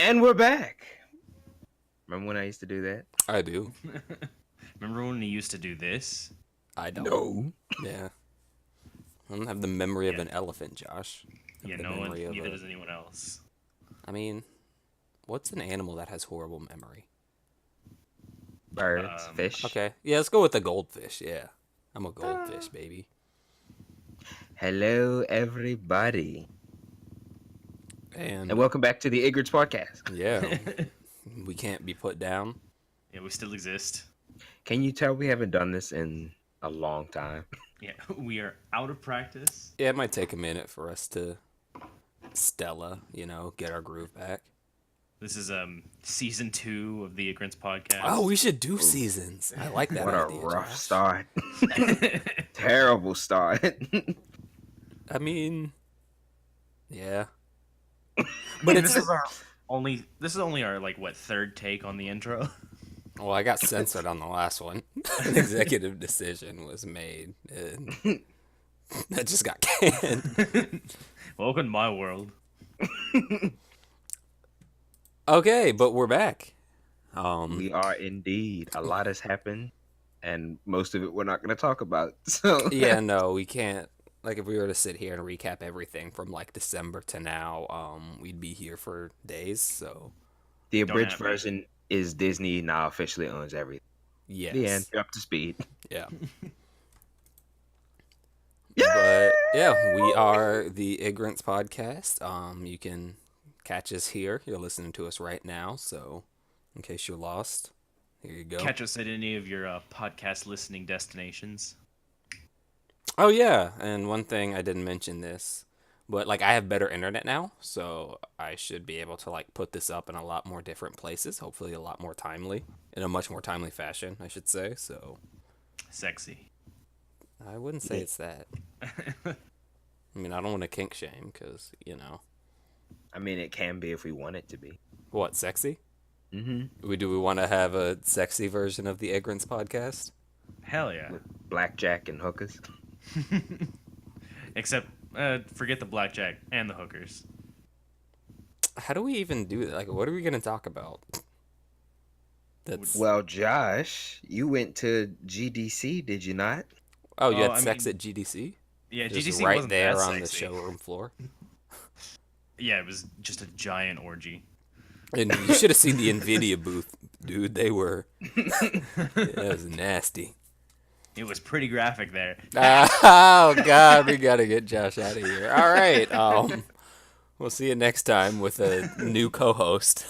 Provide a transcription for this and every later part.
And we're back. Remember when I used to do that? I do. Remember when we used to do this? I don't. No. Yeah. I don't have the memory of Yeah. an elephant, Josh. I Yeah, have the no one. memory of Neither a... does anyone else. I mean, what's an animal that has horrible memory? Birds, fish. Okay. Yeah, let's go with the goldfish. Yeah. I'm a goldfish, baby. Hello, everybody. And And welcome back to the Ig'rance podcast. yeah, we can't be put down. Yeah, we still exist. Can you tell we haven't done this in a long time? Yeah, we are out of practice. Yeah, it might take a minute for us to get our groove back. This is season 2 of the Ig'rance podcast. Oh, we should do seasons. I like that What a idea, rough Josh. start. Terrible start. I mean, yeah. But it's this is only our third take on the intro. well, I got censored on the last one. An executive decision was made, and that just got canned. Welcome to my world. Okay, but we're back. We are indeed. A lot has happened, and most of it we're not going to talk about. So Yeah, no, we can't. Like, if we were to sit here and recap everything from December to now, we'd be here for days. So the Don't abridged have me. version is Disney now officially owns everything. yes, The end. You're up to speed. yeah. But yeah, we are the Ig'rance podcast. You can catch us here. You're listening to us right now. So, in case you're lost, here you go. Catch us at any of your podcast listening destinations. Oh yeah, and one thing I didn't mention this, but I have better internet now, so I should be able to put this up in a lot more different places. Hopefully, a lot more timely, in a much more timely fashion, I should say. So, Sexy. I wouldn't say it's that. I mean, I don't want to kink shame because I mean, it can be if we want it to be. what, sexy? Mm-hmm. Do we want to have a sexy version of the Ig'rance podcast? Hell yeah. Blackjack and hookers. Except, forget the blackjack and the hookers. How do we even do that? What are we gonna talk about? That's Well, Josh, you went to GDC, did you not? oh, you had I sex mean, at GDC? Yeah, Just GDC right wasn't there that on the sexy. showroom floor. Yeah, it was just a giant orgy. And you should have seen the NVIDIA booth, dude. They were... It was nasty. It was pretty graphic there. Oh, God. We got to get Josh out of here. All right. We'll see you next time with a new co-host.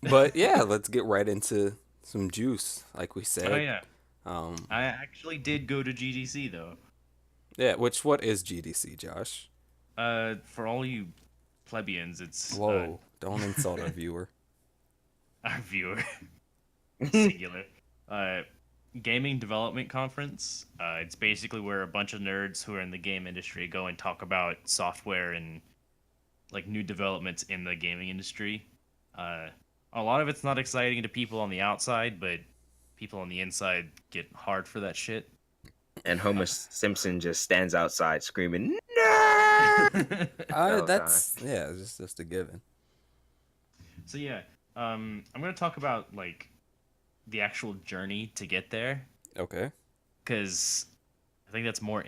But, yeah, let's get right into some juice, like we said. Oh yeah, Um, I actually did go to GDC though. yeah, what is GDC, Josh? For all you plebeians, it's Whoa. Don't insult our viewer. our viewer, singular. Gaming development conference. It's basically where a bunch of nerds who are in the game industry go and talk about software and new developments in the gaming industry. A lot of it's not exciting to people on the outside, but people on the inside get hard for that shit. And Homer Simpson just stands outside screaming, "No!" That's just a given. So yeah, I'm gonna talk about the actual journey to get there, Okay. because I think that's more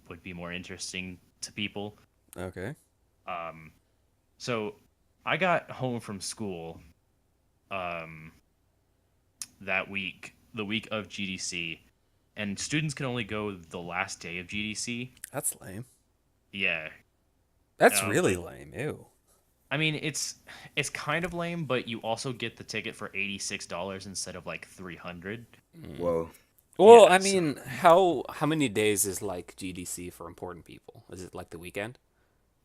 would be more interesting to people. Okay. So I got home from school that week, the week of GDC, and students can only go the last day of GDC. That's lame. Yeah, That's really lame. Ew. I mean it's kind of lame, but you also get the ticket for $86 instead of $300. Whoa. Well, Yeah, I mean, how many days is GDC for important people? Is it the weekend?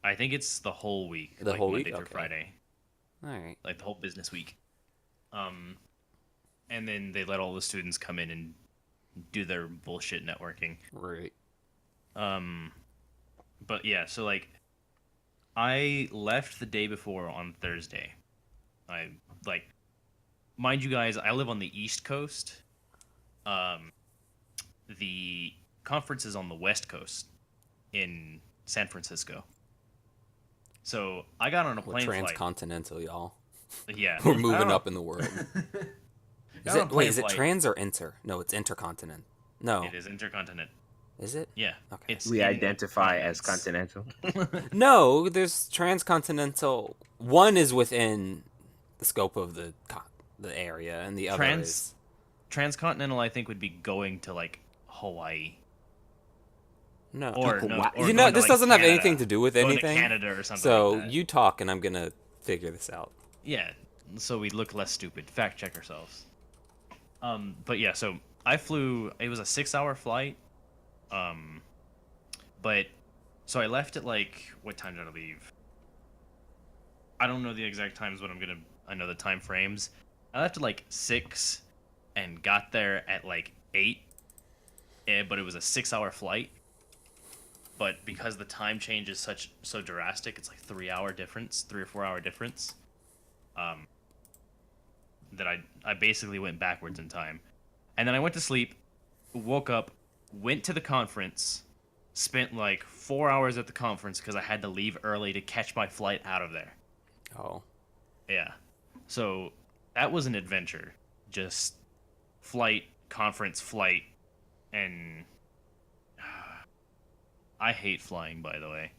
I think it's the whole week, The whole week? Monday through Okay. Friday, All right. the whole business week. And then they let all the students come in and do their bullshit networking. Right. But yeah, so I left the day before on Thursday. I mind you guys, I live on the East Coast. The conference is on the West Coast in San Francisco. So I got on a We're plane flight. transcontinental, y'all. Yeah, We're moving up in the world. Got on a Wait, plane is it flight. trans or inter? No, it's intercontinent. No. It is intercontinent. Is it? Yeah. Okay. It's We in identify as continents. continental. No, there's transcontinental. One is within the scope of the area, and the other is Transcontinental, I think, would be going to like Hawaii. no. Or no, Hawaii. or You know, going to, this like, doesn't have Canada. anything to do with Going anything. to Canada or something So like that. you talk, and I'm gonna figure this out. Yeah, so we look less stupid. Fact check ourselves. But yeah, so I flew. It was a 6-hour flight. But so I left at like, what time did I leave? I don't know the exact times, but I know the time frames. I left at like 6 and got there at like 8. But it was a 6-hour flight. But because the time change is so drastic, it's like 3-hour difference, 3 or 4 hour difference. That I basically went backwards in time. And then I went to sleep, woke up, went to the conference, spent like 4 hours at the conference because I had to leave early to catch my flight out of there. Oh. Yeah. So that was an adventure. Just flight, conference, flight, and I hate flying, by the way.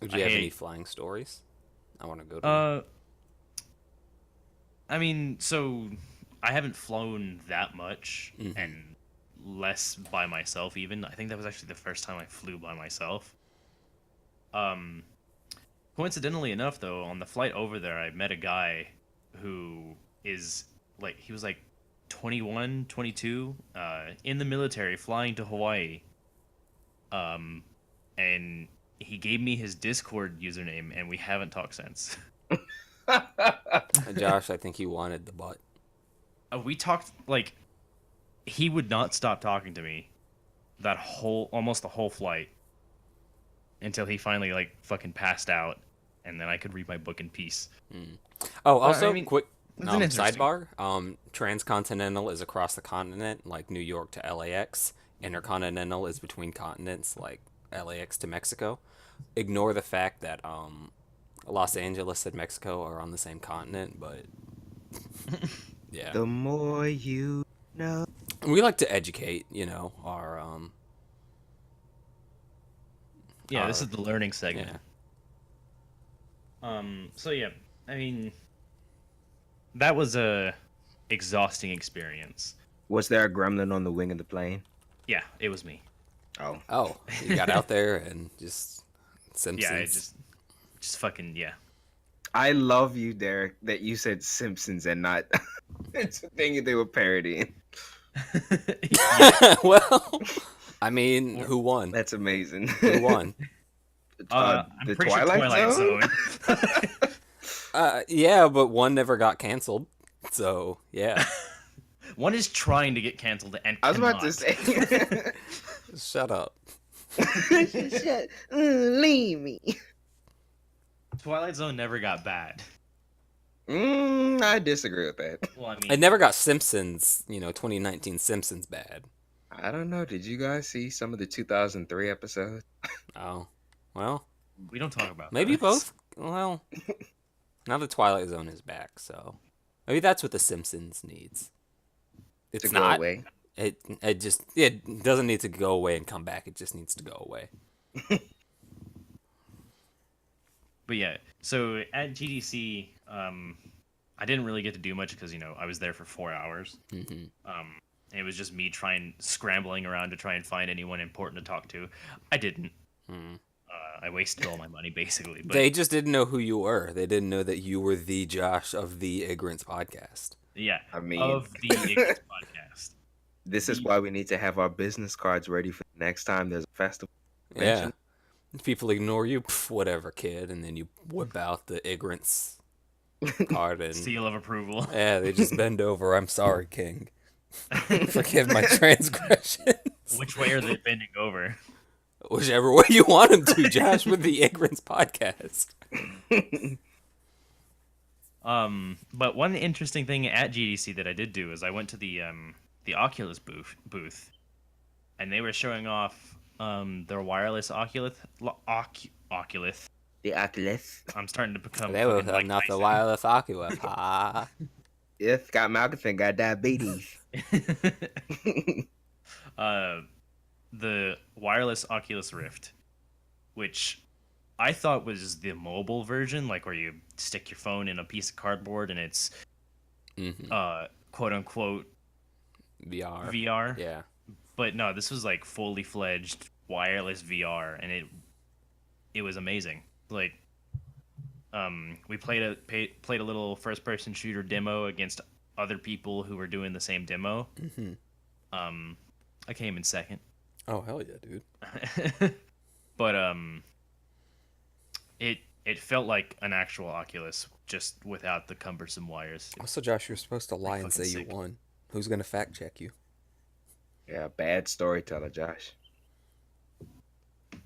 Would you have any flying stories? I want to go to. I mean, so I haven't flown that much, and less by myself even. I think that was actually the first time I flew by myself. Coincidentally enough, though, on the flight over there, I met a guy who is like, he was like 21, 22, in the military, flying to Hawaii. And he gave me his Discord username, and we haven't talked since. Josh, I think he wanted the butt. We talked, like, he would not stop talking to me almost the whole flight until he finally, like, fucking passed out, and then I could read my book in peace. Oh, also, I mean, quick it's an interesting- sidebar. Transcontinental is across the continent, like New York to LAX. Intercontinental is between continents, like LAX to Mexico. Ignore the fact that Los Angeles and Mexico are on the same continent, but yeah. The more you know. We like to educate, our Yeah, this is the learning segment. yeah. So yeah, I mean, that was a exhausting experience. Was there a gremlin on the wing of the plane? Yeah, it was me. Oh. Oh, you got out there and just Simpsons. Yeah, it just fucking, yeah. I love you, Derek, that you said Simpsons and not it's a thing they were parodying. Well, I mean, who won? That's amazing. Who won? I'm the pretty sure Twilight Zone. Yeah, but one never got canceled. So, yeah. One is trying to get canceled and I was about to cannot. say. Shut up. Shut, leave me. Twilight Zone never got bad. I disagree with that. Well, I mean, It never got Simpsons, 2019 Simpsons bad. I don't know. Did you guys see some of the 2003 episodes? Oh, well, we don't talk about maybe those. both. Well, now the Twilight Zone is back, so maybe that's what the Simpsons needs. It's To go not. away. It doesn't need to go away and come back. It just needs to go away. But yeah, so at GDC, I didn't really get to do much because I was there for 4 hours. Mm-hmm. It was just me scrambling around to try and find anyone important to talk to. I didn't. I wasted all my money basically. But They just didn't know who you were. They didn't know that you were the Josh of the Ig'rance podcast. yeah, I mean- of the Ig'rance podcast. This is why we need to have our business cards ready for the next time there's a festival. Yeah. convention. If people ignore you, whatever, kid, and then you whip out the Ig'rance card and Seal of approval. yeah, they just bend over. I'm sorry, King. Forgive my transgressions. Which way are they bending over? Whichever way you want them to, Josh, with the Ig'rance podcast. But one interesting thing at GDC that I did do is I went to the Oculus booth, and they were showing off their wireless Oculus The Oculus. I'm starting to become They were fucking Mike not the Tyson. wireless Oculus. Ha. If Scott Malkinson got diabetes. uh, the wireless Oculus Rift, which I thought was the mobile version, like where you stick your phone in a piece of cardboard and it's quote unquote VR. Yeah. But no, this was like fully fledged wireless VR, and it was amazing. Like, we played a little first person shooter demo against other people who were doing the same demo. I came in second. Oh hell yeah, dude. But it felt like an actual Oculus, just without the cumbersome wires. Also, Josh, you're supposed to lie and say fucking you sick. won. Who's gonna fact check you? Yeah, bad storyteller, Josh.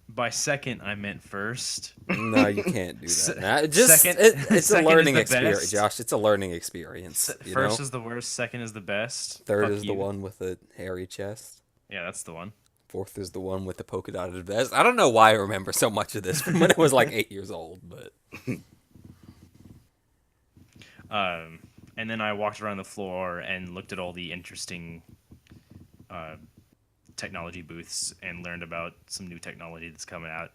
By second, I meant first. No, you can't do Se- that. Nah, just second- it's a second is learning the experience, best. Josh. It's a learning experience. You First know? is the worst. Second is the best. Third Fuck is the you. one with the hairy chest. Yeah, that's the one. Fourth is the one with the polka dotted vest. I don't know why I remember so much of this from when I was like 8 years old, but And then I walked around the floor and looked at all the interesting technology booths and learned about some new technology that's coming out.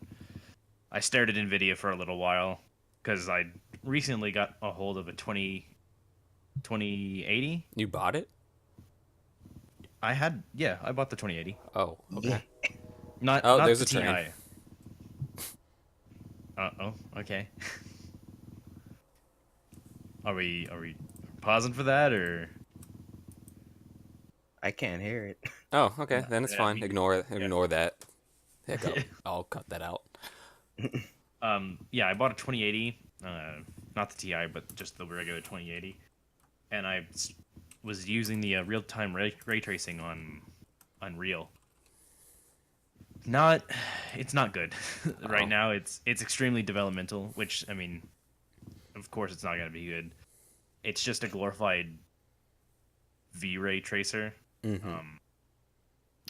I stared at NVIDIA for a little while because I recently got a hold of a 2080. you bought it? I bought the 2080. Oh, okay. Not Oh, not there's the a train. TI. Oh, okay. Are we pausing for that or? I can't hear it. Oh, okay. Then it's Yeah, fine. me- Ignore that. Heck, I'll cut that out. Yeah, I bought a 2080, not the Ti, but just the regular 2080, and I was using the real-time ray tracing on Unreal. It's not good right Oh. now. It's extremely developmental, which I mean, of course, it's not gonna be good. It's just a glorified V-ray tracer,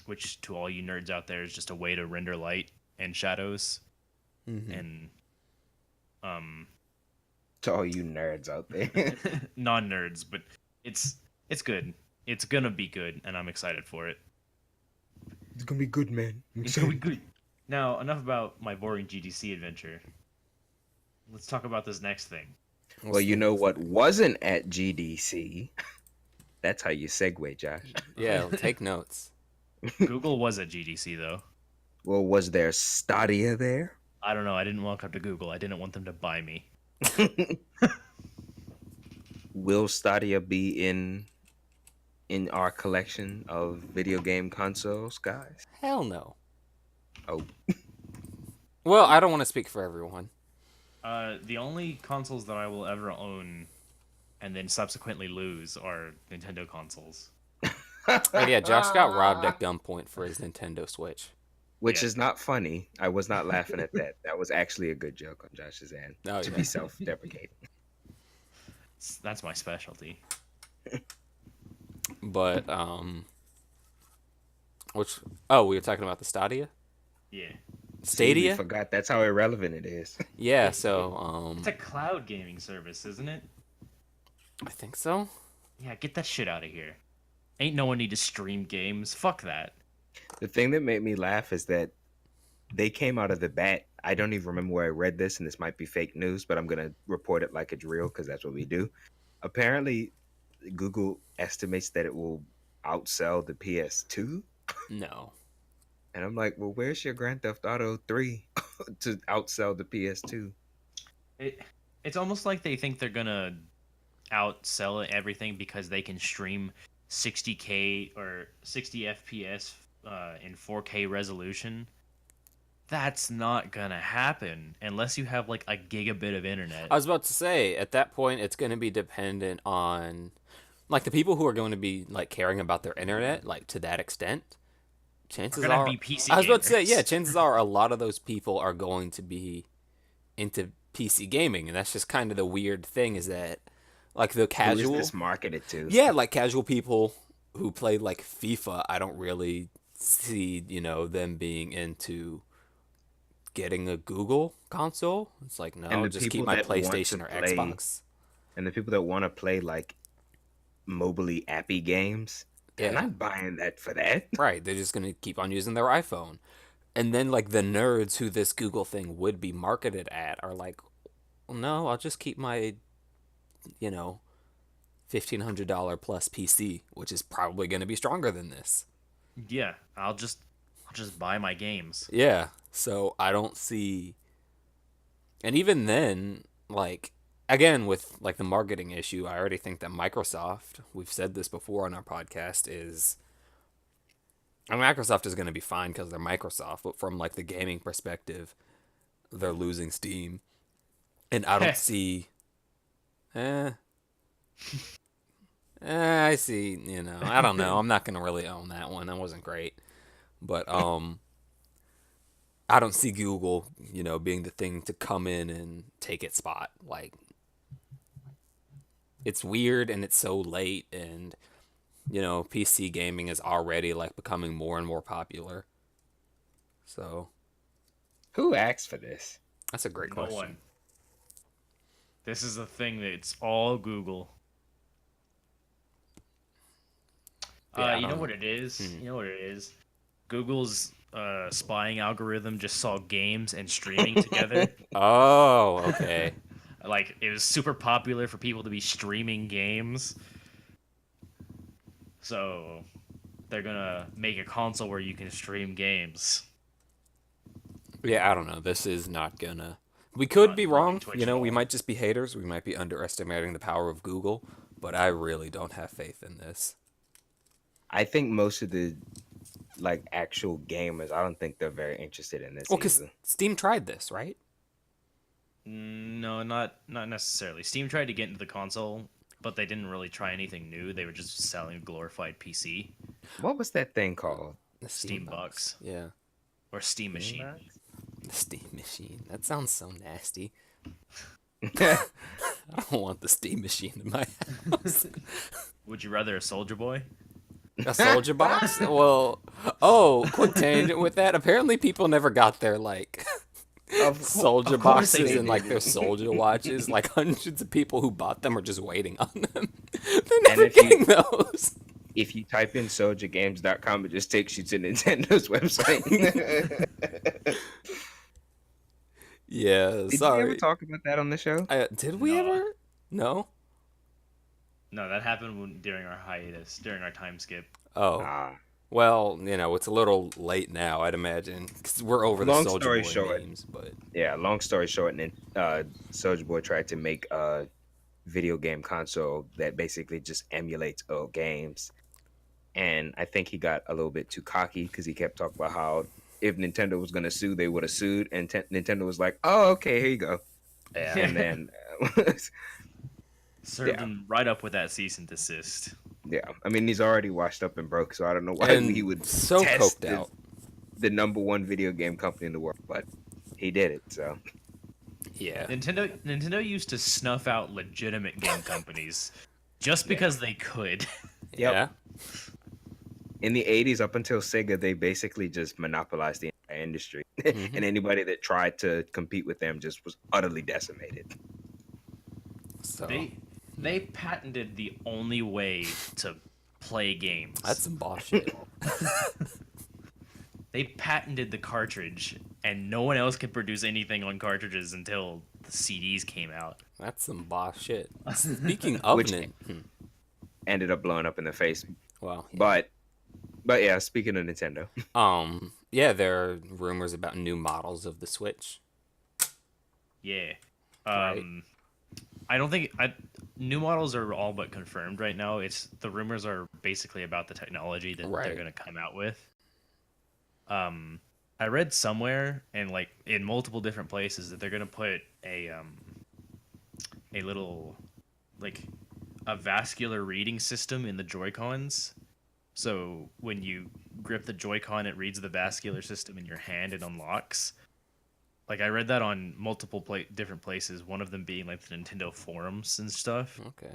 which to all you nerds out there is just a way to render light and shadows. And To all you nerds out there. non-nerds, but it's good. It's gonna be good, and I'm excited for it. It's gonna be good, man. It's gonna be good. Now, enough about my boring GDC adventure. Let's talk about this next thing. Well, you know what wasn't at GDC? That's how you segue, Josh. Yeah, take notes. Google was at GDC though. Well, was there Stadia there? I don't know. I didn't walk up to Google. I didn't want them to buy me. Will Stadia be in our collection of video game consoles, guys? Hell no. Oh, Well, I don't want to speak for everyone. The only consoles that I will ever own and then subsequently lose are Nintendo consoles. Oh yeah, Josh got robbed at gunpoint for his Nintendo Switch. which Yeah. is not funny. I was not laughing at that. That was actually a good joke on Josh's end. Oh, To yeah. be self-deprecating. That's my specialty. But we were talking about the Stadia? Yeah. See, we Stadia? forgot that's how irrelevant it is. Yeah, so It's a cloud gaming service, isn't it? I think so. Yeah, get that shit out of here. Ain't no one need to stream games. Fuck that. The thing that made me laugh is that they came out of the bat. I don't even remember where I read this, and this might be fake news, but I'm going to report it like it's real because that's what we do. Apparently, Google estimates that it will outsell the PS2. No. And I'm like, well, where's your Grand Theft Auto 3 to outsell the PS2? It's almost like they think they're gonna outsell everything because they can stream 60K or 60 FPS in 4K resolution. That's not gonna happen unless you have like a gigabit of internet. I was about to say, at that point, it's going to be dependent on, like, the people who are going to be, like, caring about their internet, like, to that extent. Chances gonna are, be PC I was about to say, gamers. yeah, chances are a lot of those people are going to be into PC gaming, and that's just kind of the weird thing is that, like, the Who casual, is this marketed to? yeah, like casual people who play like FIFA, I don't really see, them being into getting a Google console. It's like, And no, the just keep people my that want to PlayStation or play, Xbox. and the people that want to play like mobily appy games, they're Yeah, not buying that for that. right. They're just gonna keep on using their iPhone. And then like the nerds who this Google thing would be marketed at are like, well, no, I'll just keep my, you know, $1,500 plus PC, which is probably going to be stronger than this. Yeah, I'll just buy my games. Yeah. So I don't see, and even then, like, again, with like the marketing issue, I already think that Microsoft, we've said this before on our podcast, is, I mean, Microsoft is going to be fine because they're Microsoft, but from like the gaming perspective, they're losing steam. And I don't Heh. see, eh, I see, I don't know. I'm not going to really own that one. That wasn't great. But I don't see Google, being the thing to come in and take its spot. Like, it's weird and it's so late, and PC gaming is already like becoming more and more popular. So Who asked for this? that's a great No one. question. This is the thing that it's all Google. Yeah, I You know don't. what it is? Hmm. You know what it is? Google's spying algorithm just saw games and streaming together. Oh, okay. Like it was super popular for people to be streaming games. So they're gonna make a console where you can stream games. Yeah, I don't know. This is not gonna. We could be Not like wrong. Twitch at We all. might just be haters. We might be underestimating the power of Google, but I really don't have faith in this. I think most of the like actual gamers, I don't think they're very interested in this Well, because either. Steam tried this, right? No, not necessarily. Steam tried to get into the console, but they didn't really try anything new. They were just selling a glorified PC, What was that thing called? The Steam box. Bucks, Yeah. or Steam Machine. Steambox? The Steam machine. That sounds so nasty. I I don't want the Steam machine in my house. Would you rather a Soldier Boy? A soldier box? Well, oh, quick tangent with that. Apparently, people never got their like soldier of course they boxes and like didn't. their soldier watches. Like hundreds of people who bought them are just waiting on them. They're And never getting those. if you type in soldiergames.com, it just takes you to Nintendo's website. Yeah, Did we ever sorry. talk about that on the show? Did we No, ever? No. no, that happened during our hiatus, during our time skip. Oh. Ah, Well, it's a little late now, I'd imagine, because we're over the long Soldier story Boy short, memes. But yeah. Long story short, Soldier Boy tried to make a video game console that basically just emulates old games, and I think he got a little bit too cocky because he kept talking about how if Nintendo was going to sue, they would have sued, and Nintendo was like, "Oh, okay, here you go," yeah, and then. Served Yeah, him right up with that cease and desist. yeah. I mean, he's already washed up and broke, so I don't know why he and would so test coked out. the number one video game company in the world, but he did it. So Yeah. Nintendo used to snuff out legitimate game companies just because they could. Yep. Yeah. in the '80s, up until Sega, they basically just monopolized the entire industry, Hmm. and anybody that tried to compete with them just was utterly decimated. So They patented the only way to play games. that's some boss shit. They patented the cartridge, and no one else could produce anything on cartridges until the CDs came out. That's some boss shit. Speaking of Which Nin, ended up blowing up in the face. well, But yeah, speaking of Nintendo, yeah, there are rumors about new models of the Switch. Yeah. Right. I don't think new models are all but confirmed right now. It's the rumors are basically about the technology that Right. they're going to come out with. I read somewhere and like in multiple different places that they're going to put a little like a vascular reading system in the Joy-Cons. So when you grip the Joy-Con, it reads the vascular system in your hand and unlocks. Like I read that on multiple different places. One of them being like the Nintendo forums and stuff. Okay.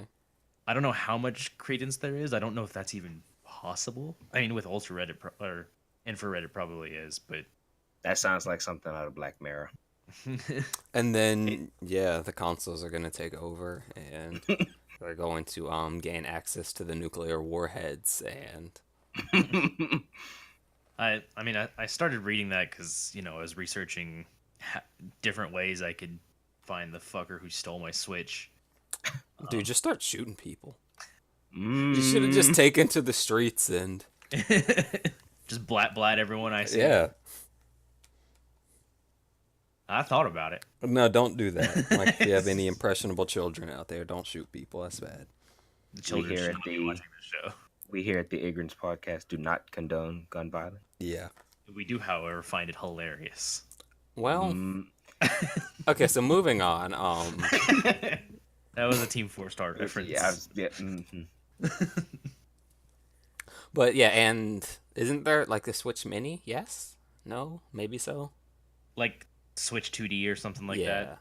I don't know how much credence there is. I don't know if that's even possible. I mean, with ultra red or infrared, it probably is. But That sounds like something out of Black Mirror. And then yeah, the consoles are gonna take over, and they're going to gain access to the nuclear warheads, and I mean, I started reading that because I was researching different ways I could find the fucker who stole my Switch. dude, just start shooting people. You should have just Mm. taken to the streets and Just blat everyone I see. yeah. I thought about it. No, don't do that. Like, if you have any impressionable children out there, don't shoot people. That's bad. The children here should at not be the- watching this show. We here at the Ig'rance podcast do not condone gun violence. Yeah. We do, however, find it hilarious. Well, Mm. okay, so moving on. That was a Team 4-star reference. Yeah. Mhm. But yeah, and isn't there like the Switch Mini? Yes? No? Maybe so? Like Switch 2D or something like yeah. that.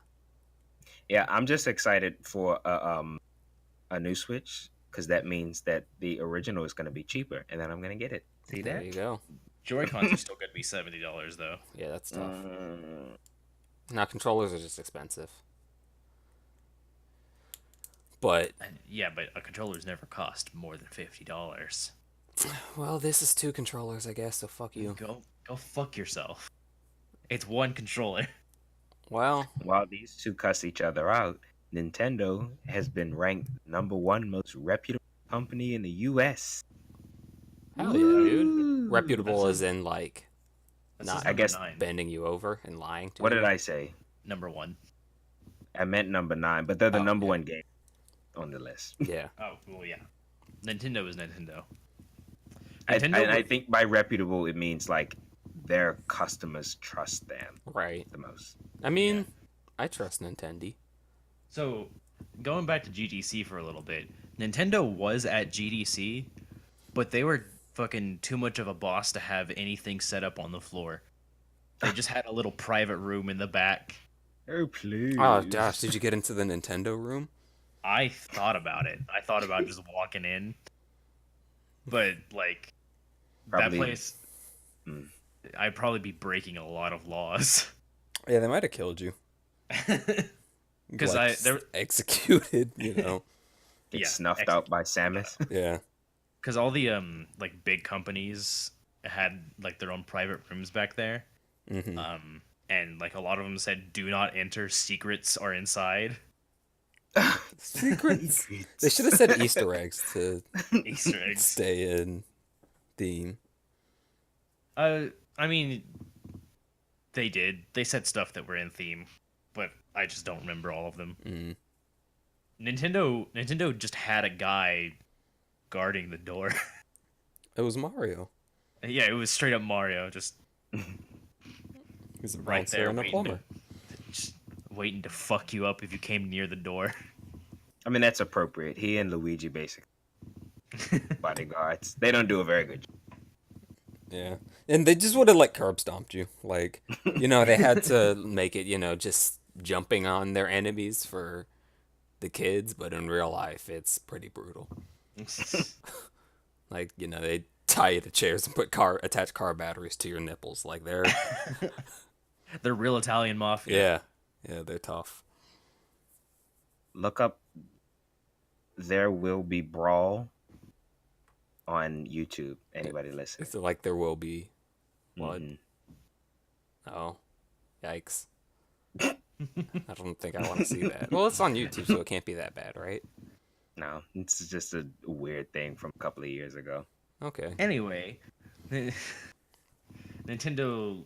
Yeah, I'm just excited for a new Switch because that means that the original is going to be cheaper, and then I'm going to get it. See There that? you go. Joy-Cons are still going to be $70 though. Yeah, that's tough. Mm. Now, controllers are just expensive. But, And, yeah, but a controller's never cost more than $50. well, this is 2 controllers, I guess, so fuck you. Go fuck yourself. It's one controller. Well, While these two cuss each other out, Nintendo has been ranked #1 most reputable company in the U.S. hell yeah, dude. Woo! Reputable That's as in, like, That's Not- his I number guess 9. bending you over and lying to What you. did I say? Number 1. I meant #9, but they're the Oh, number yeah. 1 game on the list. Yeah. Oh, well, yeah. Nintendo is Nintendo. I Nintendo think by reputable it means like their customers trust them Right. the most. I mean, I trust Nintendo. So, going back to GDC for a little bit, Nintendo was at GDC, but they were fucking too much of a boss to have anything set up on the floor. They just had a little private room in the back. Oh please! Oh gosh, did you get into the Nintendo room? I thought about it. I thought about just walking in. But, like, Probably- that place, Hmm. I'd probably be breaking a lot of laws. Yeah, they might have killed you. 'Cause Like, there- executed, Get Yeah, snuffed out by Samus. Yeah. Because all the like big companies had like their own private rooms back there, Hmm. and like a lot of them said, "Do not enter. Secrets are inside." Secrets. They should have said Easter eggs to Easter eggs. stay in theme. I mean, they did. They said stuff that were in theme, but I just don't remember all of them. Mm. Nintendo just had a guy guarding the door. It was Mario. Yeah, it was straight up Mario, just He's a right bouncer there and a waiting plumber. just waiting to fuck you up if you came near the door. I mean, that's appropriate. He and Luigi, basically bodyguards. They don't do a very good job. Yeah. And they just would have like curb stomped you. Like, they had to make it, just jumping on their enemies for the kids, but in real life it's pretty brutal. Like, they tie you to chairs and attach car batteries to your nipples. Like they're They're real Italian mafia. yeah, they're tough. Look up There Will Be Brawl on YouTube. Anybody listening? It's like there will be what? Mhm. Oh. Yikes. I don't think I want to see that. Well, it's on YouTube, so it can't be that bad, right? No, it's just a weird thing from a couple of years ago. Okay. Anyway, Nintendo.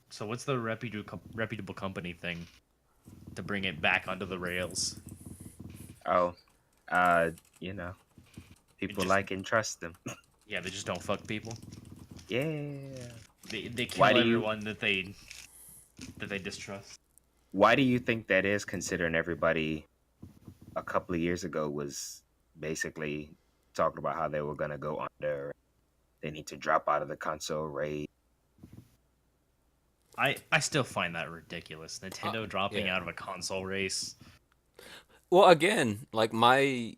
So what's the reputable company thing to bring it back onto the rails? Oh, people just- like and trust them. Yeah, they just don't fuck people. Yeah. They kill Why do you- everyone that they distrust. Why do you think that is, considering everybody a couple of years ago was basically talking about how they were going to go under, they need to drop out of the console race? I still find that ridiculous. Nintendo dropping yeah. out of a console race. Well, again, like my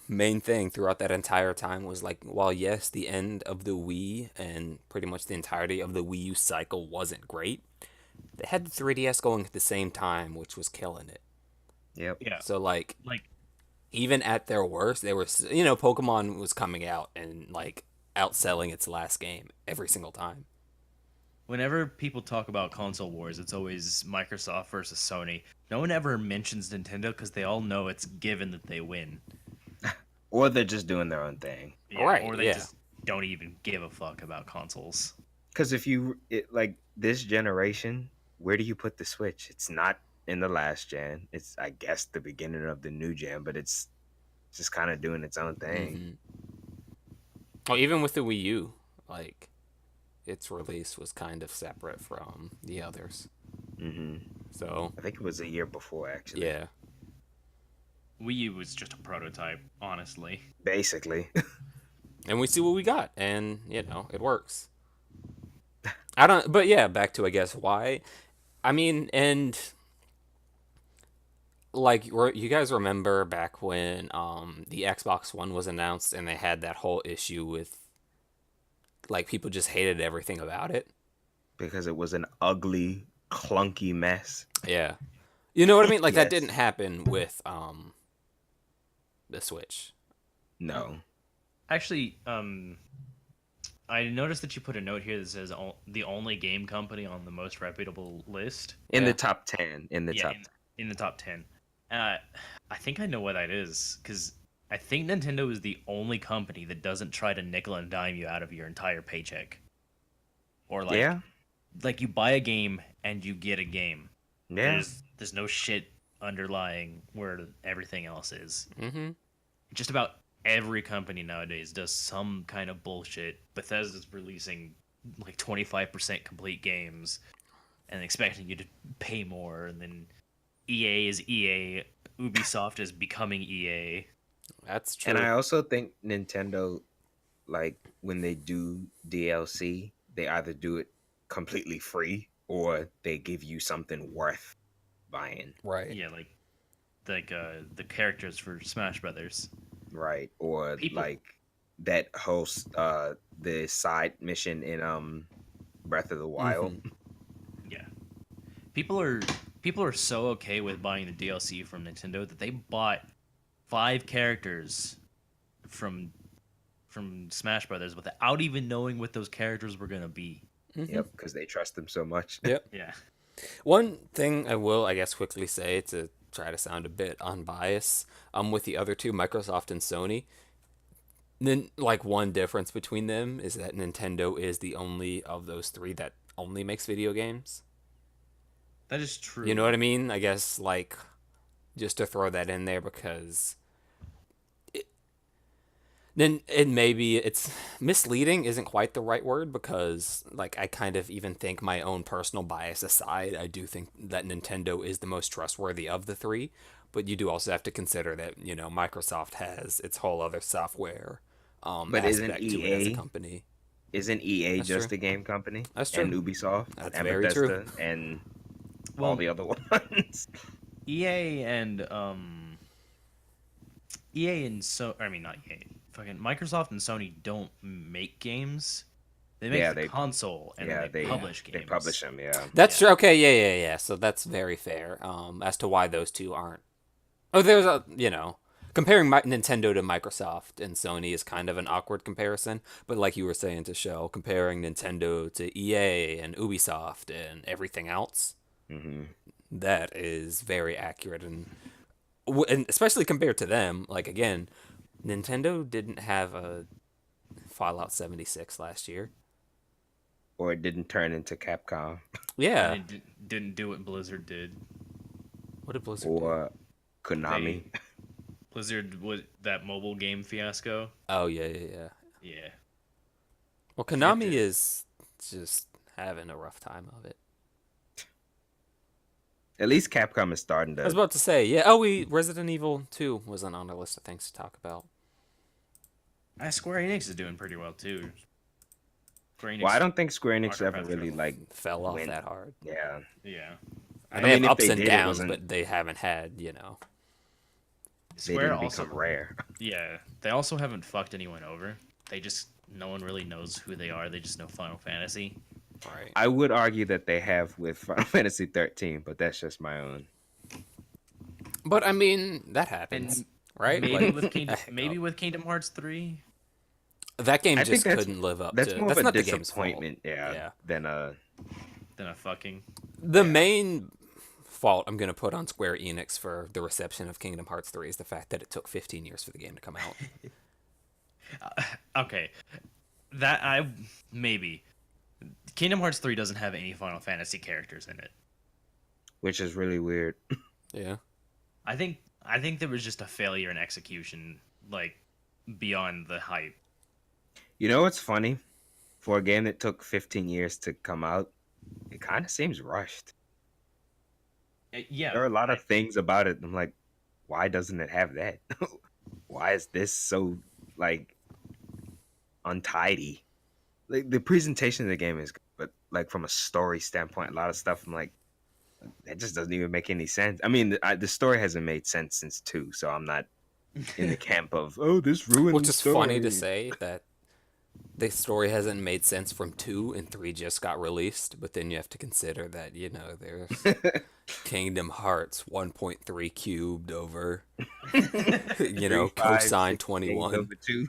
main thing throughout that entire time was like, while yes, the end of the Wii and pretty much the entirety of the Wii U cycle wasn't great, they had the 3DS going at the same time, which was killing it. Yep. Yeah, So like, like even at their worst, they were, you know, Pokemon was coming out and like outselling its last game every single time. whenever people talk about console wars, it's always Microsoft versus Sony. No one ever mentions Nintendo because they all know it's given that they win. Or they're just doing their own thing. Yeah, Right, or they yeah. just don't even give a fuck about consoles. Because if you like this generation, where do you put the Switch? It's not in the last gen. It's, I guess, the beginning of the new gen, but it's just kind of doing its own thing. Mm-hmm. Oh, even with the Wii U, like its release was kind of separate from the others. Hmm. So I think it was a year before, actually. yeah, Wii U was just a prototype, honestly. Basically. and we see what we got, and you know it works. I don't, but yeah, back to I guess why. I mean, and like you guys remember back when the Xbox One was announced and they had that whole issue with like people just hated everything about it. Because it was an ugly, clunky mess. Yeah. You know what I mean? Like that Yes. didn't happen with the Switch. No. Actually, I noticed that you put a note here that says the only game company on the most reputable list. In Yeah. the top 10. In the Yeah, top in the top 10. I think I know what that is because I think Nintendo is the only company that doesn't try to nickel and dime you out of your entire paycheck. Or 10. like, Yeah. like you buy a game and you get a game. Yeah. There's no shit underlying where everything else is. Mm-hmm. Just about every company nowadays does some kind of bullshit. Bethesda's releasing like 25% complete games and expecting you to pay more, and then EA is EA, Ubisoft is becoming EA. That's true. And I also think Nintendo, like, when they do DLC, they either do it completely free or they give you something worth buying. Right. Yeah, like the characters for Smash Brothers. Right. Or People- like that host the side mission in Breath of the Wild. Mhm. Yeah. People are so okay with buying the DLC from Nintendo that they bought 5 characters from Smash Brothers without even knowing what those characters were gonna be. Mhm. Yep, because they trust them so much. Yep. Yeah. One thing I will, I guess, quickly say to try to sound a bit unbiased, with the other two, Microsoft and Sony, then like one difference between them is that Nintendo is the only of those three that only makes video games. That is true. You know what I mean? I guess like just to throw that in there because then it maybe it's misleading isn't quite the right word because like I kind of even think my own personal bias aside, I do think that Nintendo is the most trustworthy of the three, but you do also have to consider that, you know, Microsoft has its whole other software But isn't aspect to it as a EA company. Isn't EA That's just true. a game company? That's true. And Ubisoft That's and very true. Bethesda and Well, all the other ones. EA and EA and I mean not EA. Fucking Microsoft and Sony don't make games. They make Yeah, the they- console and yeah, then they publish they games. publish them. Yeah. That's Yeah. true. Okay, yeah. So that's very fair. As to why those two aren't. Oh, there's a, you know, comparing Nintendo to Microsoft and Sony is kind of an awkward comparison. But like you were saying to Shell, comparing Nintendo to EA and Ubisoft and everything else, Hmm. that is very accurate. And especially compared to them, like again, Nintendo didn't have a Fallout 76 last year. Or it didn't turn into Capcom Yeah. And it didn't do what Blizzard did. What did Blizzard do? or Konami. Blizzard was that mobile game fiasco. Oh, yeah. Yeah. Well, Konami to- is just having a rough time of it. At least Capcom is starting I was to. about to say, yeah. Oh, Resident Evil 2 wasn't on our list of things to talk about. Square Enix is doing pretty well too. Square Enix, Well, I don't think Square Enix Rocket ever Path really Travel. Fell off went- that hard. Yeah. Yeah. I I mean, they mean, have if ups they and did, it downs, wasn't- but they haven't had, you know. They Square didn't also, become rare. yeah, they also haven't fucked anyone over. They just no one really knows who they are. They just know Final Fantasy. Right. I would argue that they have with Final Fantasy 13, but that's just my own. But I mean, that happens, And right? Like a maybe hiccup. with Kingdom Hearts 3. That game I think just couldn't live up that's to. more of That's a not the game's fault. disappointment, yeah, Yeah. than a Then a fucking The yeah. main fault I'm gonna put on Square Enix for the reception of Kingdom Hearts 3 is the fact that it took 15 years for the game to come out. okay. That I maybe Kingdom Hearts 3 doesn't have any Final Fantasy characters in it. which is really weird. Yeah. I think there was just a failure in execution, like beyond the hype. You know what's funny? For a game that took 15 years to come out, it kind of seems rushed. Yeah, There are a lot of things about it. I'm like, why doesn't it have that? Why is this so like untidy? Like the presentation of the game is good, but like from a story standpoint, a lot of stuff I'm like, that just doesn't even make any sense. I mean, the story hasn't made sense since 2, so I'm not in the camp of this ruined Which the is story. funny to say that the story hasn't made sense from 2 and 3 just got released, but then you have to consider that, there's Kingdom Hearts 1.3 cubed over, 3, 5, cosine 16 21. over 2.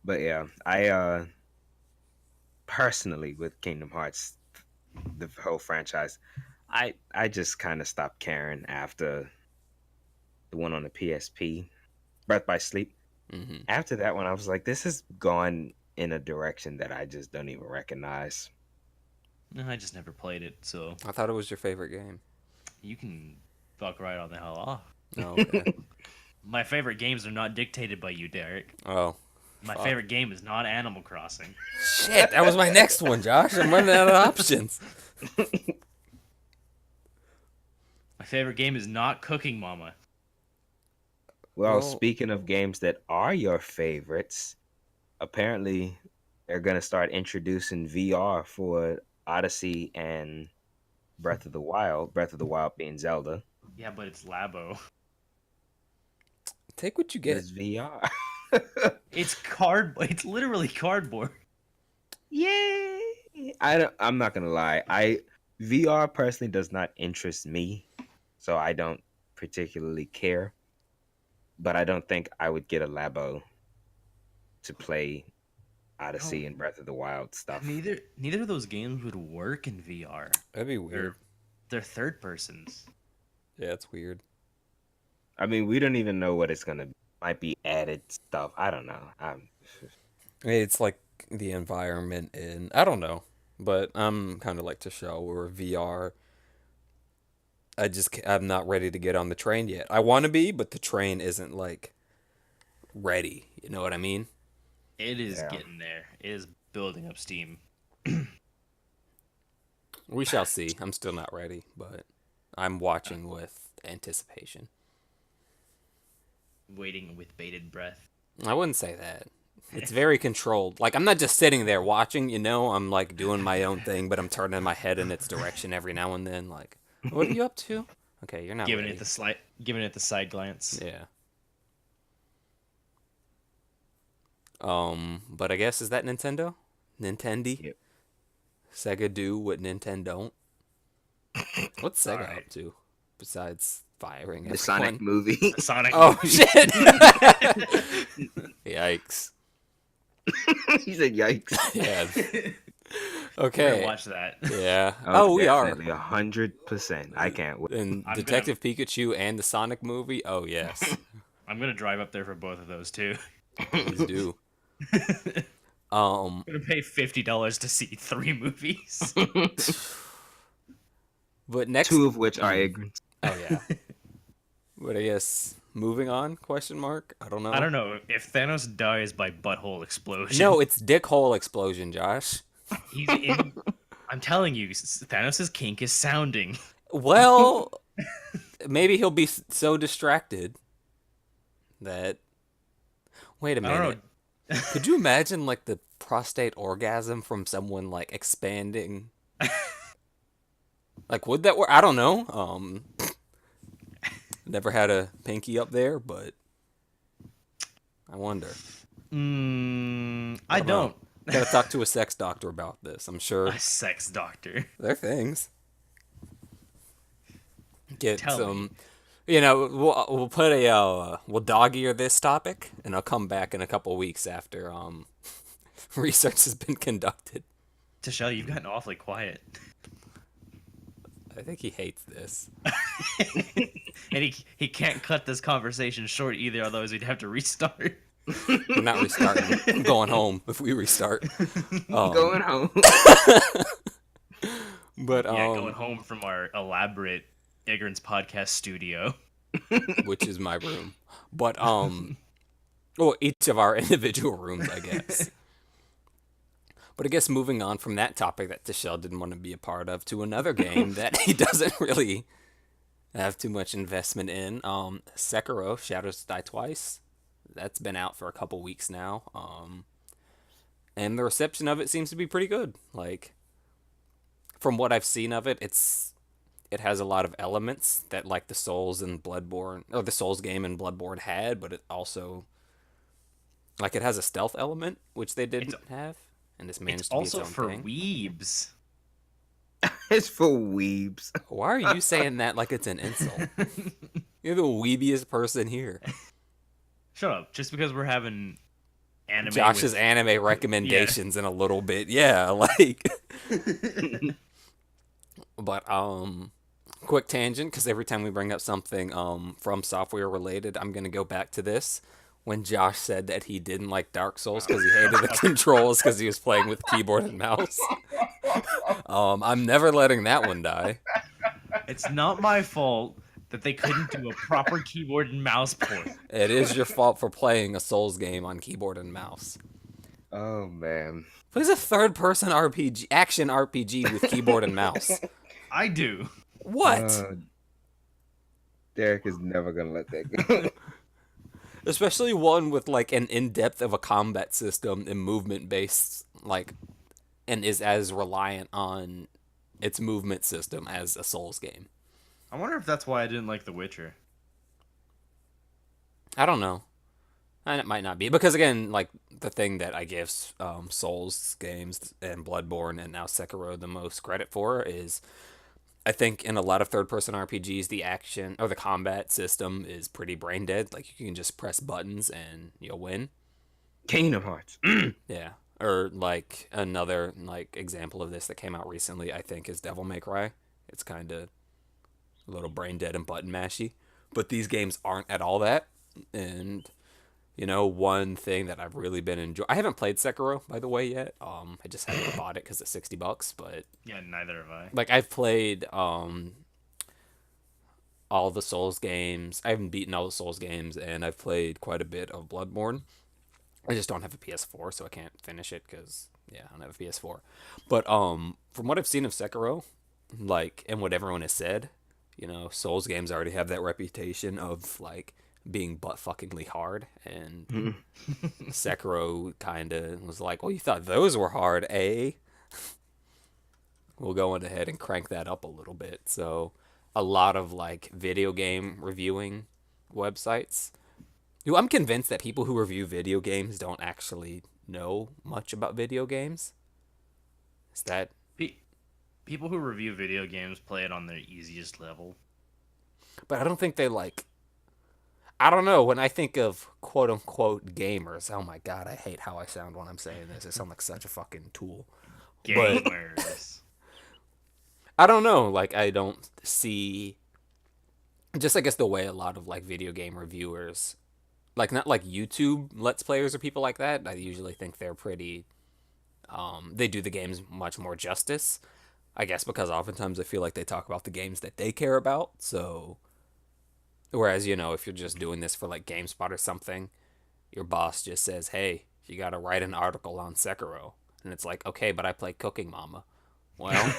But yeah, I personally with Kingdom Hearts, the whole franchise, I just kind of stopped caring after the one on the PSP, Breath by Sleep. Hmm. After that one, I was like, this has gone in a direction that I just don't even recognize. No, I just never played it, so I thought it was your favorite game. you can fuck right on the hell off. Oh, okay. My favorite games are not dictated by you, Derek. Oh, My fuck. favorite game is not Animal Crossing. Shit, that was my next one, Josh. I'm running out of options. My favorite game is not Cooking Mama. Well, Well- speaking of games that are your favorites, apparently they're gonna start introducing VR for Odyssey and Breath of the Wild. Breath of the Wild being Zelda. Yeah, but it's Labo. Take what you get. It's VR. It's cardboard. It's literally cardboard. Yay! I'm not gonna lie. VR personally does not interest me, so I don't particularly care. But I don't think I would get a Labo to play Odyssey and Breath of the Wild stuff. Neither of those games would work in VR. That'd be weird. They're third persons. Yeah, it's weird. I mean, we don't even know what it's gonna be. Might be added stuff. I don't know. It's like the environment in, I don't know, but I'm kind of like Tashel, where VR, I'm not ready to get on the train yet. I want to be, but the train isn't like ready. You know what I mean? It is Yeah. getting there. It is building up steam. We shall see. I'm still not ready, but I'm watching with anticipation. Waiting with bated breath. I wouldn't say that. It's very controlled. Like, I'm not just sitting there watching, I'm like doing my own thing, but I'm turning my head in its direction every now and then. Like, what are you up to? Okay, you're not Giving ready. giving it the side glance. Yeah. But I guess, is that Nintendo? Nintendi? Yep. Sega do what Nintendo don't. What's Sega Alright. up to besides firing The everyone? Sonic movie. Sonic. Oh movie. shit! Yikes! He said, "Yikes!" Yeah. We're Okay. gonna watch that. Yeah. Oh, we are. 100%. I can't wait. And I'm Detective Pikachu and the Sonic movie. Oh yes, I'm gonna drive up there for both of those too. please do. I'm gonna pay $50 to see 3 movies. But next. 2 of which are Ig'rance. Oh yeah. But I guess moving on? Question mark. I don't know. I don't know if Thanos dies by butthole explosion. No, it's dick hole explosion, Josh. he's in. I'm telling you, Thanos' kink is sounding. Well, maybe he'll be so distracted that. Wait a I don't minute. Could you imagine like the prostate orgasm from someone like expanding? Like, would that work? I don't know. Never had a pinky up there, but I wonder. I don't know. don't. Gotta talk to a sex doctor about this. I'm sure A sex doctor. there are things. Get Tell some. me. We'll put we'll dog ear this topic, and I'll come back in a couple weeks after research has been conducted. Tashel, you've gotten awfully quiet. I think he hates this. And he can't cut this conversation short either, otherwise we'd have to restart. We're not restarting. I'm going home if we restart. Going home. But Yeah, going home from our elaborate Ig'rance podcast studio. which is my room. But well, each of our individual rooms, I guess. But I guess moving on from that topic that Tashel didn't want to be a part of to another game that he doesn't really have too much investment in. Sekiro, Shadows Die Twice. That's been out for a couple weeks now. And the reception of it seems to be pretty good. Like, from what I've seen of it, it has a lot of elements that like the Souls and Bloodborne, or the Souls game and Bloodborne had, but it also, like, it has a stealth element, which they didn't have, and this managed It's to be its also own for thing. weebs. It's for weebs. Why are you saying that like it's an insult? You're the weebiest person here. Shut up. Just because we're having anime Josh's with... anime recommendations in a little bit. Yeah, like. But quick tangent, because every time we bring up something from software related, I'm gonna go back to this. When Josh said that he didn't like Dark Souls because he hated the controls because he was playing with keyboard and mouse. I'm never letting that one die. It's not my fault that they couldn't do a proper keyboard and mouse port. It is your fault for playing a Souls game on keyboard and mouse. Oh man. Plays a third-person RPG, action RPG with keyboard and mouse. I do. What? Derek is never gonna let that go. Especially one with like an in-depth of a combat system and movement-based, like, and is as reliant on its movement system as a Souls game. I wonder if that's why I didn't like The Witcher. I don't know. And it might not be. Because, again, like, the thing that I give Souls games and Bloodborne and now Sekiro the most credit for is, I think in a lot of third-person RPGs, the action, or the combat system is pretty brain-dead. Like, you can just press buttons and you'll win. Kingdom Hearts. Yeah. Or, like, another, like, example of this that came out recently, I think, is Devil May Cry. It's kind of a little brain-dead and button-mashy. But these games aren't at all that. And... one thing that I've really been enjoying. I haven't played Sekiro, by the way, yet. I just haven't bought it because it's $60. But Yeah, neither have I. like, I've played all the Souls games. I haven't beaten all the Souls games, and I've played quite a bit of Bloodborne. I just don't have a PS4, so I can't finish it because I don't have a PS4. But from what I've seen of Sekiro, like, and what everyone has said, Souls games already have that reputation of like being butt-fuckingly hard, and Sekiro kind of was like, well, you thought those were hard, eh? We'll go on ahead and crank that up a little bit. So a lot of like video game reviewing websites, who I'm convinced that people who review video games don't actually know much about video games. Is that... People who review video games play it on their easiest level. But I don't think they like... I don't know, when I think of quote-unquote gamers, oh my god, I hate how I sound when I'm saying this. I sound like such a fucking tool. Gamers. I don't know, like, I don't see... Just, I guess, the way a lot of, like, video game reviewers... Like, not like YouTube Let's Players or people like that. I usually think they're pretty... they do the games much more justice. I guess because oftentimes I feel like they talk about the games that they care about, so... Whereas, if you're just doing this for, like, GameSpot or something, your boss just says, hey, you gotta write an article on Sekiro. And it's like, okay, but I play Cooking Mama. Well,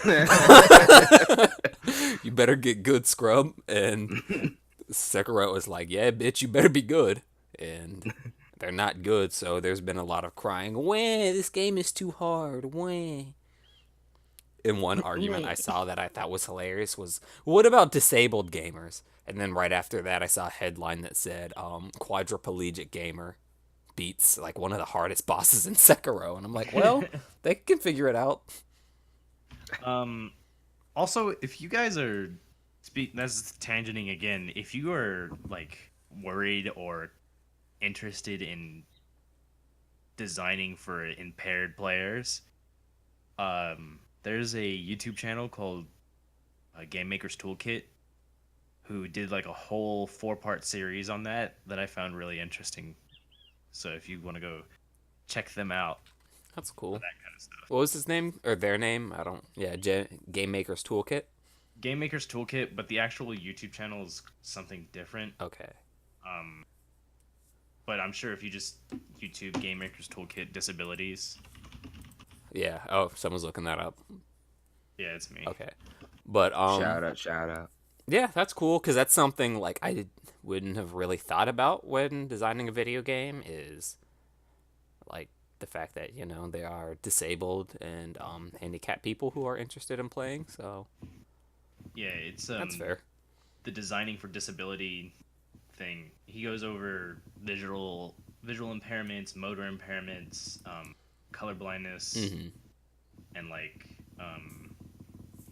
you better get good, scrub. And Sekiro is like, yeah, bitch, you better be good. And they're not good, so there's been a lot of crying, wah, this game is too hard, wah. in one argument I saw that I thought was hilarious was, what about disabled gamers? And then right after that, I saw a headline that said, quadriplegic gamer beats like one of the hardest bosses in Sekiro. And I'm like, well, they can figure it out. Um, Also, if you guys are that's tangenting again. If you are like worried or interested in designing for impaired players, there's a YouTube channel called Game Maker's Toolkit who did like a whole 4-part series on that I found really interesting. So if you want to go check them out That's for cool. that kind of stuff. What was his name or their name? I don't. Yeah, Game Maker's Toolkit. Game Maker's Toolkit, but the actual YouTube channel is something different. Okay. Um, but I'm sure if you just YouTube Game Maker's Toolkit disabilities, Yeah. Oh, someone's looking that up. yeah, it's me. Okay. But Shout out. yeah, that's cool because that's something like wouldn't have really thought about when designing a video game is like the fact that they are disabled and handicapped people who are interested in playing. So Yeah, it's that's fair. the designing for disability thing. He goes over visual impairments, motor impairments, color blindness, Mm-hmm. and like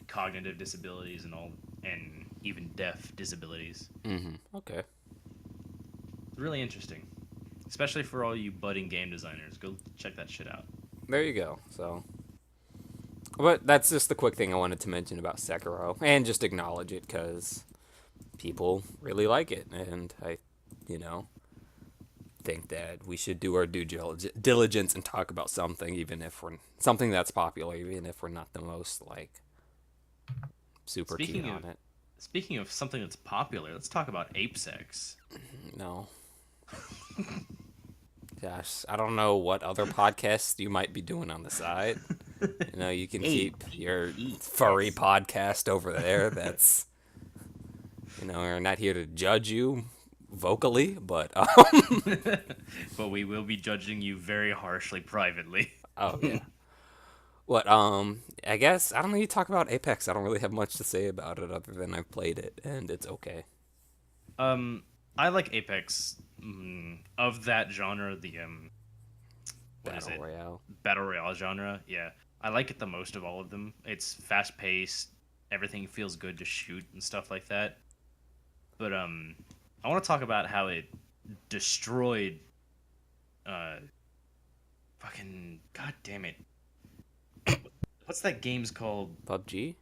cognitive disabilities and even deaf disabilities. Mm-hmm. Okay. Really interesting, especially for all you budding game designers. Go check that shit out. There you go. So, but that's just the quick thing I wanted to mention about Sekiro and just acknowledge it because people really like it, and I, you know, think that we should do our due diligence and talk about something, even if we're something that's popular, even if we're not the most like super keen on it. Speaking of something that's popular, let's talk about ape sex. No. Gosh, I don't know what other podcasts you might be doing on the side. You can keep your furry podcast over there. That's, we're not here to judge you vocally, but But we will be judging you very harshly privately. oh yeah. What I guess I don't know. You talk about Apex. I don't really have much to say about it other than I've played it and it's okay. I like Apex of that genre. The what is Battle it? Royale. Battle Royale genre. Yeah, I like it the most of all of them. It's fast paced. Everything feels good to shoot and stuff like that. But I want to talk about how it destroyed. Fucking god damn it! What's that game's called? PUBG.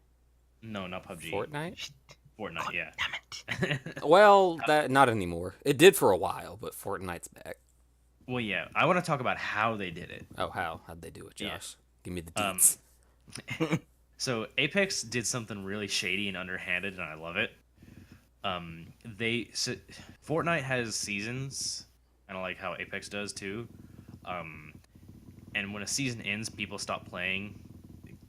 No, not PUBG. Fortnite. Fortnite, yeah. Well, that not anymore. It did for a while, but Fortnite's back. Well, yeah. I want to talk about how they did it. Oh, how'd they do it, Josh? Yeah. Give me the deets. So Apex did something really shady and underhanded, and I love it. Fortnite has seasons, kind of like how Apex does too. And when a season ends, people stop playing.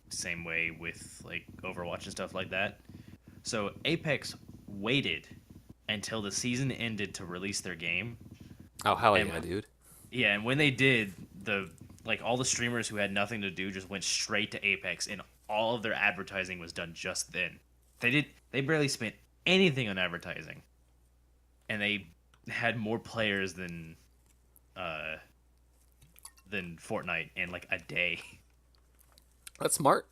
Same way with like Overwatch and stuff like that. So Apex waited until the season ended to release their game. Oh, hell and yeah, dude. Yeah, and when they did, all the streamers who had nothing to do just went straight to Apex, and all of their advertising was done just then. They barely spent anything on advertising, and they had more players than Fortnite in like a day. That's smart.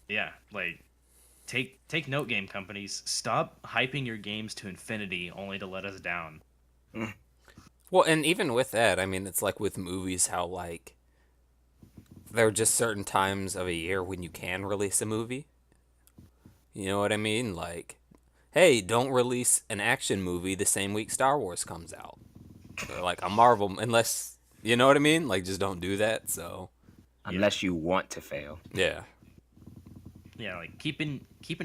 Yeah, like take note, game companies. Stop hyping your games to infinity only to let us down. Well, and even with that, I mean, it's like with movies, how like there are just certain times of a year when you can release a movie. You know what I mean? Like, hey, don't release an action movie the same week Star Wars comes out. Or like a Marvel, unless, you know what I mean? Like, just don't do that. So, Unless you want to fail. yeah. Yeah, like keeping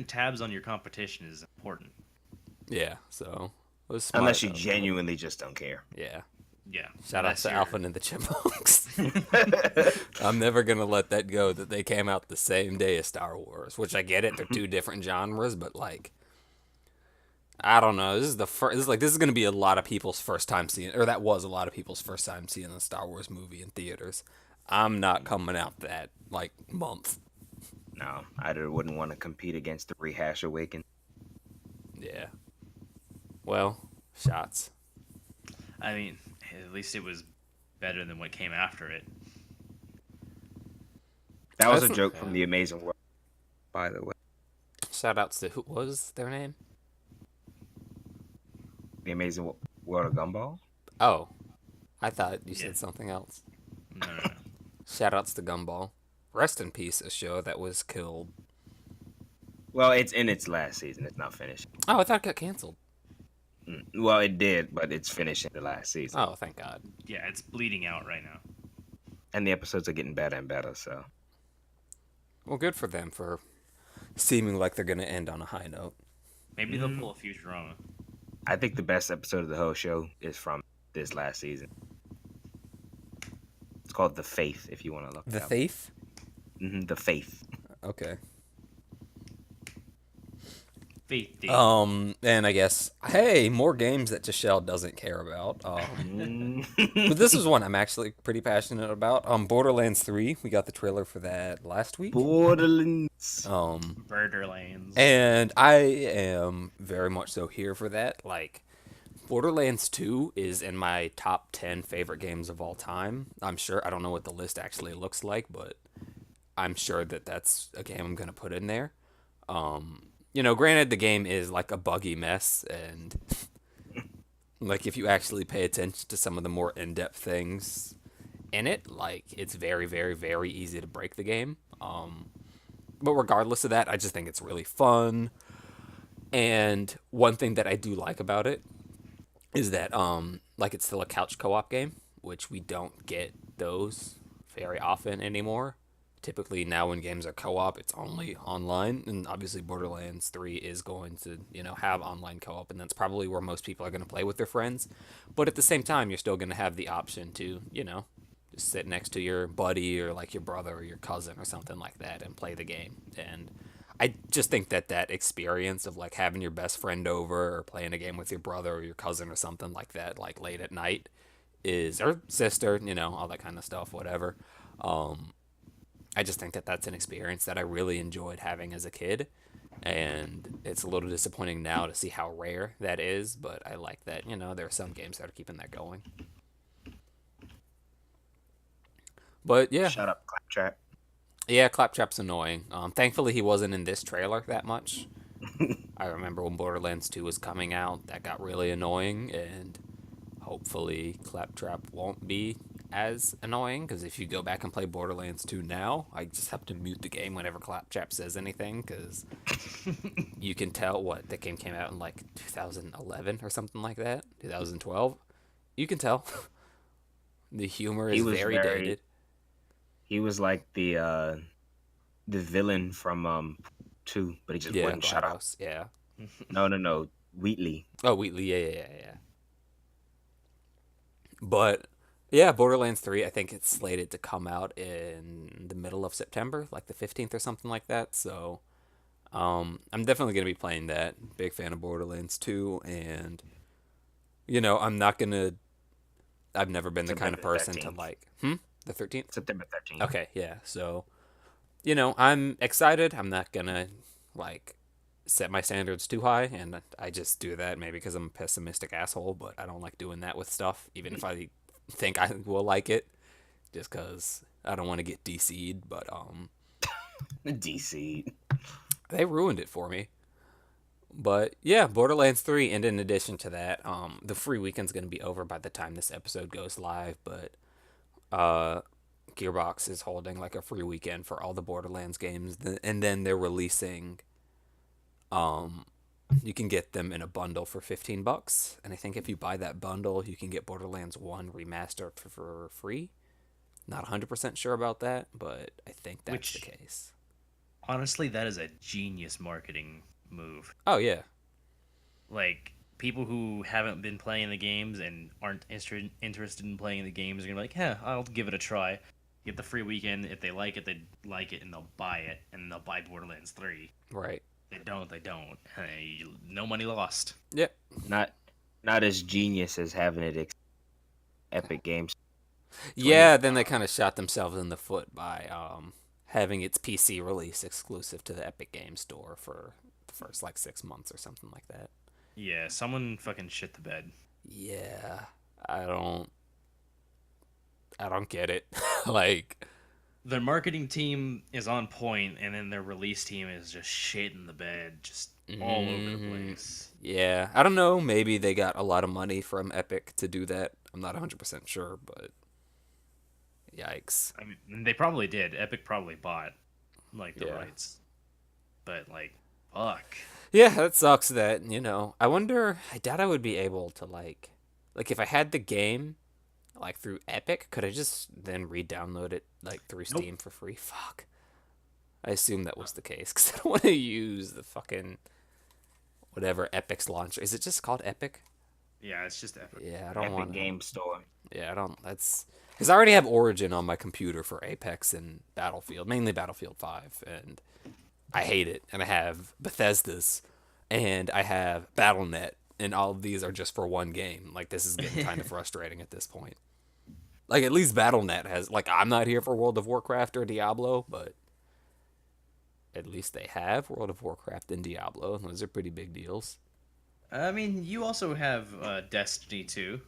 tabs on your competition is important. Yeah, so it was smart, Unless you though. genuinely just don't care. Yeah. Yeah. Shout out That's to your- Alvin and the Chipmunks. I'm never gonna let that go that they came out the same day as Star Wars, which I get it, they're two different genres, but like I don't know. This is gonna be a lot of people's first time seeing, or that was a lot of people's first time seeing the Star Wars movie in theaters. I'm not coming out that like month. No, wouldn't want to compete against the Rehash Awaken. Yeah. Well, shots. I mean, at least it was better than what came after it. That was a joke from Yeah. the Amazing World, by the way. Shout outs to who was their name? The Amazing World of Gumball. Oh, I thought you Yeah. said something else. No, no, no. Shout outs to Gumball. Rest in peace, a show that was killed. Well, it's in its last season. It's not finished. Oh, I thought it got canceled. Well, it did, but it's finishing the last season. Oh, thank God. Yeah, it's bleeding out right now. And the episodes are getting better and better, so. Well, good for them for seeming like they're going to end on a high note. Maybe they'll pull a Futurama. I think the best episode of the whole show is from this last season. It's called The Faith, if you want to look The it up. Thief? The Faith. Okay. Faith Day. And I guess, hey, more games that Tashel doesn't care about. But this is one I'm actually pretty passionate about. Borderlands 3, we got the trailer for that last week. Borderlands. Borderlands. And I am very much so here for that. Like, Borderlands 2 is in my top 10 favorite games of all time. I'm sure, I don't know what the list actually looks like, but I'm sure that that's a game I'm going to put in there. You know, granted, the game is like a buggy mess, and like if you actually pay attention to some of the more in-depth things in it, like it's very, very, very easy to break the game. But regardless of that, I just think it's really fun. And one thing that I do like about it is that like it's still a couch co-op game, which we don't get those very often anymore. Typically now when games are co-op, it's only online, and obviously Borderlands 3 is going to, you know, have online co-op, and that's probably where most people are going to play with their friends. But at the same time, you're still going to have the option to, you know, just sit next to your buddy or like your brother or your cousin or something like that and play the game. And I just think that that experience of like having your best friend over or playing a game with your brother or your cousin or something like that, like late at night, is, or sister, you know, all that kind of stuff, whatever. I just think that that's an experience that I really enjoyed having as a kid, and it's a little disappointing now to see how rare that is, but I like that, you know, there are some games that are keeping that going. But yeah. Shut up, Claptrap. Yeah, Claptrap's annoying. Thankfully, he wasn't in this trailer that much. I remember when Borderlands 2 was coming out, that got really annoying, and hopefully Claptrap won't be as annoying, because if you go back and play Borderlands 2 now, I just have to mute the game whenever Claptrap says anything, because you can tell what the game came out in like 2011 or something like that, 2012. You can tell the humor is very dated. He was like the villain from 2, but he just wouldn't shut up. Yeah. No, Wheatley. Oh, Wheatley, yeah. But yeah, Borderlands 3, I think it's slated to come out in the middle of September, like the 15th or something like that. So I'm definitely going to be playing that. Big fan of Borderlands 2, and you know, I've never been the kind of person to like, the 13th? September 13th. Okay, yeah. So, you know, I'm excited. I'm not going to like set my standards too high, and I just do that maybe because I'm a pessimistic asshole, but I don't like doing that with stuff, even if I think I will like it, just because I don't want to get DC'd, but DC. they ruined it for me. But yeah, Borderlands 3, and in addition to that, the free weekend's going to be over by the time this episode goes live, but Gearbox is holding like a free weekend for all the Borderlands games, and then they're releasing you can get them in a bundle for $15, and I think if you buy that bundle, you can get Borderlands 1 remastered for free. Not 100% sure about that, but I think that's the case. Honestly, that is a genius marketing move. Oh yeah. Like, people who haven't been playing the games and aren't interested in playing the games are gonna be like, yeah, I'll give it a try. Get the free weekend. If they like it, and they'll buy it, and they'll buy Borderlands 3. Right. They don't. Hey, no money lost. Yep. Not as genius as having it Epic Games. Yeah, then they kind of shot themselves in the foot by having its PC release exclusive to the Epic Game Store for the first like 6 months or something like that. Yeah, someone fucking shit the bed. Yeah, I don't, I don't get it. Like, Their marketing team is on point, and then their release team is just shit in the bed, just all over the place. yeah, I don't know. Maybe they got a lot of money from Epic to do that. I'm not 100% sure, but yikes. I mean, they probably did. Epic probably bought like the Yeah. rights, but like, fuck. Yeah, that sucks that, I wonder, I doubt I would be able to like if I had the game like through Epic, could I just then re-download it like through Nope. Steam for free? Fuck. I assume that was the case because I don't want to use the fucking whatever Epic's launcher. Is it just called Epic? Yeah, it's just Epic. Yeah, I don't Epic want to. Game Store. Yeah, I don't. That's because I already have Origin on my computer for Apex and Battlefield, mainly Battlefield 5, and I hate it. And I have Bethesda's, and I have BattleNet, and all of these are just for one game. Like, this is getting kind of frustrating at this point. Like, at least BattleNet has, like, I'm not here for World of Warcraft or Diablo, but at least they have World of Warcraft and Diablo. Those are pretty big deals. I mean, you also have Destiny 2.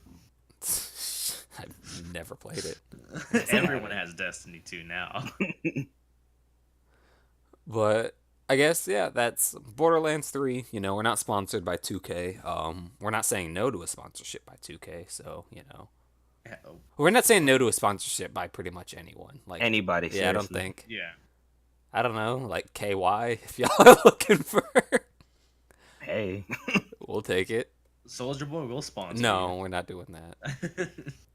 I've never played it. Everyone has Destiny 2 now. But I guess, yeah, that's Borderlands 3. We're not sponsored by 2K. We're not saying no to a sponsorship by 2K, so, we're not saying no to a sponsorship by pretty much anyone. Like, Anybody, yeah, I don't seriously. think. Yeah. I don't know, like KY, if y'all are looking for. Hey. We'll take it. Soldier Boy will sponsor. No, we're not doing that.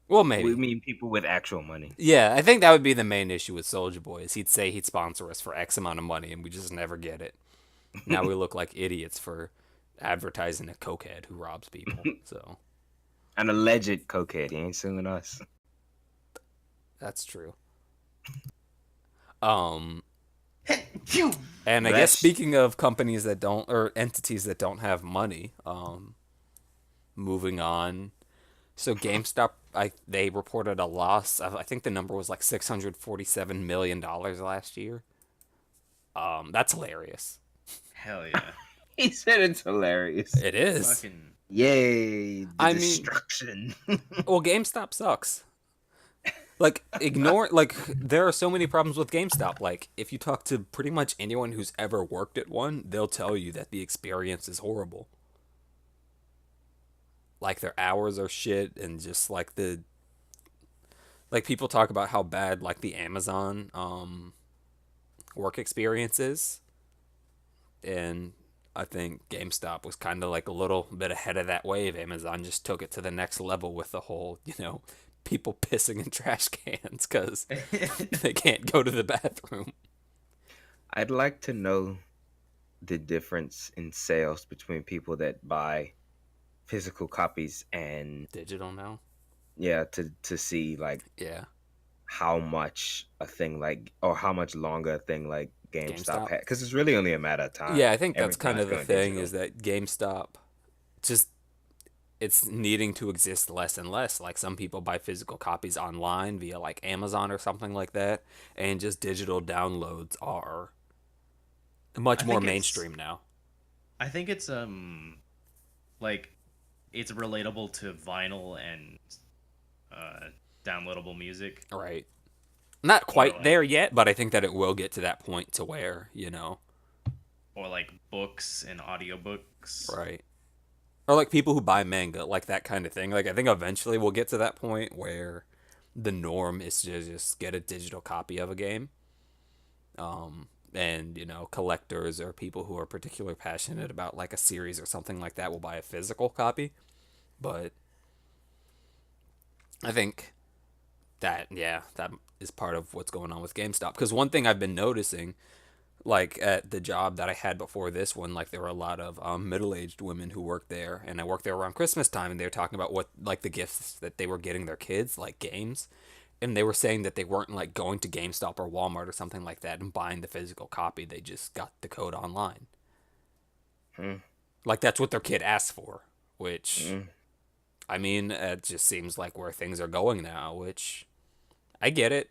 Well, maybe. We mean people with actual money. Yeah, I think that would be the main issue with Soldier Boy is he'd say he'd sponsor us for X amount of money, and we just never get it. Now we look like idiots for advertising a cokehead who robs people. So An alleged cokehead. He ain't suing us. that's true. And I guess That's- speaking of companies that don't or entities that don't have money, moving on. So GameStop, they reported a loss. I think the number was like $647 million last year. That's hilarious. Hell yeah. He said it's hilarious. It is. Fucking. Yay. The I mean- destruction. Well, GameStop sucks. Like, there are so many problems with GameStop. Like, if you talk to pretty much anyone who's ever worked at one, they'll tell you that the experience is horrible. Like, their hours are shit, and just, like, people talk about how bad, like, the Amazon, work experience is. And I think GameStop was kind of, like, a little bit ahead of that wave. Amazon just took it to the next level with the whole, people pissing in trash cans because they can't go to the bathroom. I'd like to know the difference in sales between people that buy physical copies and Digital now? yeah, to see like Yeah. how much a thing like or how much longer a thing like GameStop? GameStop had, because it's really only a matter of time. Yeah, I think that's kind Everything's of the going thing digital. is that GameStop just it's needing to exist less and less. Like some people buy physical copies online via like Amazon or something like that, and just digital downloads are much I more think it's- mainstream now. I think it's like it's relatable to vinyl and downloadable music. Right. Not quite like- there yet, but I think that it will get to that point to where, Or like books and audiobooks. right. Or like people who buy manga, like that kind of thing. Like I think eventually we'll get to that point where the norm is to just get a digital copy of a game. And collectors or people who are particularly passionate about like a series or something like that will buy a physical copy. But I think that is part of what's going on with GameStop. Because one thing I've been noticing, like at the job that I had before this one, like there were a lot of middle-aged women who worked there, and I worked there around Christmas time, and they were talking about what like the gifts that they were getting their kids, like games, and they were saying that they weren't like going to GameStop or Walmart or something like that and buying the physical copy. They just got the code online. Like that's what their kid asked for, which I mean, it just seems like where things are going now, which I get it.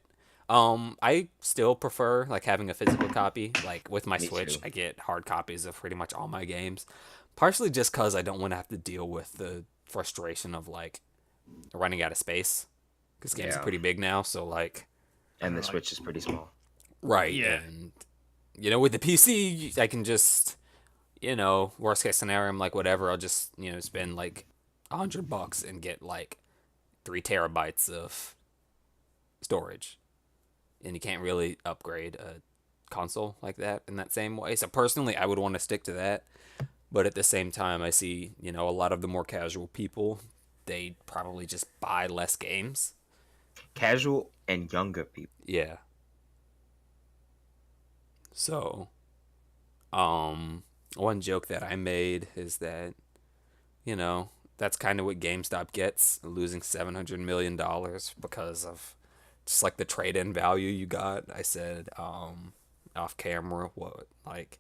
I still prefer like having a physical copy. Like with my Me Switch, too. I get hard copies of pretty much all my games. Partially just cuz I don't want to have to deal with the frustration of like running out of space cuz games are Yeah, pretty big now, so like I and don't the know. Like, Switch is pretty small. right yeah, and with the PC I can just worst case scenario I'm like whatever, I'll just, spend like $100 and get like 3 terabytes of storage. And you can't really upgrade a console like that in that same way. So personally, I would want to stick to that. But at the same time, I see, a lot of the more casual people, they probably just buy less games. Casual and younger people. Yeah. So, one joke that I made is that, that's kind of what GameStop gets, losing $700 million because of just like the trade in value you got. I said, off camera, what, like,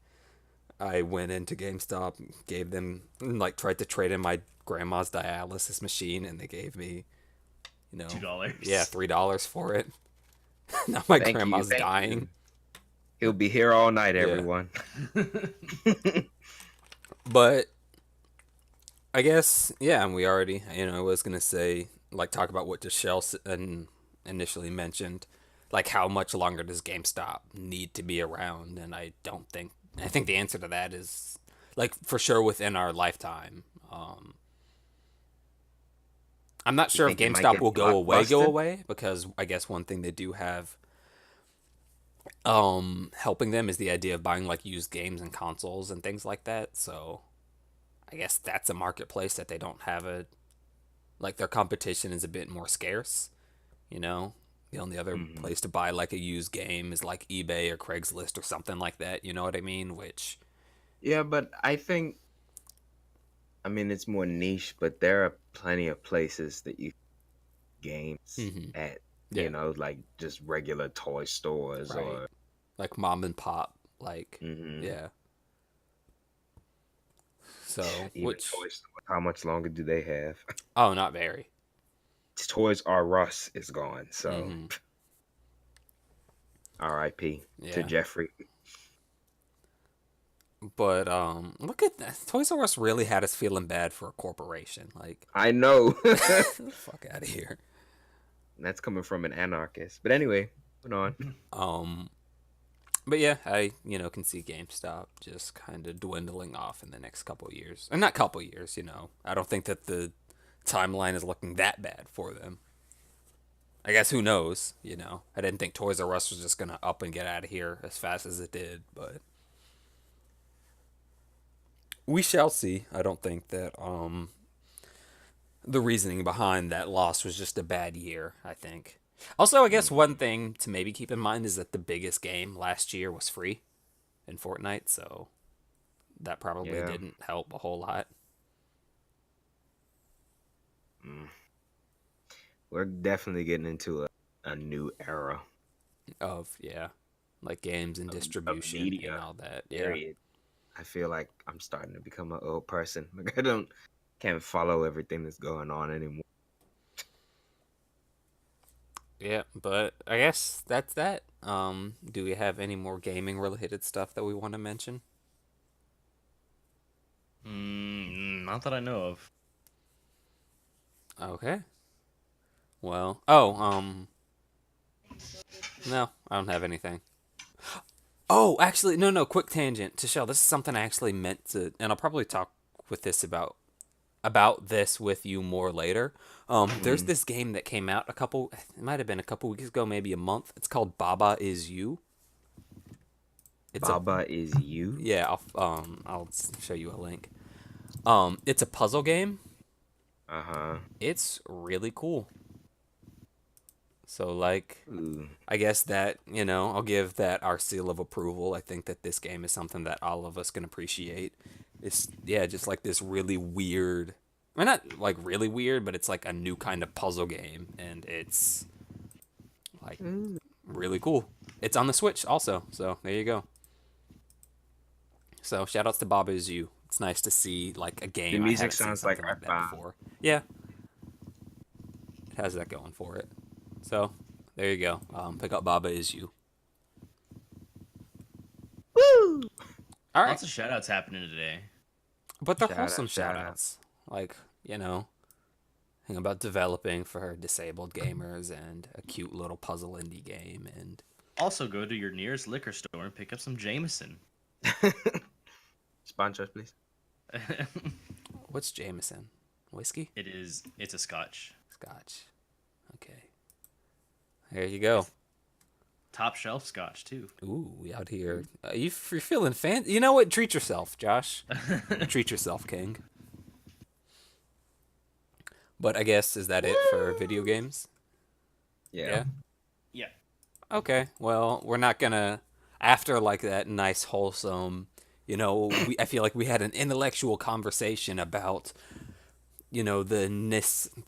I went into GameStop, gave them, like, tried to trade in my grandma's dialysis machine, and they gave me, $2. yeah, $3 for it. Now my Thank you, grandma's thank dying. you. He'll be here all night, Yeah. everyone. But I guess, yeah, and we already, I was going to say, like, talk about what Tashel initially mentioned. Like, how much longer does GameStop need to be around? And I think the answer to that is, like, for sure within our lifetime. I'm not You sure if think it might GameStop get will go blockbuster? away, because I guess one thing they do have helping them is the idea of buying like used games and consoles and things like that. So I guess that's a marketplace that they don't have like their competition is a bit more scarce, you know. The only other Hmm. place to buy like a used game is like eBay or Craigslist or something like that, you know what I mean? Which Yeah, but I think, I mean, it's more niche, but there are plenty of places that you games mhm. at, Yeah, like just regular toy stores right. or Like mom and pop like hmm yeah. So, even which toy stores. How much longer do they have? oh, not very. Toys R Us is gone, so Mhm. R.I.P. to Yeah. Jeffrey. But look at that. Toys R Us really had us feeling bad for a corporation. Like, I know. fuck out of here. That's coming from an anarchist. But anyway, moving on. Um, but yeah, I can see GameStop just kind of dwindling off in the next couple years, and not couple years. I don't think that the timeline is looking that bad for them. I guess who knows? I didn't think Toys R Us was just gonna up and get out of here as fast as it did, but we shall see. I don't think that the reasoning behind that loss was just a bad year, I think. Also, I guess one Mhm. thing to maybe keep in mind is that the biggest game last year was free in Fortnite, so that probably Yeah. didn't help a whole lot. Mm. We're definitely getting into a new era Of, yeah, like games and of distribution and media, all that. Yeah. period. I feel like I'm starting to become an old person. Like can't follow everything that's going on anymore. Yeah, but I guess that's that. Do we have any more gaming related stuff that we want to mention? Not that I know of. Okay. Well, no, I don't have anything. Oh, actually, no, no. Quick tangent, Tashelle. This is something I actually meant to, and I'll probably talk with this about this with you more later. There's Mhm. this game that came out it might have been a couple weeks ago, maybe a month. It's called Baba Is You. It's a Baba is you. yeah. I'll show you a link. It's a puzzle game. Uh huh. It's really cool. So like, Ooh. I guess that, I'll give that our seal of approval. I think that this game is something that all of us can appreciate. It's, yeah, just like this really weird, well, not like really weird, but it's like a new kind of puzzle game, and it's like Mm. really cool. It's on the Switch also, so there you go. So shout outs to Baba Is You. It's nice to see like a The game. I music haven't seen sounds like something I like that found. before. Yeah, it has that going for it. So There you go. Pick up Baba is you. Woo! All right, Lots of shout outs happening today. but they're Shout wholesome out, shout shout out. outs. Like, thing about developing for disabled gamers and a cute little puzzle indie game and Also, go to your nearest liquor store and pick up some Jameson. Sponsor us, please. what's Jameson? Whiskey? It's a scotch. Scotch. Okay. There you go. Top shelf scotch, too. Ooh, we out here. You're feeling fancy. You know what? Treat yourself, Josh. Treat yourself, King. But I guess, is that it for video games? Yeah. Yeah. Okay. Well, we're not gonna. After like that nice, wholesome, I feel like we had an intellectual conversation about, the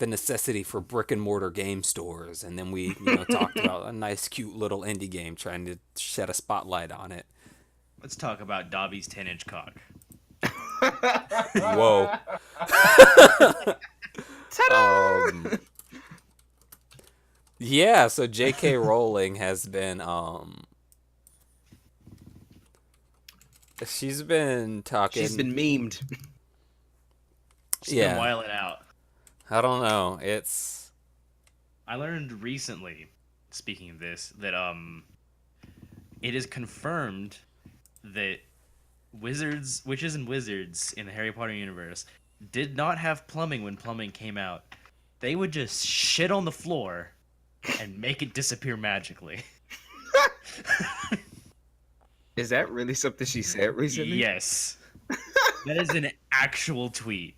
necessity for brick and mortar game stores, and then we, talked about a nice, cute little indie game trying to shed a spotlight on it. Let's talk about Dobby's 10-inch cock. Whoa. Yeah, so J.K. Rowling has been she's been talking. She's been memed. She's been wilding out. I don't know. I learned recently, speaking of this, that it is confirmed that witches and wizards in the Harry Potter universe did not have plumbing when plumbing came out. They would just shit on the floor and make it disappear magically. Is that really something she said recently? Yes. That is an actual tweet.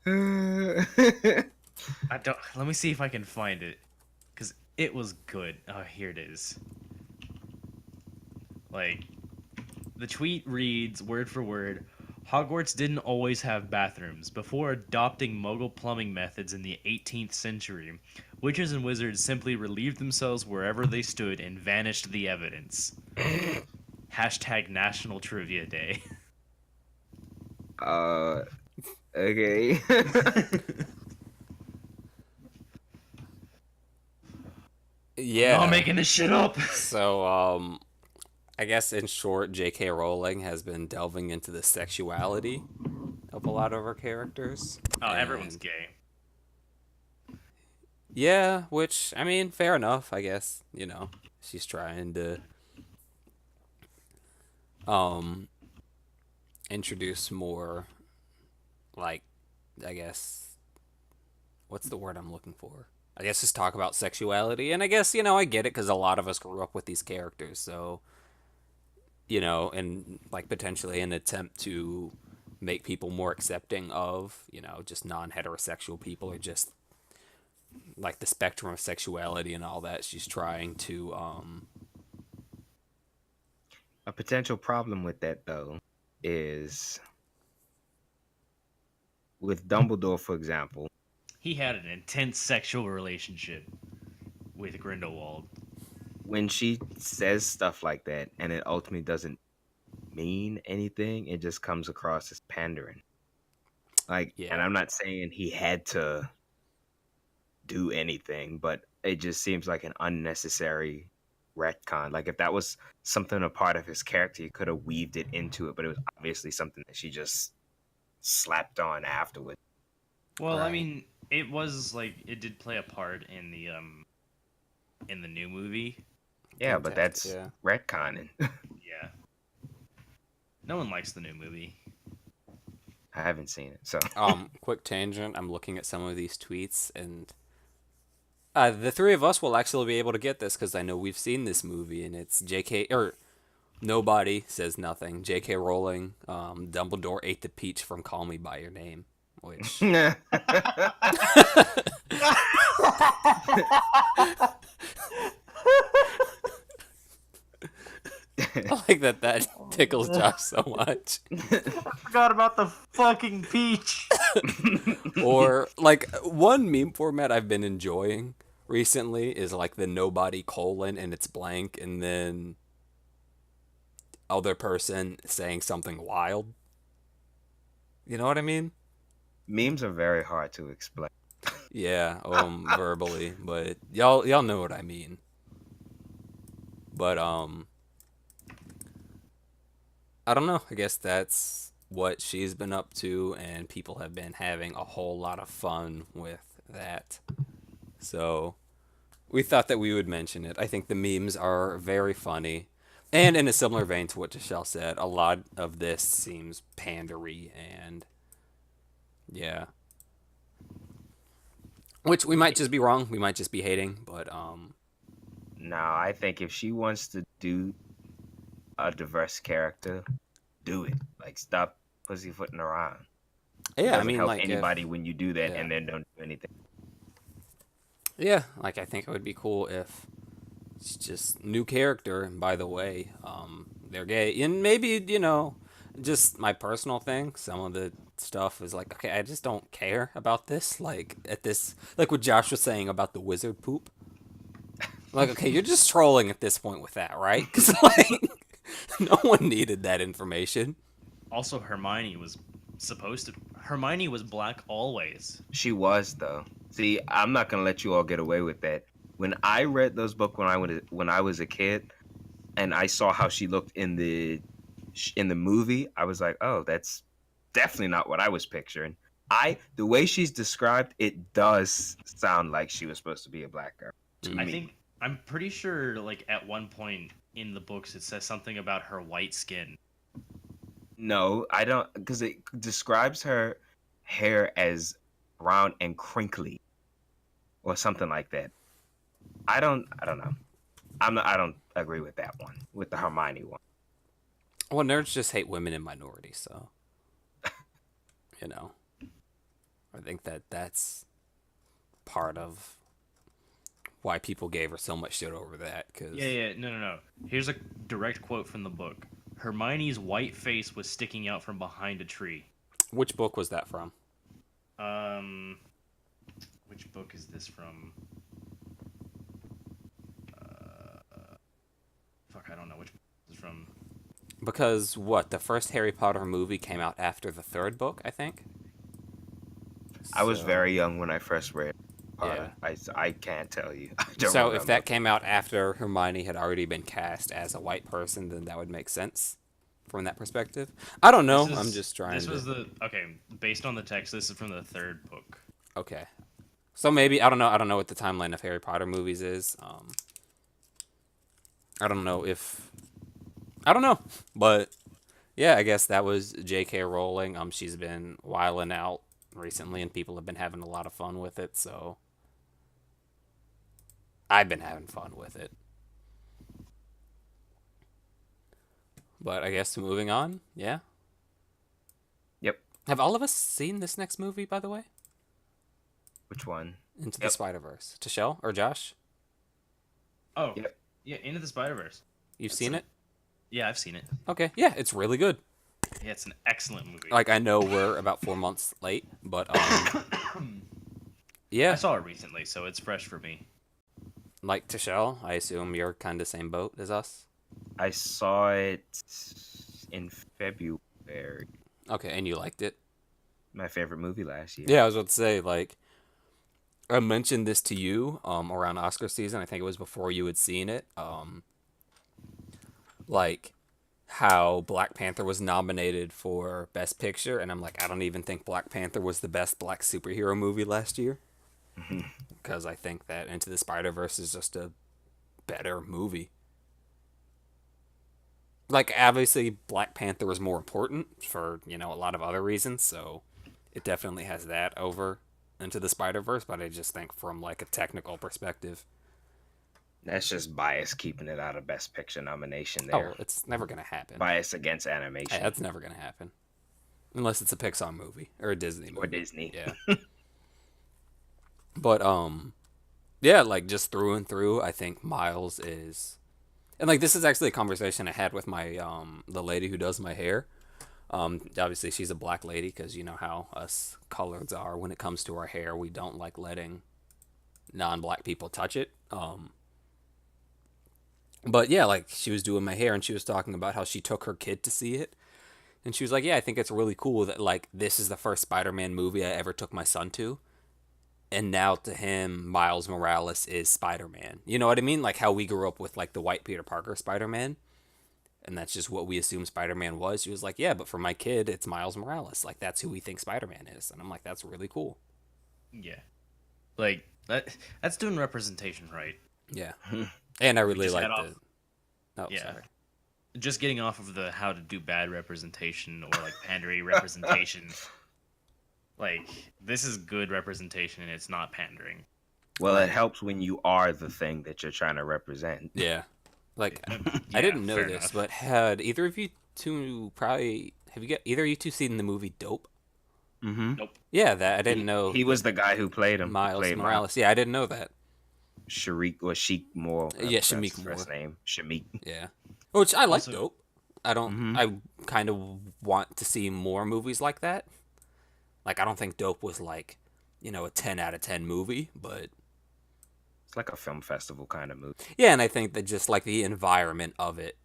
Let me see if I can find it, because it was good. Oh, here it is. Like, the tweet reads, word for word, Hogwarts didn't always have bathrooms. Before adopting Muggle plumbing methods in the 18th century, witches and wizards simply relieved themselves wherever they stood and vanished the evidence. Hashtag National Trivia Day. Okay. Yeah. I'm not making this shit up. So, I guess in short, J.K. Rowling has been delving into the sexuality of a lot of her characters. Oh, everyone's gay. Yeah, which, I mean, fair enough, I guess. She's trying to introduce more, like, I guess, what's the word I'm looking for? I guess just talk about sexuality, and I guess, I get it, because a lot of us grew up with these characters, so, and, like, potentially an attempt to make people more accepting of, just non-heterosexual people, or just, like, the spectrum of sexuality and all that. She's trying to, A potential problem with that, though, is with Dumbledore, for example. He had an intense sexual relationship with Grindelwald. When she says stuff like that and it ultimately doesn't mean anything, it just comes across as pandering. Like, Yeah. and I'm not saying he had to do anything, but it just seems like an unnecessary retcon. Like, if that was something a part of his character, he could have weaved it into it, but it was obviously something that she just slapped on afterwards. Well, I Right. mean, it was like it did play a part in the new movie. Yeah, but that's Yeah. retconning. Yeah. No one likes the new movie. I haven't seen it, so Quick tangent. I'm looking at some of these tweets, and the three of us will actually be able to get this because I know we've seen this movie, and it's J.K. or nobody says nothing. J.K. Rowling, Dumbledore ate the peach from Call Me by Your Name, which I like that tickles Josh so much. Forgot about the fucking peach. Or like one meme format I've been enjoying recently is like the nobody colon and it's blank and then other person saying something wild. You know what I mean? Memes are very hard to explain. Yeah, verbally, but y'all know what I mean. But I don't know. I guess that's what she's been up to, and people have been having a whole lot of fun with that. So we thought that we would mention it. I think the memes are very funny. And in a similar vein to what Tashel said, a lot of this seems pandery and yeah. Which we might just be wrong. We might just be hating, but No, I think if she wants to do a diverse character, do it. Like, stop pussyfooting around. It yeah, I doesn't mean help like if anybody when you do that yeah. and then don't do anything. Yeah, like I think it would be cool if it's just new character. And by the way, they're gay, and maybe just my personal thing. Some of the stuff is like, okay, I just don't care about this. Like at this, like what Josh was saying about the wizard poop. Like, okay, you're just trolling at this point with that, right? Because like, no one needed that information. Also, Hermione was black always. She was though. See, I'm not gonna let you all get away with that. When I read those books when I was a kid, and I saw how she looked in the movie, I was like, oh, that's definitely not what I was picturing. The way she's described, it does sound like she was supposed to be a black girl to Mm. I me. think I'm pretty sure like at one point in the books it says something about her white skin. No, I don't, because it describes her hair as brown and crinkly or something like that. I don't know. I don't agree with that one, with the Hermione one. Well, nerds just hate women and minorities, so you know, I think that that's part of why people gave her so much shit over that. Cause Yeah, no. Here's a direct quote from the book. Hermione's white face was sticking out from behind a tree. which book was that from? Um, which book is this from? Fuck, I don't know which book this is from. Because what the first Harry Potter movie came out after the third book, I think. I was So, very young when I first read yeah. Potter. I can't tell you. I don't So remember. if that came out after Hermione had already been cast as a white person, then that would make sense from that perspective. I don't know. I'm just trying This to. was the okay. Based on the text, this is from the third book. Okay. So maybe I don't know. I don't know what the timeline of Harry Potter movies is. I don't know if I don't know, but yeah, I guess that was J.K. Rowling. She's been wiling out recently, and people have been having a lot of fun with it. So I've been having fun with it. But I guess moving on. Yeah. Yep. Have all of us seen this next movie, by the way? Which one? Into the Yep. Spider Verse. Tashel or Josh? Oh, Yep. yeah, Into the Spider-Verse. You've That's seen a- it? Yeah, I've seen it. Okay. Yeah, it's really good. Yeah, it's an excellent movie. Like I know we're about 4 months late, but I yeah. saw it recently, so it's fresh for me. Like Tashel, I assume you're kind of same boat as us. I saw it in February. Okay, and you liked it. My favorite movie last year. Yeah, I was about to say, like, I mentioned this to you around Oscar season. I think it was before you had seen it. Like, how Black Panther was nominated for Best Picture, and I'm like, I don't even think Black Panther was the best black superhero movie last year. Because I think that Into the Spider-Verse is just a better movie. Like, obviously, Black Panther was more important for, a lot of other reasons, so it definitely has that over Into the Spider-Verse, but I just think from, like, a technical perspective, That's just bias keeping it out of Best Picture nomination oh, there. it's never going to happen. Bias against Hey, animation that's never going to happen. Unless it's a Pixar movie or a Disney movie. or Disney. Yeah. But, yeah, like, just through and through, I think Miles is... And, like, this is actually a conversation I had with my, the lady who does my hair. Obviously, she's a black lady because you know how us coloreds are when it comes to our hair. We don't like letting non-black people touch it. But, yeah, like, she was doing my hair and she was talking about how she took her kid to see it. And she was like, yeah, I think it's really cool that, like, this is the first Spider-Man movie I ever took my son to. and now to him, Miles Morales is Spider-Man. You know what I mean? Like how we grew up with like the white Peter Parker Spider-Man, and that's just what we assumed Spider-Man was. She was like, yeah, but for my kid, it's Miles Morales. Like that's who we think Spider-Man is, and I'm like, that's really cool. Yeah. Like that's doing representation right. Yeah, and I We really just like got the. off. Oh, Yeah. sorry. Just getting off of the how to do bad representation or like pandery representation. Like this is good representation and it's not pandering. Well, it Right. helps when you are the thing that you're trying to represent. Yeah, like I Yeah, didn't know fair this, enough. but had either of you two probably have you got either of you two seen the movie Dope? Mm-hmm. Nope. Yeah, that I didn't He know he that was the guy who played him. He Miles played Morales. Yeah, I didn't know that. Sharik or Sheik Moore. Yeah, That's Shamik his first Moore. name. Shamik. Yeah, which I like Also, Dope. I don't. Mm-hmm. I kind of want to see more movies like that. Like I don't think Dope was like, a 10 out of 10 movie, but It's like a film festival kind of movie. yeah, and I think that just like the environment of it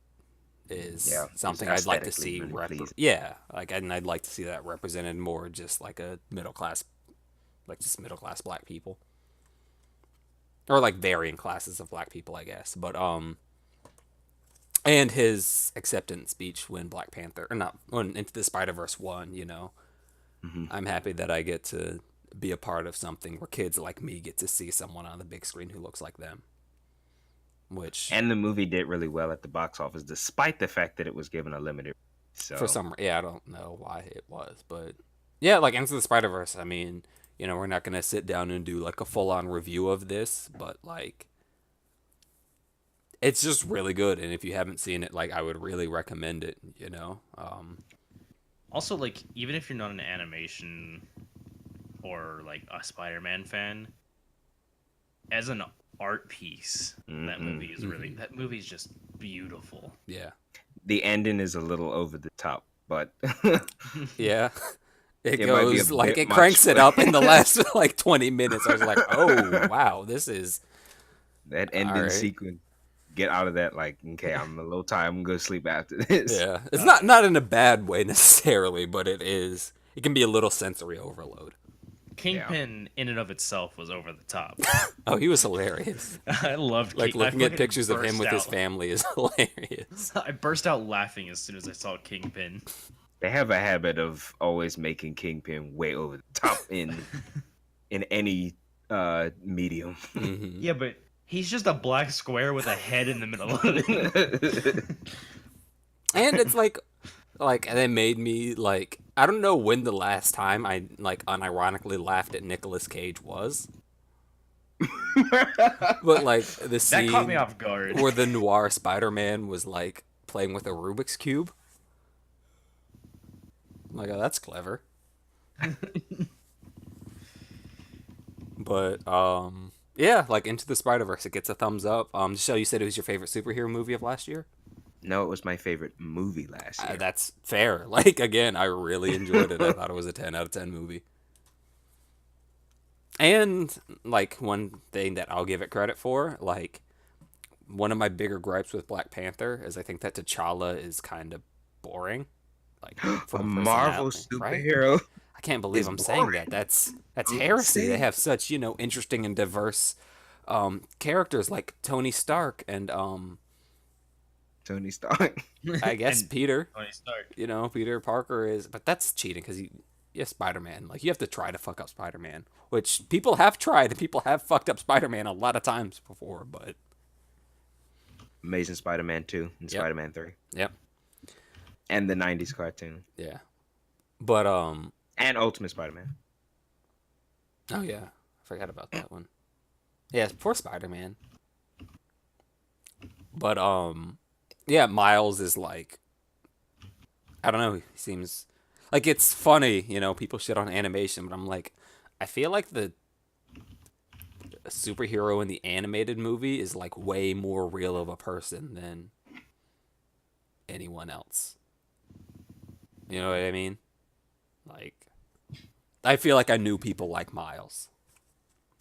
is Yeah, it's something I'd like to aesthetically see. really pleasing. Yeah, like and I'd like to see that represented more, just like a middle class, like just middle class black people, or like varying classes of black people, I guess. But and his acceptance speech when Black Panther or not when Into the Spider Verse won. Mm-hmm. I'm happy that I get to be a part of something where kids like me get to see someone on the big screen who looks like them. Which And the movie did really well at the box office, despite the fact that it was given a limited. for So some, yeah, I don't know why it was, but yeah, like Into the Spider Verse. I mean, we're not gonna sit down and do like a full on review of this, but like, it's just really good. And if you haven't seen it, like, I would really recommend it. also like even if you're not an animation or like a Spider-Man fan, as an art piece, that movie is really that movie is just beautiful. Yeah, the ending is a little over the top, but yeah. It It might be a goes like bit it cranks much, it up in the last like 20 minutes. I was like, oh wow, this is that all ending right. sequence. Get out of that, like, okay, I'm a little tired. I'm gonna go sleep after this. Yeah, it's not in a bad way necessarily, but it is. It can be a little sensory overload. Kingpin in and of itself was over the top. Oh, he was hilarious. I loved Like King- I looking at fucking pictures of him burst with his out. family is hilarious. I burst out laughing as soon as I saw Kingpin. They have a habit of always making Kingpin way over the top in any medium. Mhm. Yeah, but he's just a black square with a head in the middle of it. And it's like they made me like I don't know when the last time I like unironically laughed at Nicolas Cage was, but like the That scene caught me off guard. where the noir Spider-Man was like playing with a Rubik's cube. I'm like, oh, that's clever. But yeah, like Into the Spider-Verse, it gets a thumbs up. So you said it was your favorite superhero movie of last year? No, it was my favorite movie last year. That's fair. Like again, I really enjoyed it. I thought it was a 10 out of 10 movie. And like one thing that I'll give it credit for, like one of my bigger gripes with Black Panther is I think that T'Challa is kind of boring. Like A from a Marvel personality, right? superhero. I can't believe is I'm saying boring. that. That's heresy. They Insane. have such interesting and diverse characters like Tony Stark and Tony Stark. I guess And Peter. Tony Stark. Peter Parker is, but that's cheating because Spider-Man. Like you have to try to fuck up Spider-Man, which people have tried. People have fucked up Spider-Man a lot of times before, but Amazing Spider-Man 2 and Yep. Spider-Man 3. yep, And the 90s cartoon. yeah, but And Ultimate Spider-Man. oh yeah, I forgot about that one. Yeah, poor Spider-Man. But yeah, Miles is like, I don't know. He seems like it's funny, people shit on animation, but I'm like, I feel like the superhero in the animated movie is like way more real of a person than anyone else. You know what I mean? Like, I feel like I knew people like Miles,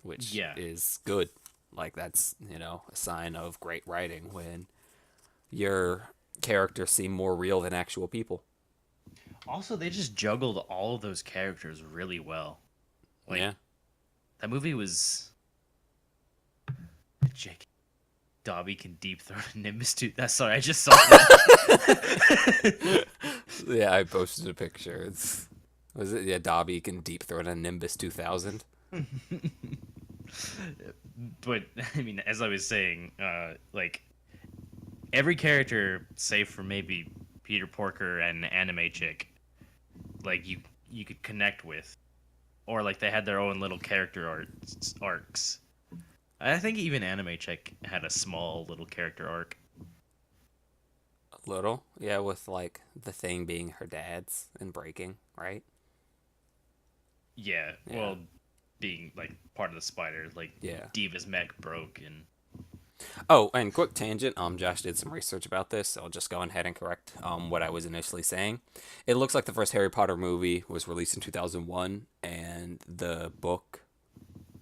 which Yeah. is good. Like, that's, a sign of great writing when your characters seem more real than actual people. Also, they just juggled all of those characters really well. Like, Yeah. That movie was Jake Dobby can deep throat a Nimbus 2. That's sorry, I just saw that. Yeah, I posted a picture. It's was it? Yeah, Dobby can deep throat a Nimbus 2000. But I mean, as I was saying, like every character, save for maybe Peter Porker and Anime Chick, like you could connect with, or like they had their own little character arcs. I think even Anime Chick had a small little character arc. A little, yeah, with like the thing being her dad's and breaking, right? Yeah, Yeah, well, being like part of the spider, like yeah. Diva's mech broke, and Oh, and quick tangent. Josh did some research about this, so I'll just go ahead and correct what I was initially saying. It looks like the first Harry Potter movie was released in 2001, and the book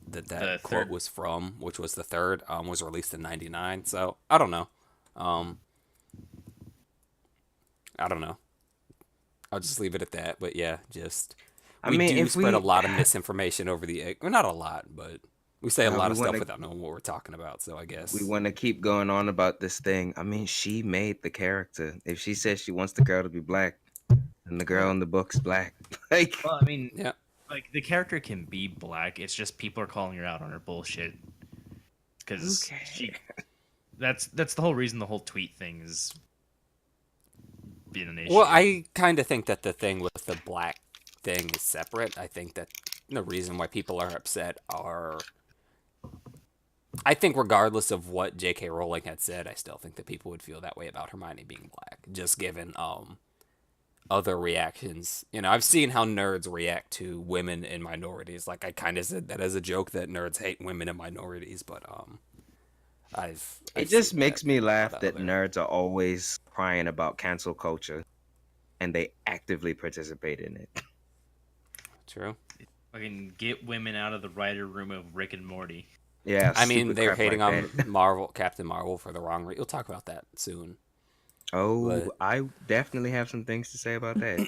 that the quote third. was from, which was the third, was released in '99. So I don't know. Um, I don't know. I'll just leave it at that. But yeah, just I we mean, do if spread a we lot of misinformation over the well, not a lot, but we say a lot we of want stuff to without knowing what we're talking about. So I we guess want to keep going on about this thing. I mean, she made the character. If she says she wants the girl to be black, then the girl in the book's black. Like, Well, I mean, yeah, like the character can be black. It's just people are calling her out on her bullshit because okay. she. That's the whole reason the whole tweet thing has been an well, issue. I kind of think that the thing with the black thing is separate. I think that the reason why people are upset are. I think, regardless of what J.K. Rowling had said, I still think that people would feel that way about Hermione being black, just given other reactions. You know, I've seen how nerds react to women and minorities. Like I kind of said that as a joke that nerds hate women and minorities, but I've It seen just that makes me in a lot laugh of that other. nerds are always crying about cancel culture and they actively participate in it. True. Fucking get women out of the writer room of Rick and Morty. Yeah, I mean, stupid they're crap hating like that. on Captain Marvel for the wrong reason. We'll talk about that soon. Oh, But I definitely have some things to say about that.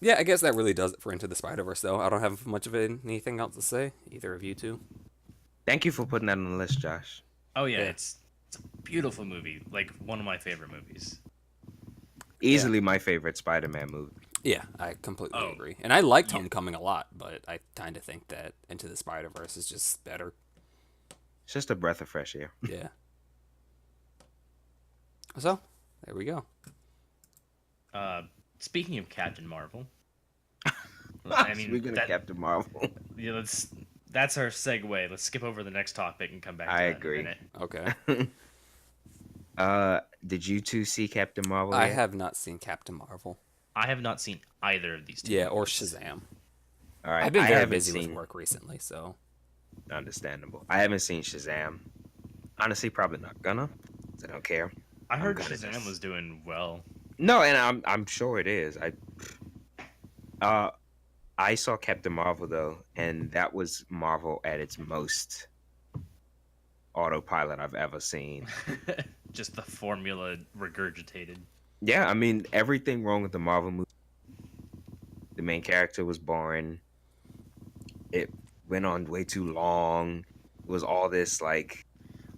yeah, I guess that really does it for Into the Spider Verse. Though I don't have much of anything else to say. Either of you two. Thank you for putting that on the list, Josh. Oh yeah, Yeah, it's a beautiful movie, like one of my favorite movies. yeah, Easily my favorite Spider-Man movie. yeah. I completely Oh agree. And I liked yeah, Homecoming a lot, but I kind of think that Into the Spider Verse is just better. It's just a breath of fresh air. Yeah. So there we go. uh, speaking of Captain Marvel, I mean Speaking of that Captain Marvel, yeah, that's our segue. Let's skip over the next topic and come back I to that in a agree. minute. Okay. Did you two see Captain Marvel I yet? have not seen Captain Marvel. I have not seen either of these two Yeah, or movies. Shazam. All right, I've been I very haven't busy with seen. work recently, so Understandable. I haven't seen Shazam. Honestly, probably not gonna. 'Cause I don't care. I I'm heard gonna Shazam just was doing well. no, and I'm sure it is. Uh I saw Captain Marvel though, and that was Marvel at its most autopilot I've ever seen. Just the formula regurgitated. Yeah, I mean everything wrong with the Marvel movie. The main character was boring. It went on way too long. It was all this like,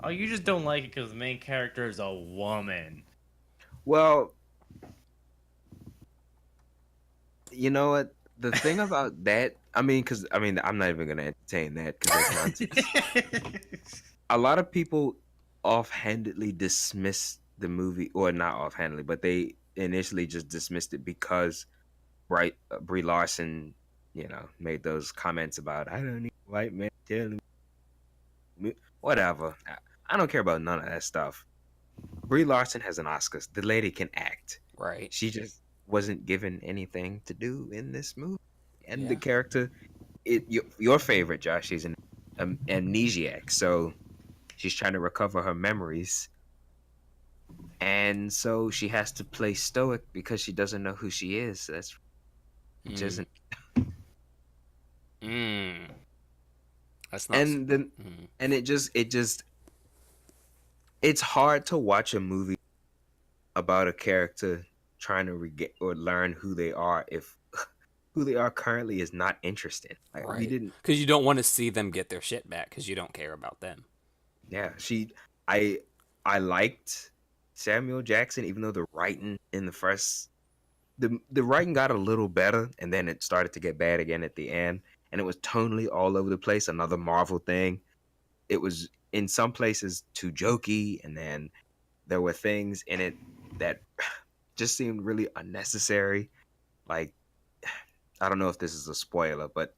Oh, you just don't like it because the main character is a woman. well, you know what? The thing about that, I mean, because I mean, I'm not even gonna entertain that because that's nonsense. A lot of people offhandedly dismissed the movie, or not offhandedly, but they initially just dismissed it because Brie Larson, made those comments about I don't need a white man telling me whatever. I don't care about none of that stuff. Brie Larson has an Oscar. The lady can act. right. She just wasn't given anything to do in this movie, and the Yeah. character, your favorite, Josh, she's an amnesiac, so she's trying to recover her memories, and so she has to play stoic because she doesn't know who she is. That's Mm. just Mm. That's not. and then Mm. and it just it's hard to watch a movie about a character trying to or learn who they are if who they are currently is not interesting. Like we Right. didn't. Because you don't want to see them get their shit back because you don't care about them. Yeah, I I liked Samuel Jackson, even though the writing in the first the writing got a little better, and then it started to get bad again at the end, and it was tonally all over the place. Another Marvel thing. It was in some places too jokey, and then there were things in it that just seemed really unnecessary. Like I don't know if this is a spoiler, but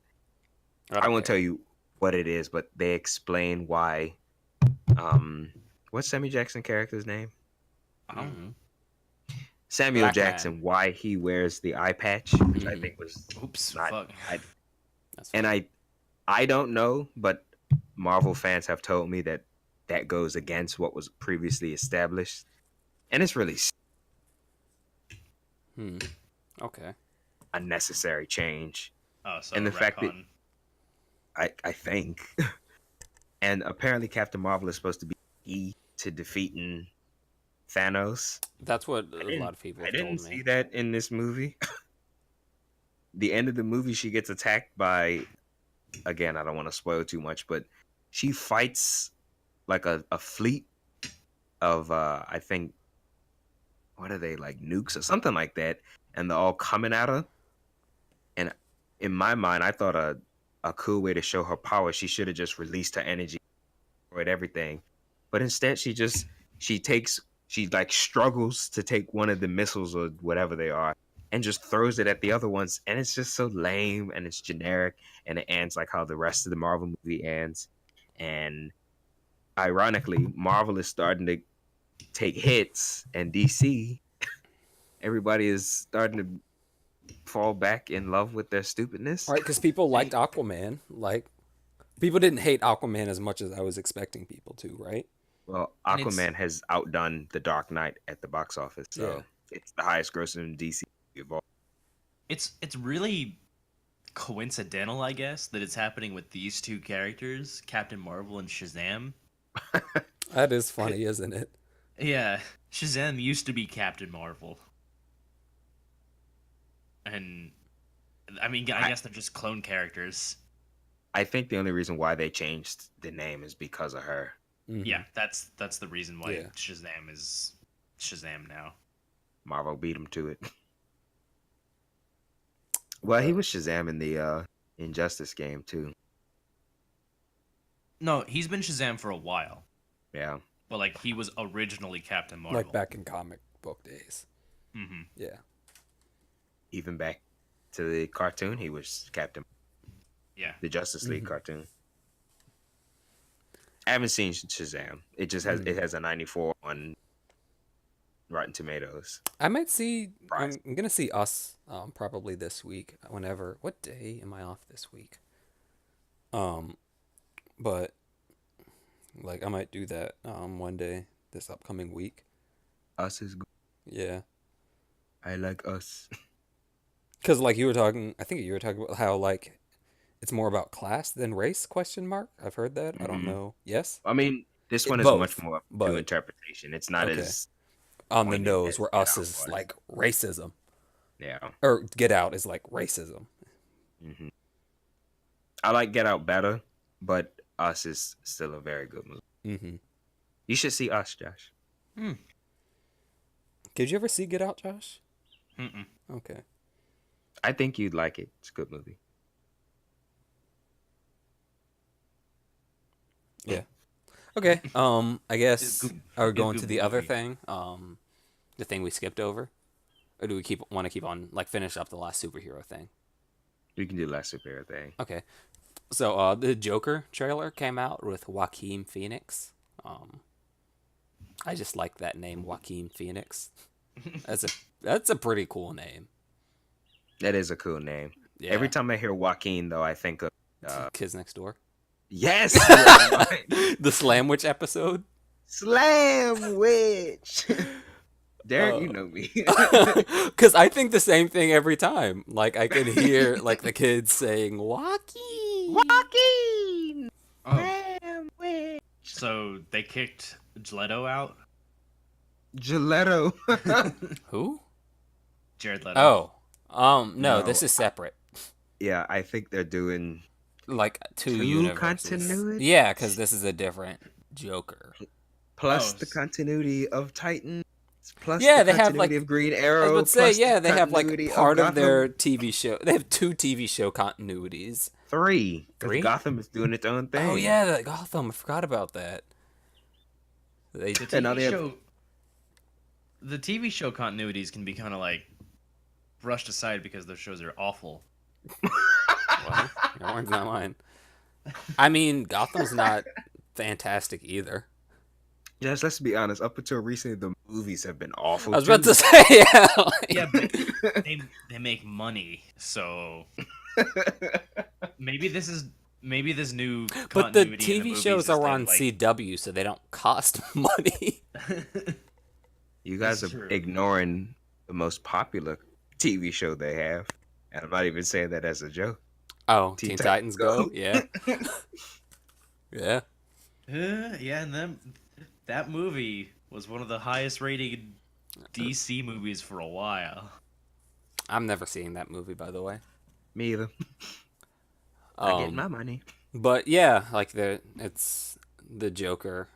I I don't won't tell care. you what it is. But they explain why. Um, what's Samuel Jackson character's name? Oh, Mm-hmm. Samuel Black man. Jackson. Why he wears the eye patch, which I Mm-hmm. think was oops, not. fuck. I That's and funny. I don't know, but Marvel fans have told me that that goes against what was previously established, and it's really Hmm. Okay. unnecessary change. Oh, so And the fact that retcon. I think, and apparently Captain Marvel is supposed to be key to defeating Thanos. That's what I a lot didn't of people I have didn't told see me. that in this movie. The end of the movie, she gets attacked by, again, I don't want to spoil too much, but she fights like a fleet of I think, what are they, like nukes or something like that, and they're all coming at her. And in my mind, I thought a cool way to show her power, she should have just released her energy or everything. But instead she like struggles to take one of the missiles or whatever they are and just throws it at the other ones, and it's just so lame and it's generic, and it ends like how the rest of the Marvel movie ends. And ironically, Marvel is starting to take hits, and DC, everybody is starting to fall back in love with their stupidness. Right, because people liked Hey, Aquaman. Like, people didn't hate Aquaman as much as I was expecting people to, right? Well, and it's Aquaman has outdone The Dark Knight at the box office, Yeah. so it's the highest grossing DC of all. it's really coincidental, I guess, that it's happening with these two characters, Captain Marvel and Shazam. That is funny, isn't it? Yeah, Shazam used to be Captain Marvel, and I mean, I I, guess they're just clone characters. I think the only reason why they changed the name is because of her. Mm-hmm. Yeah, that's the reason why Yeah. Shazam is Shazam now. Marvel beat him to it. Well, he But was Shazam in the Injustice game too. No, he's been Shazam for a while, Yeah. but like he was originally Captain like Marvel. back in comic book days. Hmm. Yeah. Even back to the cartoon, he was Captain, Yeah, the Justice League Mm-hmm. cartoon. I haven't seen Shazam. It just has Mm. it has a 94 on Rotten Tomatoes. I might see. Prize. I'm gonna see Us probably this week. Whenever. What day am I off this week? Um, but like I might do that one day this upcoming week. Us is good. Yeah. I like Us. Because like you were talking, I think you were talking about how like it's more about class than race? Question mark. I've heard that. I don't Mhm. know. Yes. I mean, this one is much Both, more up to but interpretation. It's not okay. as On the pointed nose, as where Get Us Out is was. like racism, Yeah. or Get Out is like racism. Hmm. I like Get Out better, but Us is still a very good movie. Mm-hmm. You should see Us, Josh. Hmm. Did you ever see Get Out, Josh? Mm-mm. Okay. I think you'd like it. It's a good movie. Yeah. Okay. I It's guess good. are we It's going to good the other movie. thing? The thing we skipped over, or do we want to keep on like finish up the last superhero thing? We can do Last Superhero thing. Okay. So the Joker trailer came out with Joaquin Phoenix. Um, I just like that name, Joaquin Phoenix. That's a pretty cool name. That is a cool name. Yeah. Every time I hear Joaquin, though, I think of Kids Next Door. yes, you are right. The Slamwich episode. Slam Witch. Derek, you know me. Because I think the same thing every time. Like I can hear like the kids saying Joaquin. Joaquin. Oh, Slam Witch. so they kicked Leto out. Gelato. Who? Jared Leto. Oh. No, No, this is separate. yeah, I think they're doing Like two two universes. continuities Yeah, because this is a different Joker. plus Oh, the continuity of Titan, plus the Yeah, they have continuity like of Green I was Arrow, about to say, plus the yeah, they have like continuity of part of their Gotham. TV show. They have two TV show continuities. Three, because Three? Gotham is doing its own Oh thing, yeah, the Gotham. I forgot about that. They the and now TV they have show, the TV show continuities can be kind of like brushed aside because those shows are awful. well, your words, not mine. I mean, Gotham's not fantastic either. Yes, let's be honest. Up until recently, the movies have been awful I was too. about to say, yeah. Yeah, but they make money, so maybe this new But the continuity in TV movies shows is are them, on like, CW, so they don't cost money. You guys That's are true. ignoring the most popular TV show they have, and I'm not even saying that as a joke. Oh, Teen Teen Titans Titans Go? Go. Yeah. Yeah. Yeah, and then that movie was one of the highest rated DC movies for a while. I'm never seeing that movie, by the way. Me either. I get my money. But yeah, like it's the Joker.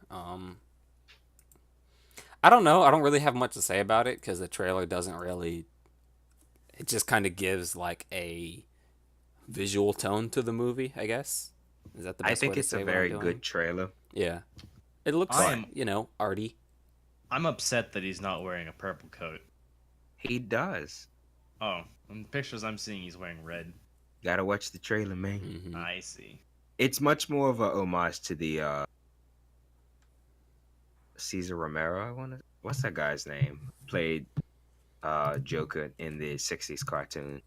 I don't know. I don't really have much to say about it because the trailer doesn't really. It just kind of gives like a visual tone to the movie. I guess is that the I best way think to it's say a what I'm very doing? good trailer. Yeah, it looks I am- arty. I'm upset that he's not wearing a purple coat. He does. Oh, in the pictures I'm seeing, he's wearing red. Gotta watch the trailer, man. Mhm. I see. It's much more of a homage to the Caesar Romero. What's that guy's name? Played Joker in the '60s cartoon.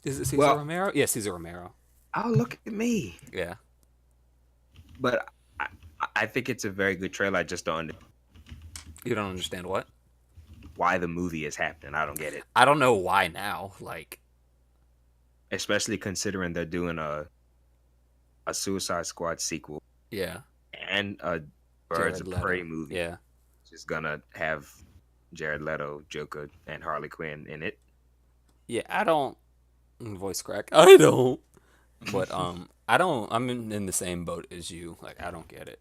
Is it Cesar Well- Romero? Yeah, Cesar Romero. Oh, look at me! Yeah. But I think it's a very good trailer. I just don't understand You don't understand what? why the movie is happening. I don't get it, I don't know why now. Like, especially considering they're doing a Suicide Squad sequel yeah, and a Birds Jared of Leto. Prey movie. Yeah. Which is gonna have Jared Leto, Joker, and Harley Quinn in it. Yeah, I don't voice crack. I don't. But I don't. I'm in the same boat as you. Like, I don't get it.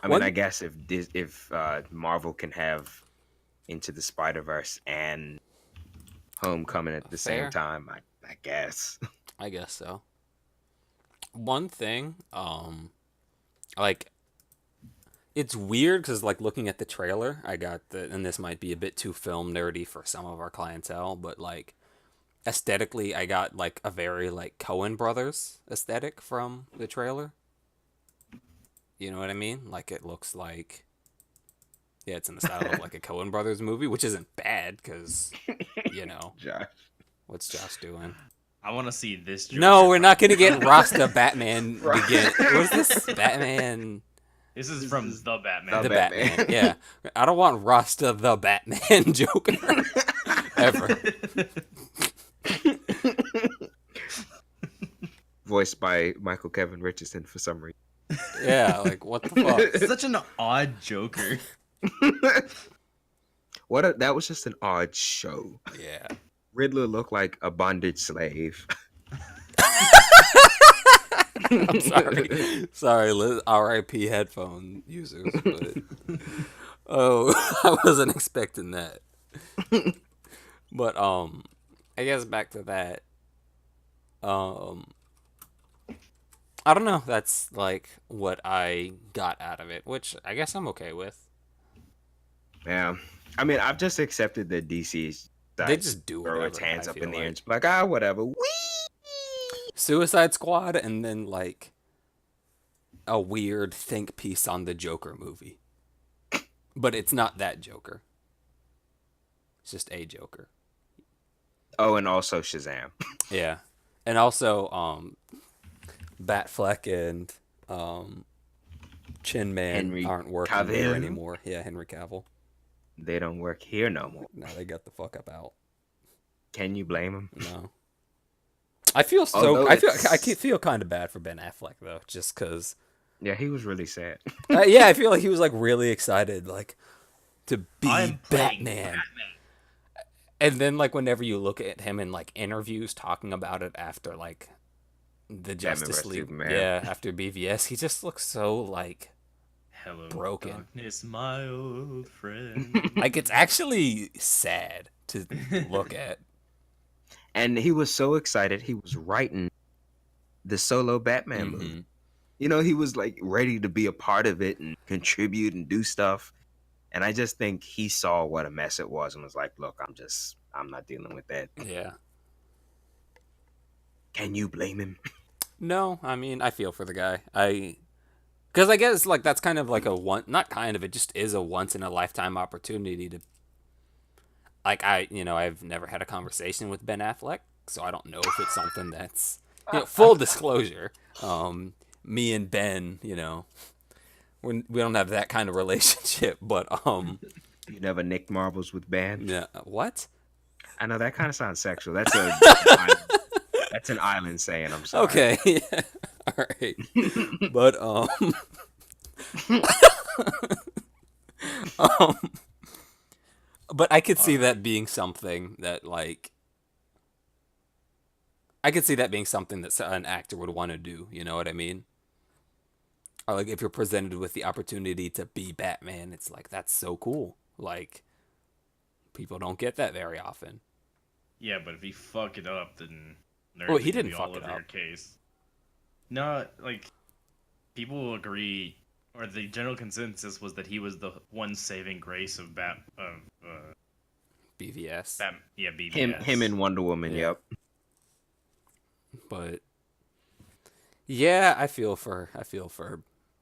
I mean, I guess if Marvel can have Into the Spider-Verse and Homecoming at the Fair. same time, I guess. I guess so. One thing, like, it's weird because, like, looking at the trailer, and this might be a bit too film nerdy for some of our clientele, but, like, aesthetically, I got, like, a very, like, Coen Brothers aesthetic from the trailer. You know what I mean? Like, it looks like, yeah, it's in the style of, like, a Coen Brothers movie, which isn't bad because, you know, Josh. what's Josh doing? I want to see this. Joker. No, we're not gonna get Rasta Batman begin. What's this? Batman. This is from the Batman. The Batman. Batman. Yeah. I don't want Rasta the Batman Joker. Ever. Voiced by Michael Kevin Richardson for some reason. Yeah, like, what the fuck? Such an odd Joker. That was just an odd show. Yeah. Riddler looked like a bondage slave. I'm sorry. Sorry, R.I.P. headphone users. But... Oh, I wasn't expecting that. But, I guess back to that. I don't know. That's like what I got out of it, which I guess I'm okay with. Yeah. I mean, I've just accepted that DC's They just do throw whatever. its hands I up feel in the air like. and just be like, whatever. Whee! Suicide Squad, and then like a weird think piece on the Joker movie, but it's not that Joker. It's just a Joker. Oh, and also Shazam. Yeah, and also Batfleck and Chin Man Henry aren't working there Cavill. anymore. Yeah, Henry Cavill. They don't work here no more. Now they got the fuck up out. Can you blame them? No. I feel Although I it's- feel kind of bad for Ben Affleck though, just because. Yeah, he was really sad. Yeah, I feel like he was like really excited, like, to be I'm playing Batman. Batman. And then like whenever you look at him in like interviews talking about it after like the Batman Justice vs League, Superman. yeah, after BVS, he just looks so like Hello, broken. darkness, my old friend. Like it's actually sad to look at. And he was so excited. He was writing the solo Batman movie. Mm-hmm. You know, he was like ready to be a part of it and contribute and do stuff. And I just think he saw what a mess it was and was like, look, I'm not dealing with that. Yeah. Can you blame him? No, I mean I feel for the guy. Because I guess like that's kind of like a one, not kind of, it just is a once in a lifetime opportunity to like I've never had a conversation with Ben Affleck, so I don't know if it's something that's full disclosure. Me and Ben, we don't have that kind of relationship, but You never nicked marbles with Ban? yeah, what? I know that kind of sounds sexual. That's an island saying. I'm sorry. Okay, yeah. All right, but um, but I could see that being something that like I could see that being something that an actor would want to do. You know what I mean? Or like if you're presented with the opportunity to be Batman, it's like that's so cool. Like people don't get that very often. Yeah, but if you fuck it up, then nerds Well, he are gonna didn't be fuck all it over your up. case. No, like people will agree, or the general consensus was that he was the one saving grace of BVS, Yeah, Him BBS. and Wonder Woman. Yeah. Yep. but yeah, I feel for.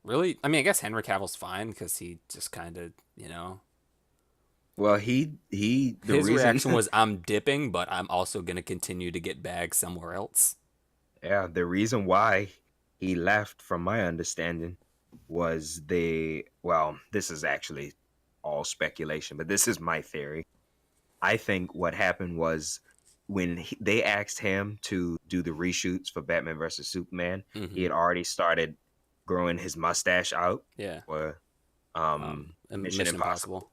Really, I mean, I guess Henry Cavill's fine because he just kind of, Well, the his reason, reaction was, "I'm dipping, but I'm also gonna continue to get bags somewhere else." yeah, the reason why he left, from my understanding, was well, this is actually all speculation, but this is my theory. I think what happened was when they asked him to do the reshoots for Batman versus Superman, he Mm-hmm. had already started growing his mustache out Yeah. for And Mission Mission Impossible. Impossible.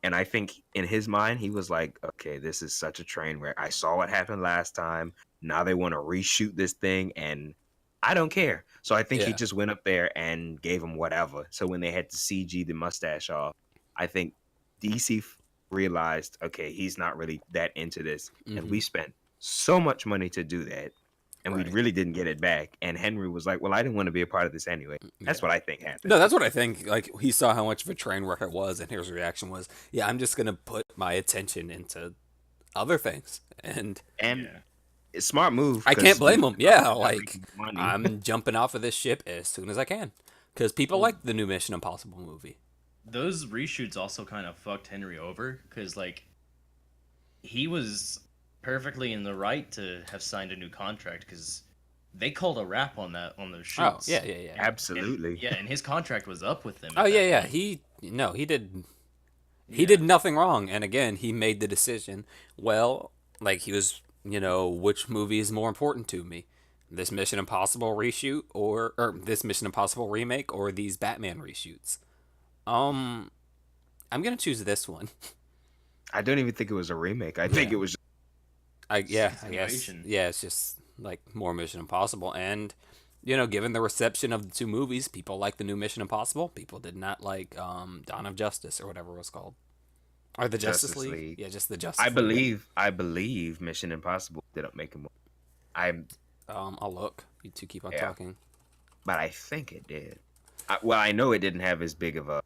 And I think in his mind, he was like, okay, this is such a train wreck. I saw what happened last time. Now they want to reshoot this thing, and I don't care. So I think he Yeah. just went up there and gave him whatever. So when they had to CG the mustache off, I think DC realized, okay, he's not really that into this. And Mm-hmm. we spent so much money to do that, and we Right. really didn't get it back. And Henry was like, well, I didn't want to be a part of this anyway. That's Yeah. what I think happened. No, that's what I think. Like he saw how much of a train wreck it was, and his reaction was, "Yeah, I'm just gonna put my attention into other things." And And Yeah. it's a smart move. I can't 'cause blame him. Yeah, not like making money. I'm jumping off of this ship as soon as I can because people like the new Mission Impossible movie. Those reshoots also kind of fucked Henry over because like he was perfectly in the right to have signed a new contract because they called a wrap on those Oh shoots. yeah, yeah, yeah. Absolutely. Yeah, and his contract was up with them. Oh at yeah, that yeah. point. He did nothing wrong, and again, he made the decision. Well, like he was, which movie is more important to me? This Mission Impossible reshoot or this Mission Impossible remake or these Batman reshoots? Um, I'm gonna choose this one. I don't even think it was a remake. I think Yeah. it was I guess Continuation. yeah, it's just like more Mission Impossible, and given the reception of the two movies, people like the new Mission Impossible. People did not like Dawn of Justice or whatever it was called, or the Justice League. Yeah, just the Justice League. I believe Mission Impossible ended up making more. I'm I'll look. You two keep on Yeah. talking. but I think it did. Well, I know it didn't have as big of a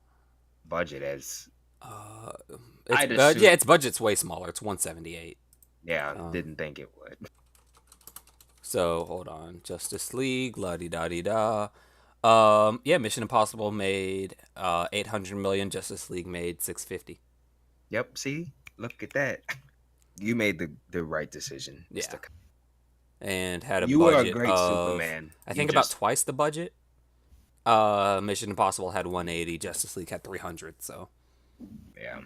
budget as I'd assume. Yeah, its budget's way smaller. It's 178. didn't think it would. So hold on, Justice League, la di da di da. Yeah, Mission Impossible made 800 million. Justice League made 650. Yep, see? Look at that. You made the right decision. Yeah. Mr. And had a You were a budget great of Superman. I You think about just- twice the budget. Mission Impossible had 180. Justice League had 300. So Yeah.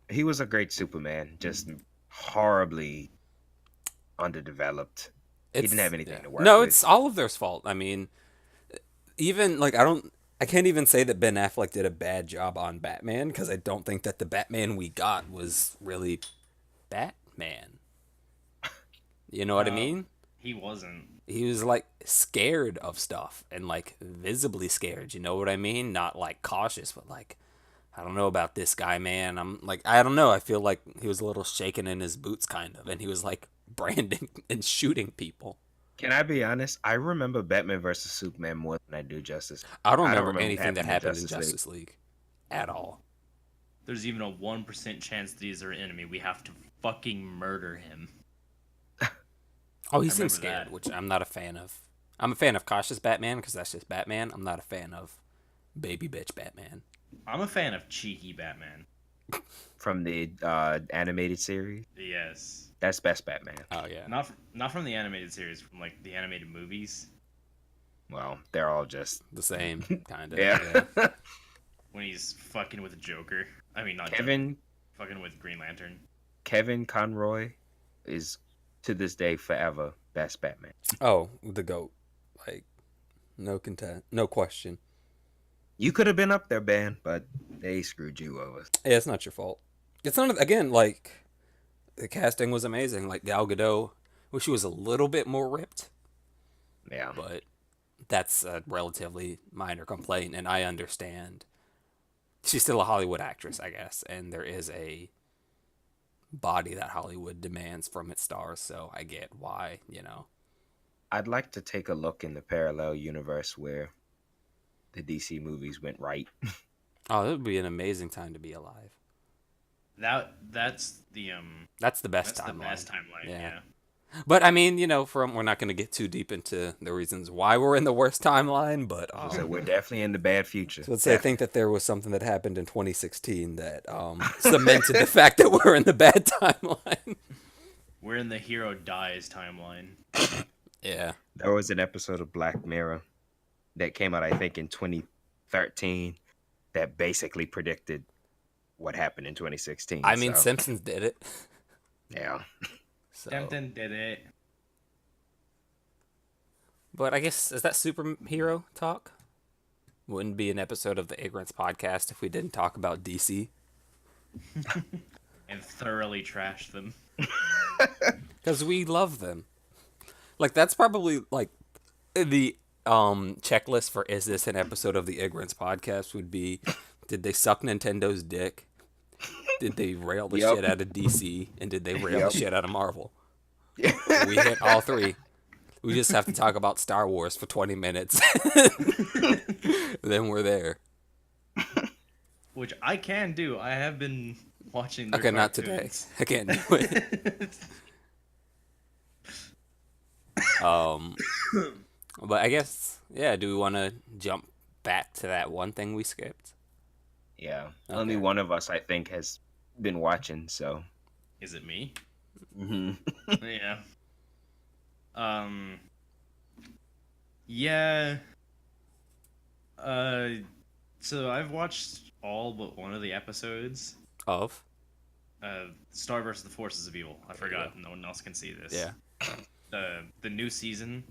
He was a great Superman, just horribly underdeveloped. He didn't have anything to work No, with. it's all of their fault. I mean, even like I I can't even say that Ben Affleck did a bad job on Batman because I don't think that the Batman we got was really Batman. You know what I No, mean? he wasn't. He was like scared of stuff and like visibly scared. You know what I mean? Not like cautious, but like, I don't know about this guy, man. I'm like, I don't know. I feel like he was a little shaken in his boots, kind of, and he was like branding and shooting people. Can I be honest? I remember Batman versus Superman more than I do Justice. I don't I don't remember remember what anything that happened in happened in Justice League. Justice League at all. There's even a 1% chance that he's our enemy. We have to fucking murder him. Oh, he I seems remember scared, that. which I'm not a fan of. I'm a fan of cautious Batman because that's just Batman. I'm not a fan of baby bitch Batman. I'm a fan of cheeky Batman. From the animated series. Yes. That's best Batman. Oh yeah. Not from the animated series, from like the animated movies. Well, they're all just The same, kind of. yeah. When he's fucking with Joker. I mean, not Kevin Joker, fucking with Green Lantern. Kevin Conroy is to this day forever best Batman. Oh, the goat. Like, no content, no question. You could have been up there, Ben, but they screwed you over. Yeah, it's not your fault. It's not again like the casting was amazing. Like Gal Gadot, wish she was a little bit more ripped, Yeah. but that's a relatively minor complaint, and I understand. She's still a Hollywood actress, I guess, and there is a body that Hollywood demands from its stars, so I get why, you know. I'd like to take a look in the parallel universe where the DC movies went right. Oh, it would be an amazing time to be alive. That's the That's the best that's the timeline. best timeline. Yeah. Yeah. But I mean, you know, we're not going to get too deep into the reasons why we're in the worst timeline, but So we're definitely in the bad future. so let's say I think that there was something that happened in 2016 that cemented the fact that we're in the bad timeline. We're in the hero dies timeline. Yeah. There was an episode of Black Mirror that came out, I think, in 2013 that basically predicted what happened in 2016. I mean, so, Simpsons did it. yeah. So. Tempton did it. But I guess, is that superhero talk? Wouldn't be an episode of the Ig'rance podcast if we didn't talk about DC. And thoroughly trashed them. Because we love them. Like, that's probably, like, the checklist for is this an episode of the Ig'rance podcast would be, did they suck Nintendo's dick? Did they rail the Yep. shit out of DC? And did they rail Yep. the shit out of Marvel? We hit all three. We just have to talk about Star Wars for 20 minutes. Then we're there. Which I can do. I have been watching their Okay, not today. cartoons. I can't do it. But I guess, yeah, do we want to jump back to that one thing we skipped? Yeah. Okay. Only one of us, I think, has been watching, so. Is it me? Mhm. Yeah. Yeah. So I've watched all but one of the episodes. Of? Star versus the Forces of Evil. I forgot. Yeah. No one else can see this. Yeah. The new season.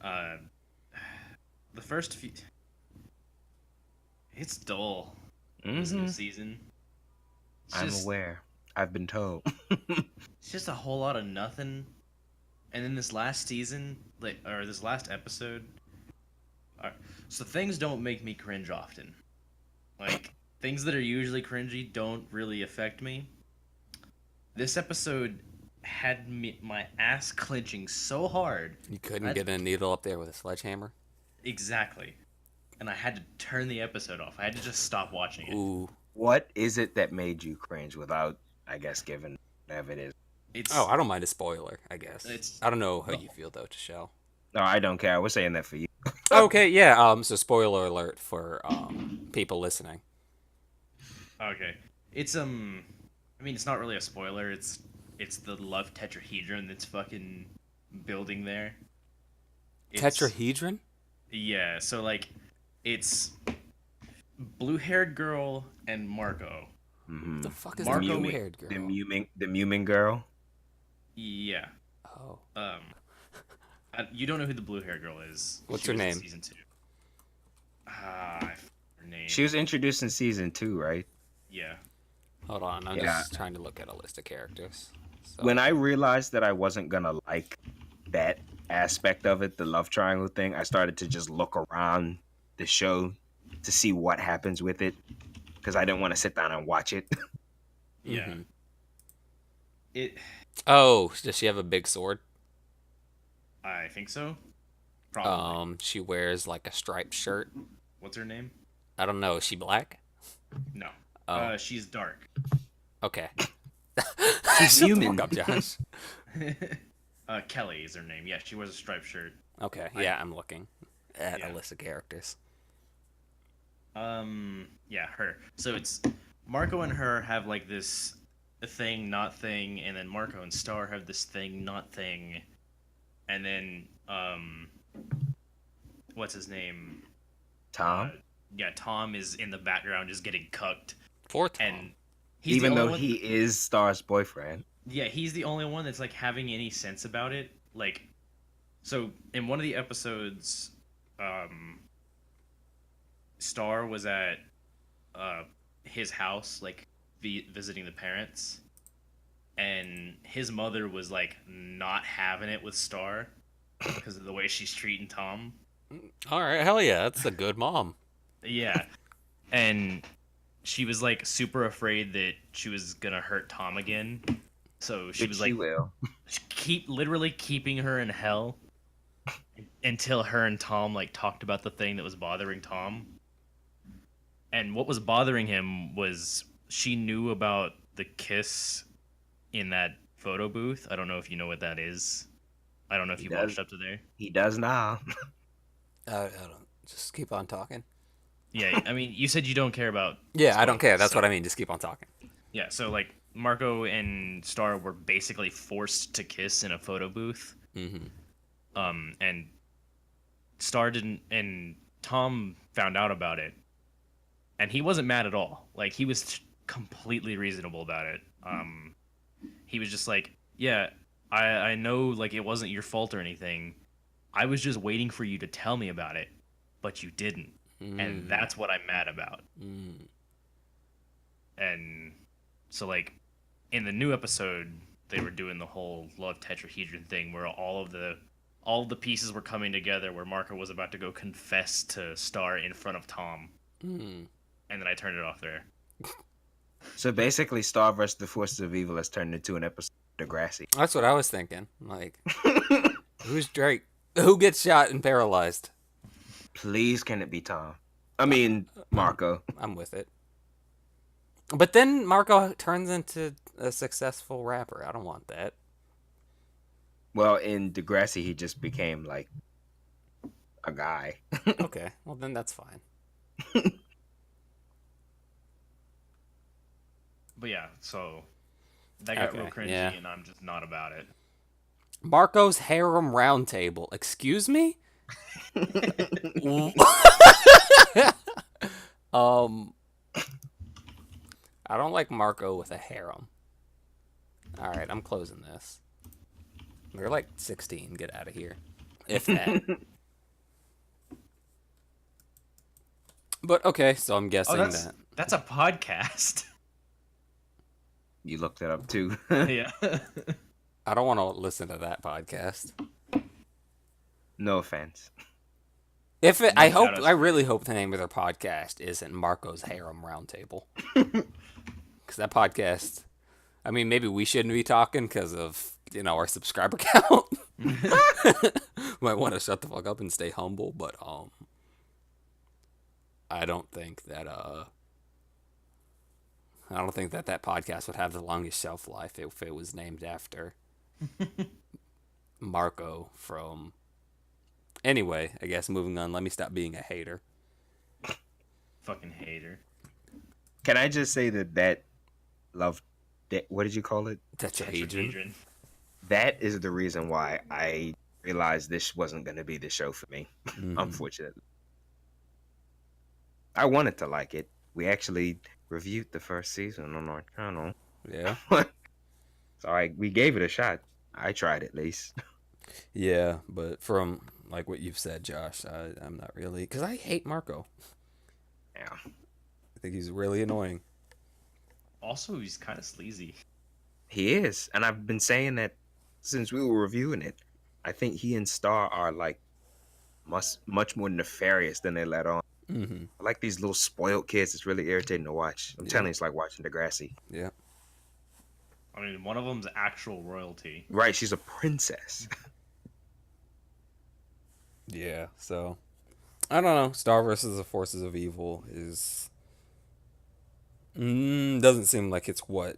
The first few. It's dull. This new Mhm. season. It's I'm just, aware. I've been told. it's just a whole lot of nothing. And then this last season, or this last episode. Alright, so things don't make me cringe often. Like, things that are usually cringy don't really affect me. This episode had my ass clenching so hard. You couldn't get a needle up there with a sledgehammer? Exactly. And I had to turn the episode off. I had to just stop watching it. Ooh. What is it that made you cringe without, I guess, giving whatever it is? It's Oh, I don't mind a spoiler, I guess. It's- I don't know how you feel, though, Tashel. No, I don't care. I was saying that for you. Okay, yeah, so spoiler alert for people listening. okay. It's I mean, it's not really a spoiler. It's the love tetrahedron that's fucking building there. It's- Tetrahedron? Yeah, so like it's blue-haired girl and Marco. Mhm. The fuck is Marco- the Mewing- blue-haired girl? The Mewing girl. Yeah. Oh. You don't know who the blue-haired girl is. What's She her was in name? Season 2. I forgot her name. She was introduced in season 2, right? Yeah. Hold on, I'm Yeah. just trying to look at a list of characters. When So I realized that I wasn't gonna like that aspect of it, the love triangle thing, I started to just look around the show to see what happens with it because I didn't want to sit down and watch it. Yeah. Mhm. It. Oh, does she have a big sword? I think so. Probably. She wears like a striped shirt. What's her name? I don't know. Is she black? No. Oh, She's dark. okay. She's Shut the human. fuck up, Josh. Kelly is her name. Yeah, she wears a striped shirt. Okay, yeah, I'm looking at Yeah. a list of characters. Yeah, her. So it's Marco and her have like this thing, not thing, and then Marco and Star have this thing, not thing, and then what's his name? Tom, Yeah, Tom is in the background just getting cucked, For Tom. and he's even the though only one. he is Star's boyfriend. Yeah, he's the only one that's like having any sense about it. Like, so in one of the episodes, Star was at his house, like visiting the parents, and his mother was like not having it with Star because of the way she's treating Tom. All right, hell yeah, that's a good mom. Yeah, and she was like super afraid that she was gonna hurt Tom again. So she Which was she like will. literally keeping her in hell until her and Tom like talked about the thing that was bothering Tom. And what was bothering him was she knew about the kiss in that photo booth. I don't know if you know what that is. I don't know if He you've does. watched up to there. He does now. I don't. Just keep on talking. Yeah, I mean, you said you don't care about. Yeah, I don't care. spoilers, That's so- what I mean. Just keep on talking. Yeah, so like Marco and Star were basically forced to kiss in a photo booth. Mm-hmm. And Star didn't, and Tom found out about it, and he wasn't mad at all. Like he was completely reasonable about it. He was just like, yeah, I know like it wasn't your fault or anything. I was just waiting for you to tell me about it, but you didn't, and that's what I'm mad about. Mm. And so like in the new episode, they were doing the whole love tetrahedron thing where all of the pieces were coming together. Where Marco was about to go confess to Star in front of Tom, Mm. and then I turned it off there. So basically, Star vs. the Forces of Evil has turned into an episode of Degrassi. That's what I was thinking. Like, who's Drake? Who gets shot and paralyzed? Please, can it be Tom? I mean, Marco. I'm with it. But then Marco turns into a successful rapper. I don't want that. Well, in Degrassi, he just became like a guy. Okay, well then that's fine. But yeah, so that got real Okay, cringy, yeah. and I'm just not about it. Marco's harem roundtable. Excuse me? I don't like Marco with a harem. All right, I'm closing this. They're like 16. Get out of here. If that. But okay, so I'm guessing that. that's a podcast. You looked it up too. Yeah. I don't want to listen to that podcast. No offense. If it, No I hope, shout-outs I for really hope the name of their podcast isn't Marco's Harem Roundtable. Because that podcast, I mean, maybe we shouldn't be talking because of, our subscriber count. Might want to shut the fuck up and stay humble, but I don't think that that podcast would have the longest shelf life if it was named after Marco from. Anyway, I guess moving on. Let me stop being a hater. Fucking hater. Can I just say that love, what did you call it? Tetrahedron. That is the reason why I realized this wasn't going to be the show for me, unfortunately. I wanted to like it. We actually reviewed the first season on our channel. Yeah. So we gave it a shot. I tried at least. Yeah, but from like what you've said, Josh. I'm not really because I hate Marco. Yeah, I think he's really annoying. Also, he's kind of sleazy. he is, and I've been saying that since we were reviewing it. I think he and Star are like much more nefarious than they let on. Mm-hmm. I like these little spoiled kids. It's really irritating to watch. I'm telling Yeah. you, it's like watching Degrassi. Yeah. I mean, one of them's actual royalty. Right, she's a princess. Yeah. So I don't know. Star versus the Forces of Evil is doesn't seem like it's what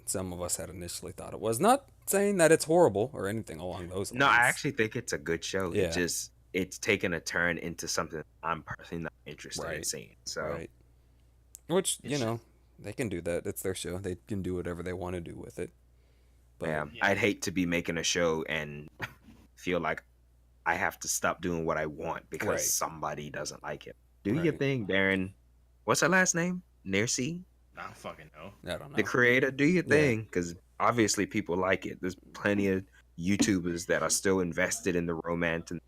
some of us had initially thought it was. Not saying that it's horrible or anything along those No, I lines. actually think it's a good show. Yeah. It's taken a turn into something I'm personally not interested in Right. seeing. So Right. Which It's they can do that. It's their show. They can do whatever they want to do with it. But yeah, Yeah. I'd hate to be making a show and feel like I have to stop doing what I want because Right. somebody doesn't like it. Do your Right. thing, Baron. What's her last name? Nearcy? I don't fucking know. I don't know. The creator, do your Yeah. thing because obviously people like it. There's plenty of YouTubers that are still invested in the romance and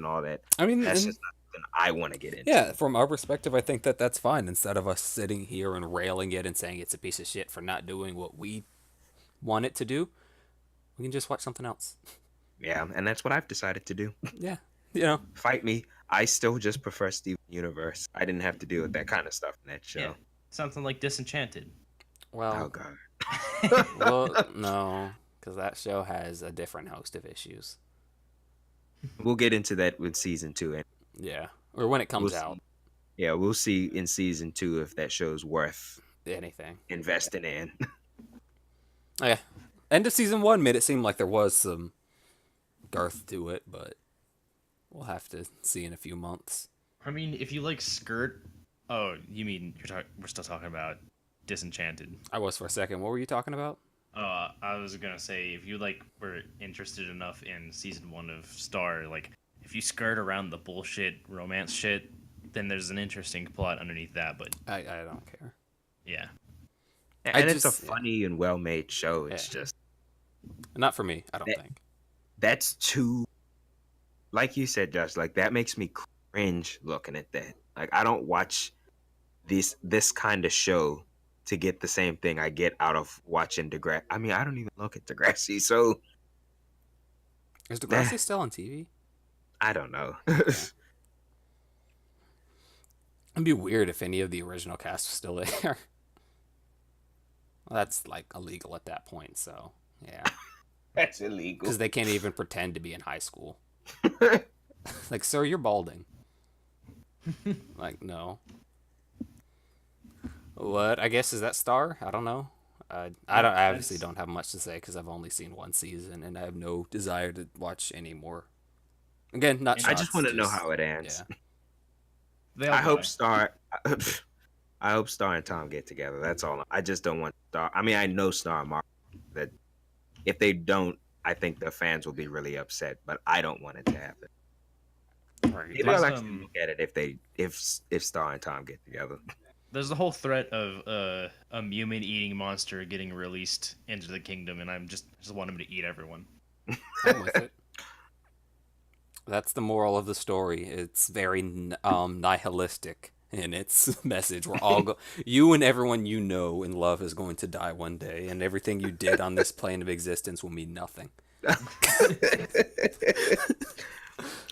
all that. I mean, That's and- just not something I want to get into. yeah, from our perspective, I think that that's fine. Instead of us sitting here and railing it and saying it's a piece of shit for not doing what we want it to do, we can just watch something else. Yeah, and that's what I've decided to do. Yeah, you know. Fight me. I still just prefer Steven Universe. I didn't have to deal with that kind of stuff in that show. Yeah. Something like Disenchanted. Oh Well, god. well, no, because that show has a different host of issues. We'll get into that with season 2 and Yeah, or when it comes We'll out, yeah, we'll see in season 2 if that show's worth anything. investing in. Yeah, end of season 1 made it seem like there was some girth to it, but we'll have to see in a few months. I mean, if you like skirt, oh, you mean we're still talking about Disenchanted? I was for a second. What were you talking about? I was gonna say if you like were interested enough in season 1 of Star, like if you skirt around the bullshit romance shit, then there's an interesting plot underneath that. But I don't care. yeah, And it's a just- yeah. funny and well-made show. It's Yeah. just Not for me, I don't That- think. that's too, like you said, Josh, like that makes me cringe looking at that. Like I don't watch this kind of show to get the same thing I get out of watching Degrassi. I mean, I don't even look at Degrassi, so Is Degrassi still on TV? I don't know. It'd be weird if any of the original cast was still there. Well, that's like illegal at that point, so yeah. That's illegal. Because they can't even pretend to be in high school. Like, sir, you're balding. Like, no. What? I guess is that Star? I don't know. I obviously don't have much to say because I've only seen one season and I have no desire to watch any more. Again, not. I just shots, want to know how it ends. Yeah. they all I hope die. Star. I hope Star and Tom get together. That's all. I just don't want Star. I mean, I know Star and Mark. That if they don't, I think the fans will be really upset. But I don't want it to happen. Right. Maybe There's, I'll actually look at it if Star and Tom get together. There's the whole threat of a human-eating monster getting released into the kingdom, and I just want him to eat everyone. I'm with it. That's the moral of the story. It's very nihilistic in its message. We're all you and everyone you know and love is going to die one day, and everything you did on this plane of existence will mean nothing.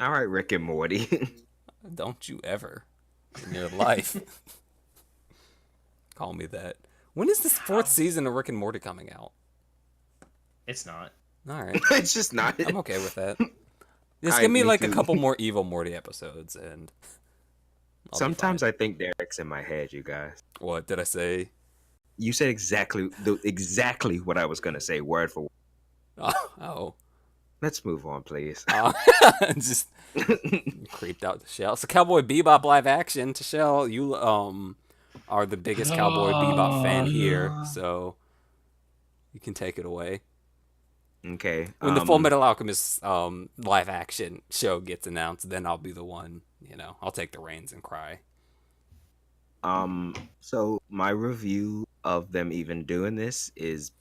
All right, Rick and Morty. Don't you ever in your life call me that. When is this 4th season of Rick and Morty coming out? It's not. All right, It's just not. I'm okay with that. Just Alright, give me me like a too. couple more evil Morty episodes, and I'll be Sometimes fine. I think Derek's in my head. You guys. What did I say? You said exactly what I was gonna say, word for word. Oh. Let's move on, please. Just creeped out Tashel. So Cowboy Bebop live action. Tashel, you are the biggest Cowboy Bebop fan here, so you can take it away. Okay. When the Full Metal Alchemist live action show gets announced, then I'll be the one, I'll take the reins and cry. So my review of them even doing this is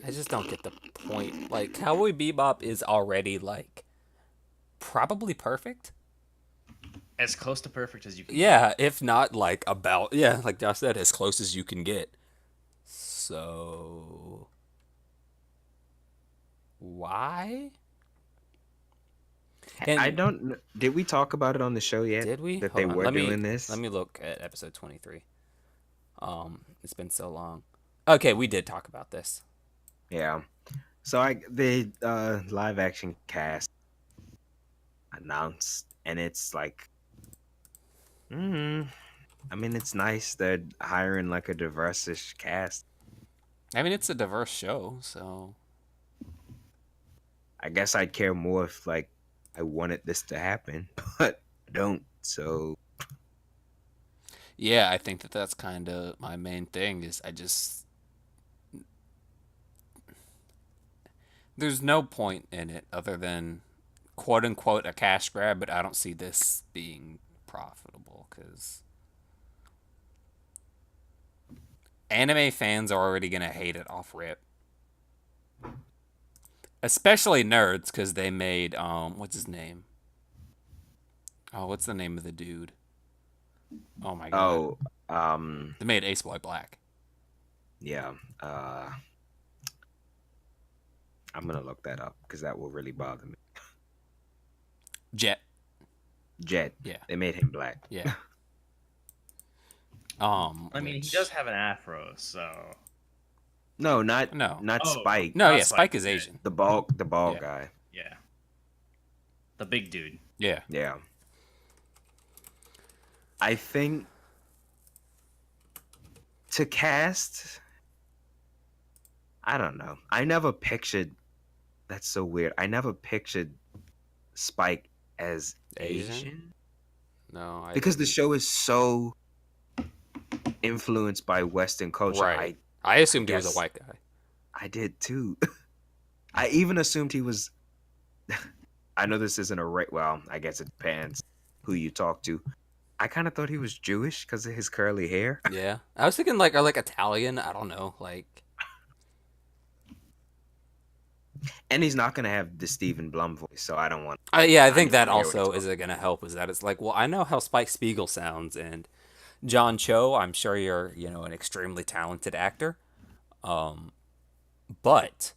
I just don't get the point. Like Cowboy Bebop is already like probably perfect. As close to perfect as you can get. Yeah, if not like about yeah, like Josh said, as close as you can get. So why? I And don't. Did we talk about it on the show yet did we? that they Hold on. were doing Let this? me look at episode 23. It's been so long. Okay, we did talk about this. Yeah. So the live action cast announced, and it's like, mm, I mean, it's nice they're hiring like a diverse-ish cast. I mean, it's a diverse show, so I guess I'd care more if like I wanted this to happen, but I don't. So yeah, I think that that's kind of my main thing is there's no point in it other than quote unquote a cash grab, but I don't see this being profitable because anime fans are already gonna hate it off rip, especially nerds because they made what's his name? Oh, what's the name of the dude? Oh my god, oh they made Ace Boy Black. yeah, I'm gonna look that up because that will really bother me. Jet. Jet. Yeah. They made him black. Yeah. I mean, he which- does have an afro, so No, not No. not Oh, Spike. No, Not yeah, Spike Spike, is okay. Asian. The bald Yeah. guy. yeah, the big dude. Yeah. Yeah. I think to cast, I don't know. I never pictured. That's so weird. I never pictured Spike as Asian? Asian No, I because the didn't. show is so influenced by Western culture. Right. I assumed he was a guess- white guy. I did too. I even assumed he was. I know this isn't a right. Well, I guess it depends who you talk to. I kind of thought he was Jewish because of his curly hair. Yeah. I was thinking like or like Italian, I don't know, like And he's not gonna have the Stephen Blum voice, so I don't want. yeah, I I think don't that wanna hear what also he's is going to help is that it's like, well, I know how Spike Spiegel sounds and John Cho, I'm sure you're, an extremely talented actor. But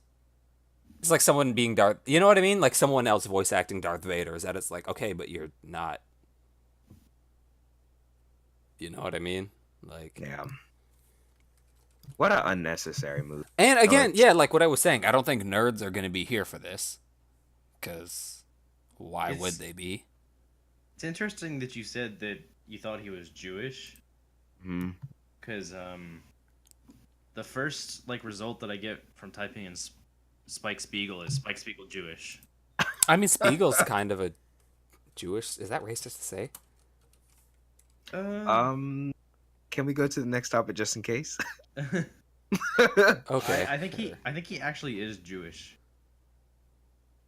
it's like someone being Darth, you know what I mean? Like someone else voice acting Darth Vader is that it's like, okay, but you're not. You know what I mean? Like Yeah. What an unnecessary move. and again, Like- yeah, like what I was saying, I don't think nerds are going to be here for this cuz why It's- would they be? It's interesting that you said that you thought he was Jewish, Hmm. because the first like result that I get from typing in Spike Spiegel is Spike Spiegel Jewish. I mean, Spiegel's kind of a Jewish. Is that racist to say? Can we go to the next topic just in case? Okay. I think he actually is Jewish.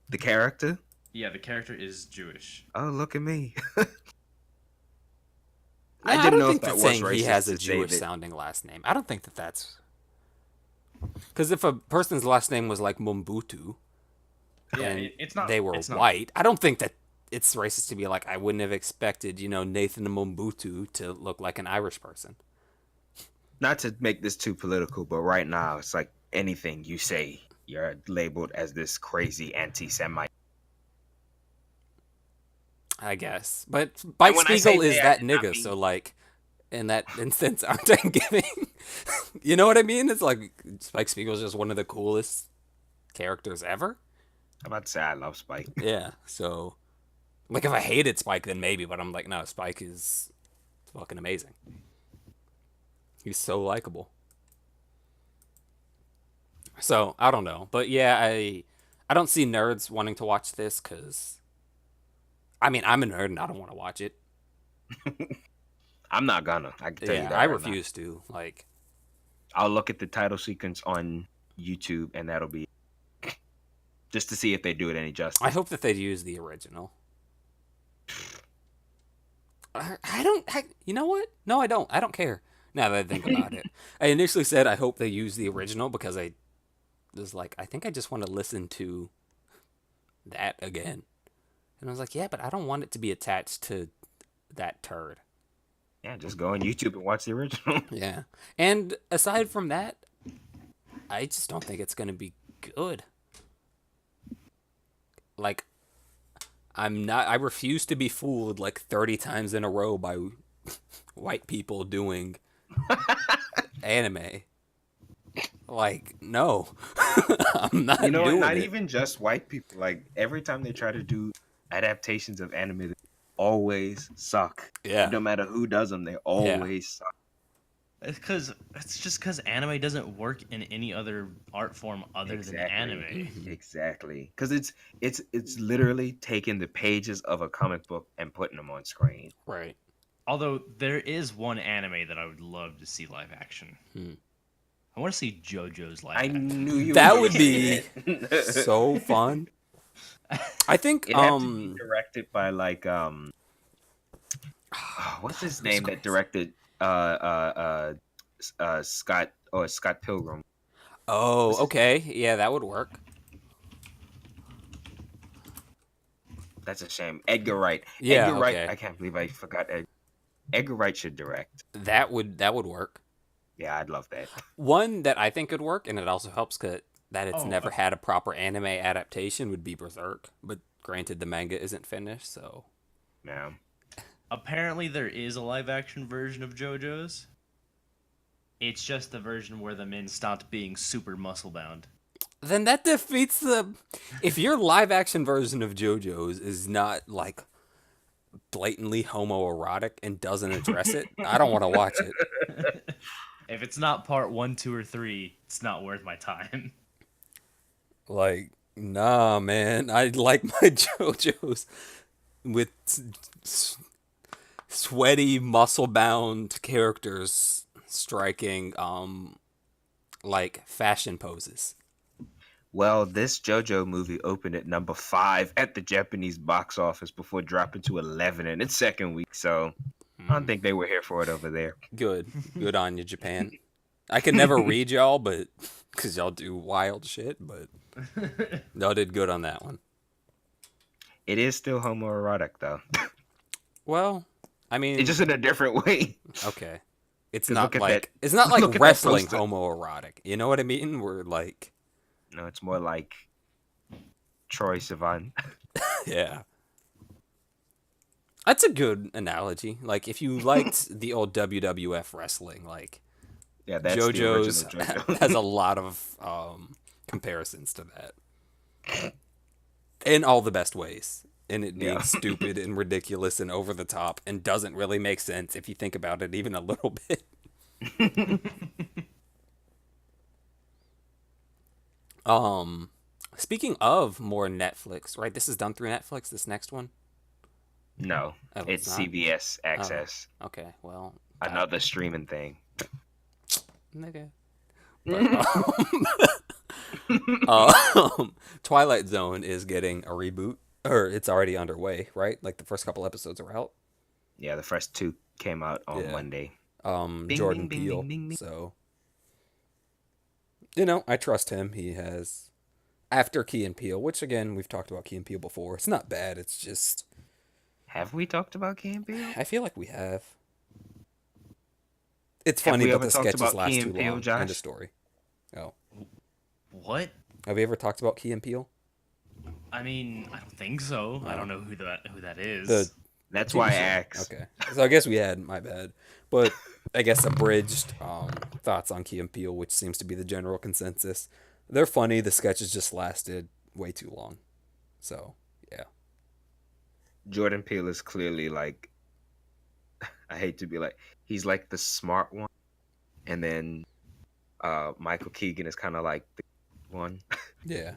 The character? Yeah, the character is Jewish. Oh, look at me. No, I didn't know think if that that was saying he racist has to a say Jewish that- sounding last name. I don't think that that's because if a person's last name was like Mumbutu Yeah, and it's not. they were it's not- white, I don't think that it's racist to be like I wouldn't have expected Nathan Mumbutu to look like an Irish person. Not to make this too political, but right now it's like anything you say, you're labeled as this crazy anti-Semite. I guess, but Spike when I Spiegel say is they, I that did not nigga, mean- so like in that instance, aren't I giving? You know what I mean? It's like Spike Spiegel's just one of the coolest characters ever. I'm about to say I love Spike. Yeah, so like if I hated Spike, then maybe, but I'm like, no, Spike is fucking amazing. He's so likable. So I don't know, but yeah, I don't see nerds wanting to watch this because, I mean, I'm a nerd and I don't want to watch it. I'm not gonna. I can tell you Yeah, that. I right now. refuse to. Like, I'll look at the title sequence on YouTube, and that'll be just to see if they do it any justice. I hope that they'd use the original. I don't. You know what? No, I don't. I don't care. Now that I think about it, I initially said I hope they use the original because I was like, I think I just want to listen to that again. And I was like, yeah, but I don't want it to be attached to that turd. Yeah, just go on YouTube and watch the original. Yeah. And aside from that, I just don't think it's going to be good. Like, I refuse to be fooled like 30 times in a row by white people doing anime. Like, no. I'm not You know what? doing Not it. even just white people. Like every time they try to do adaptations of anime, they always suck. Yeah. No matter who does them, they Yeah. always suck. It's just because anime doesn't work in any other art form other than anime. Exactly. Because it's literally taking the pages of a comic book and putting them on screen. Right. Although there is one anime that I would love to see live action. I want to see JoJo's live I action. knew you. That were would gonna be say that. so fun. I think It had to be directed by like what's his name that directed Scott Pilgrim. Oh, What's his- okay. Yeah, that would work. That's a shame. Edgar Wright. Yeah, Edgar Wright. okay. I can't believe I forgot. Edgar Wright should direct. That would work. Yeah, I'd love that. One that I think could work, and it also helps that it's Oh, never had a proper anime adaptation, would be Berserk. But granted, the manga isn't finished, so Yeah. apparently there is a live action version of JoJo's. It's just the version where the men stopped being super muscle bound. then that defeats the. If your live action version of JoJo's is not like blatantly homoerotic and doesn't address it, I don't want to watch it. If it's not part 1, 2, or 3, it's not worth my time. Like, nah, man. I like my JoJo's with sweaty, muscle-bound characters striking, like fashion poses. Well, this JoJo movie opened at number 5 at the Japanese box office before dropping to 11 in its second week. So I don't think they were here for it over there. Good on you, Japan. I could never read y'all, but because y'all do wild shit, but y'all did good on that one. It is still homoerotic though. Well, I mean, It's just in a different way. okay. It's 'Cause not look at like that- it's not look like at that wrestling poster. homoerotic. You know what I mean? We're like, No, it's more like Troy Sivan. yeah. That's a good analogy. Like if you liked the old WWF wrestling, like Yeah, that's JoJo's the original JoJo. has a lot of comparisons to that. In all the best ways. And it being Yeah. stupid and ridiculous and over the top and doesn't really make sense if you think about it even a little bit. Speaking of more Netflix, right? This is done through Netflix, this next one? No, Oh, it's not? CBS Access. Okay, well. Another streaming thing. Nigga. But, Twilight Zone is getting a reboot, or it's already underway, right? Like the first couple episodes are out. Yeah, the first 2 came out on Yeah. Monday. Jordan bing, Peele. bing, bing, bing. So, I trust him. He has, after Key and Peele, which again we've talked about Key and Peele before. It's not bad. It's just Have we talked about Campbell? I feel like we have. It's Have funny, we but ever the talked sketches about last Key too and Peele, long. Josh? End of story. Oh, What? have you ever talked about Key and Peele? I mean, I don't think so. I don't know who that is. The That's TV why I show. asked. Okay, so I guess we had. My bad, but I guess abridged thoughts on Key and Peele, which seems to be the general consensus. They're funny. The sketches just lasted way too long. So yeah, Jordan Peele is clearly like, I hate to be like, he's like the smart one, and then Michael Keegan is kind of like the one. yeah.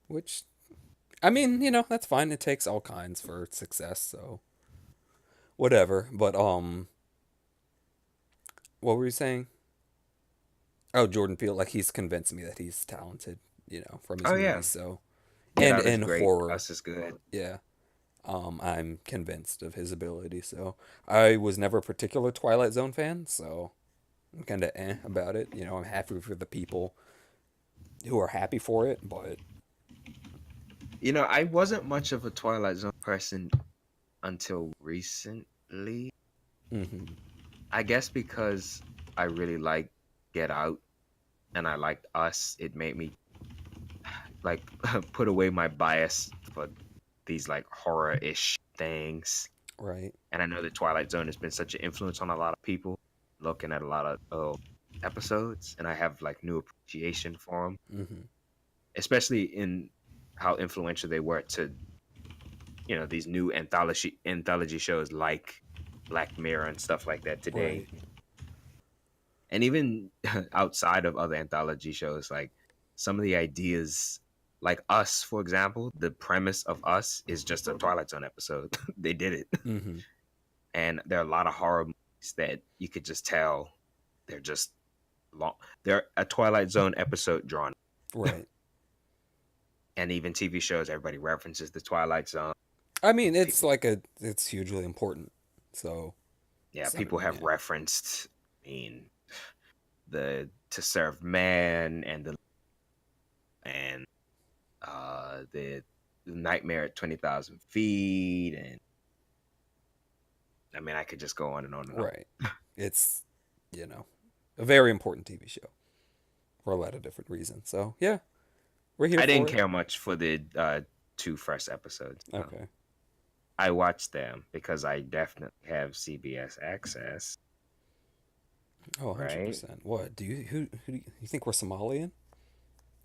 Which, I mean, that's fine. It takes all kinds for success. So whatever. But what were you saying? Oh, Jordan Peele, like he's convinced me that he's talented, from his Oh, movies. yeah. So, Get and Out is in great. horror, Us is good. yeah. I'm convinced of his ability. So I was never a particular Twilight Zone fan. So I'm kind of about it. You know, I'm happy for the people who are happy for it, but I wasn't much of a Twilight Zone person until recently. hmm I guess because I really like Get Out and I liked Us, it made me like put away my bias for these like horror-ish things. right. And I know the Twilight Zone has been such an influence on a lot of people looking at a lot of episodes, and I have like new appreciation for them, hmm especially in how influential they were to these new anthology shows like Black Mirror and stuff like that today. Right. And even outside of other anthology shows, like some of the ideas, like Us, for example, the premise of Us is just a Twilight Zone episode. They did it. hmm And there are a lot of horror movies that you could just tell they're just long. They're a Twilight Zone episode drawn. Right. And even TV shows, everybody references the Twilight Zone. I mean, it's People, like it's hugely important. So, yeah, so people have yeah. referenced, I mean, the To Serve Man and the Nightmare at 20,000 Feet, and I mean, I could just go on and on and on. Right. It's, you know, a very important TV show for a lot of different reasons. So, yeah, we're here I didn't for it. care much for the two first episodes. Okay. I watched them because I definitely have CBS access, Oh, right? 100%. What? Who do you think we're Somalian?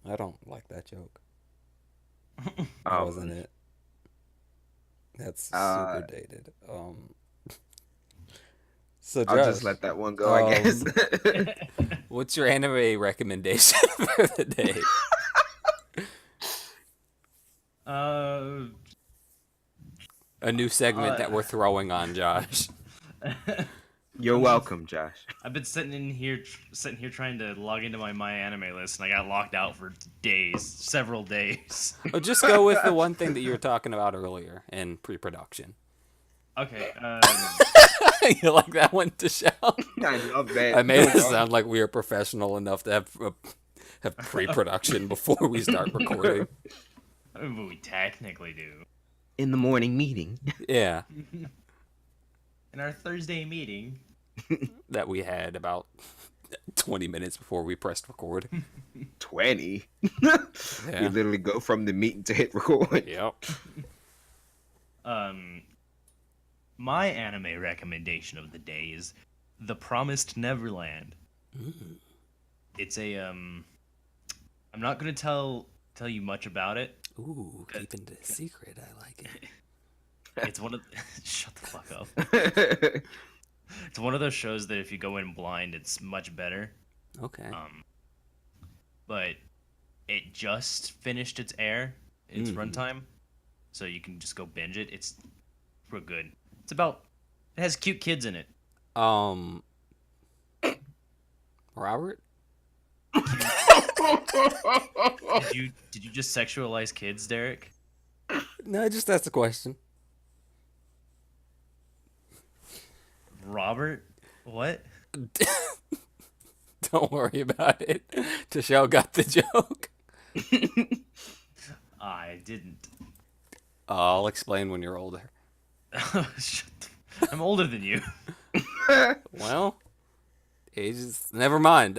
I don't like that joke. That wasn't Um, it. That's super uh, dated. So I'll just Josh, let that one go, I guess. um, what's your anime recommendation for the day? uh, A new segment that uh, we're throwing on Josh. You're welcome, Josh. I've been sitting here trying to log into my anime list, and I got locked out for days, several days. Oh, just go with the one thing that you were talking about earlier in pre-production. Okay, You like that one, Tashel? I love that. I made it sound like we are professional enough to have pre-production before we start recording. we technically do. In the morning meeting. Yeah, In our Thursday meeting, that we had about 20 minutes before we pressed record. 20. We Yeah. literally go from the meeting to hit record. Yep. um, my anime recommendation of the day is The Promised Neverland. It's a I'm not gonna tell you much about it. Ooh, keeping it a secret. I like it. It's one of shut the fuck up. It's one of those shows that if you go in blind, it's much better. Okay. But it just finished its runtime, so you can just go binge it. It's real good. It has cute kids in it. Robert? Did you just sexualize kids, Derek? No, just that's a question. Robert? What? Don't worry about it. Tashel got the joke. I didn't. I'll explain when you're older. I'm older than you. Well, age is... Never mind.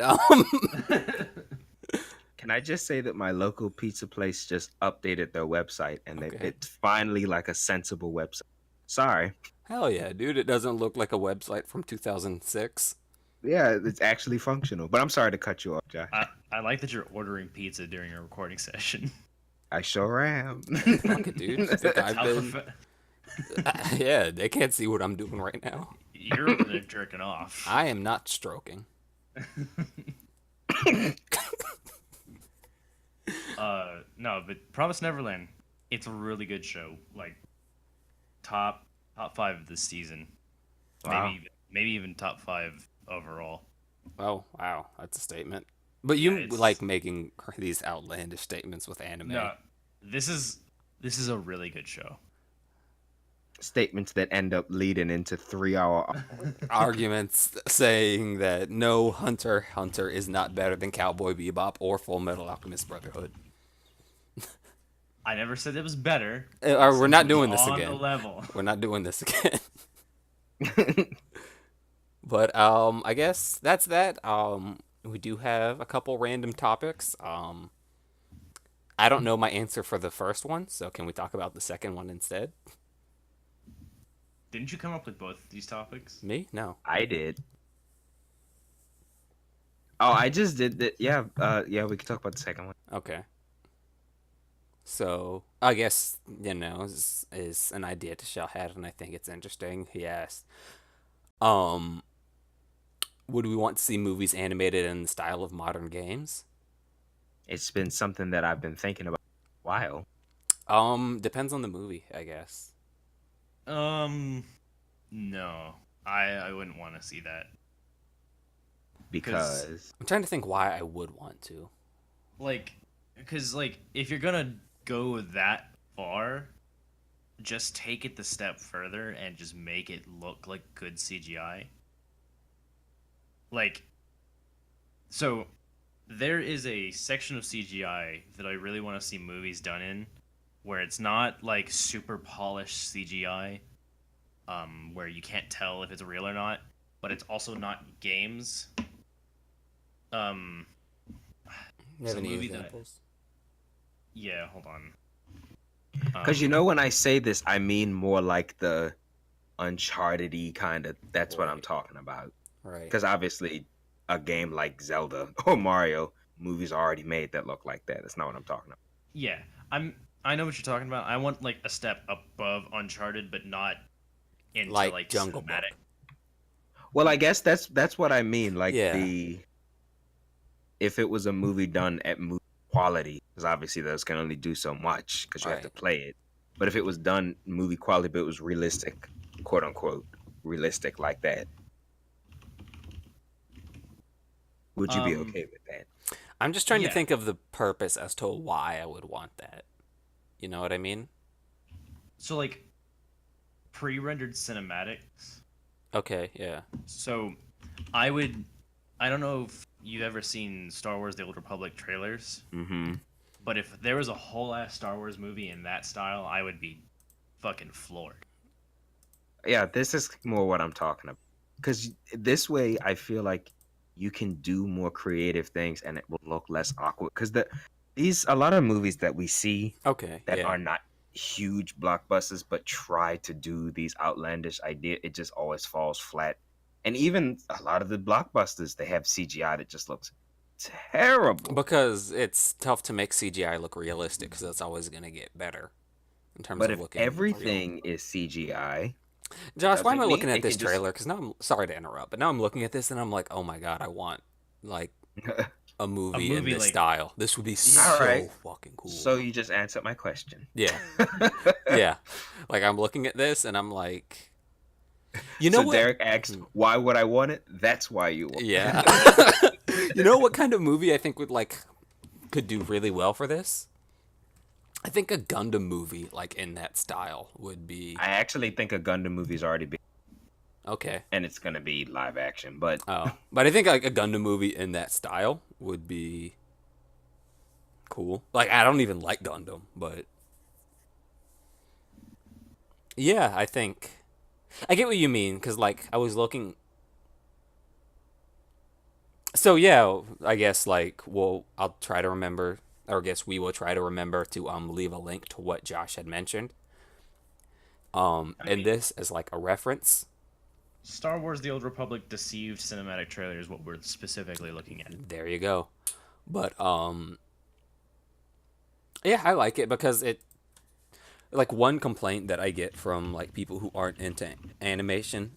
Can I just say that my local pizza place just updated their website and Okay. it's finally like a sensible website. Sorry. Hell yeah, dude. It doesn't look like a website from 2006. Yeah, it's actually functional. But I'm sorry to cut you off, Josh. I like that you're ordering pizza during a recording session. I sure am. Fuck it, dude. I think I've How been... prof- Yeah, they can't see what I'm doing right now. You're over there jerking off. I am not stroking. No, but Promise Neverland, it's a really good show. Like top 5 of this season. Wow. Maybe even top 5 overall. Oh, wow. That's a statement. But you it's- like making these outlandish statements with anime. No, this is a really good show. Statements that end up leading into 3 hour. Arguments saying that no, Hunter x Hunter is not better than Cowboy Bebop or Full Metal Alchemist Brotherhood. I never said it was better. I We're said it not was doing this on the again. level. We're not doing this again. But I guess that's that. We do have a couple random topics. I don't know my answer for the first one, so can we talk about the second one instead? Didn't you come up with both of these topics? Me? No. I did. Oh, I just did that. Yeah, yeah. We could talk about the second one. Okay. So I guess is an idea Tashel had, and I think it's interesting. He asked, um, would we want to see movies animated in the style of modern games? It's been something that I've been thinking about for a while Depends on the movie, I guess. No. I wouldn't want to see that. because I'm trying to think why I would want to. Because if you're gonna go that far, just take it the step further and just make it look like good CGI. Like, so there is a section of CGI that I really want to see movies done in, where it's not like super polished CGI, where you can't tell if it's real or not, but it's also not games. Um, You have it's a any movie examples? yeah, hold on. because when I say this, I mean more like the Uncharted-y kind of. That's what I'm Right. talking about. Right. Because obviously, a game like Zelda or Mario, movies are already made that look like that. That's not what I'm talking about. Yeah, I know what you're talking about. I want like a step above Uncharted, but not into Like Jungle cinematic. Book. Well, I guess that's what I mean. Like Yeah. if it was a movie done at movie quality, because obviously those can only do so much because you have to Right. play it. But if it was done movie quality, but it was realistic, quote unquote, realistic like that, would you be Um, okay with that? I'm just trying to yeah. think of the purpose as to why I would want that. You know what I mean? So pre-rendered cinematics. Okay, yeah. So I would. I don't know if you've ever seen Star Wars: The Old Republic trailers, Mm-hmm. but if there was a whole ass Star Wars movie in that style, I would be fucking floored. Yeah, this is more what I'm talking about. Because this way, I feel like you can do more creative things, and it will look less awkward. Because a lot of movies that we see Okay, that yeah. are not huge blockbusters, but try to do these outlandish ideas, it just always falls flat. And even a lot of the blockbusters, they have CGI that just looks terrible. Because it's tough to make CGI look realistic because that's always going to get better in terms But of if looking real. everything is CGI, Josh, why am I doesn't mean looking at it this can just. trailer? Because now I'm sorry to interrupt, but now I'm looking at this and I'm like, oh my god, I want like a A movie in movie this like style. This would be All right. so fucking cool. So you just answered my question. Yeah, yeah. Like I'm looking at this and I'm like, you know So what? Derek asked, "Why would I want it?" That's why you want Yeah. it. You know what kind of movie I think could do really well for this? I think a Gundam movie like in that style would be I actually think a Gundam movie's already been, okay. and it's gonna be live action. But Oh, but I think like a Gundam movie in that style would be cool. Like I don't even like Gundam, but yeah, I think I get what you mean because like I was looking. So yeah, I guess like I'll try to remember, or I guess we will try to remember to leave a link to what Josh had mentioned. I And mean, this as like a reference. Star Wars: The Old Republic deceived cinematic trailer is what we're specifically looking at. There you go. But yeah, I like it because it like one complaint that I get from like people who aren't into animation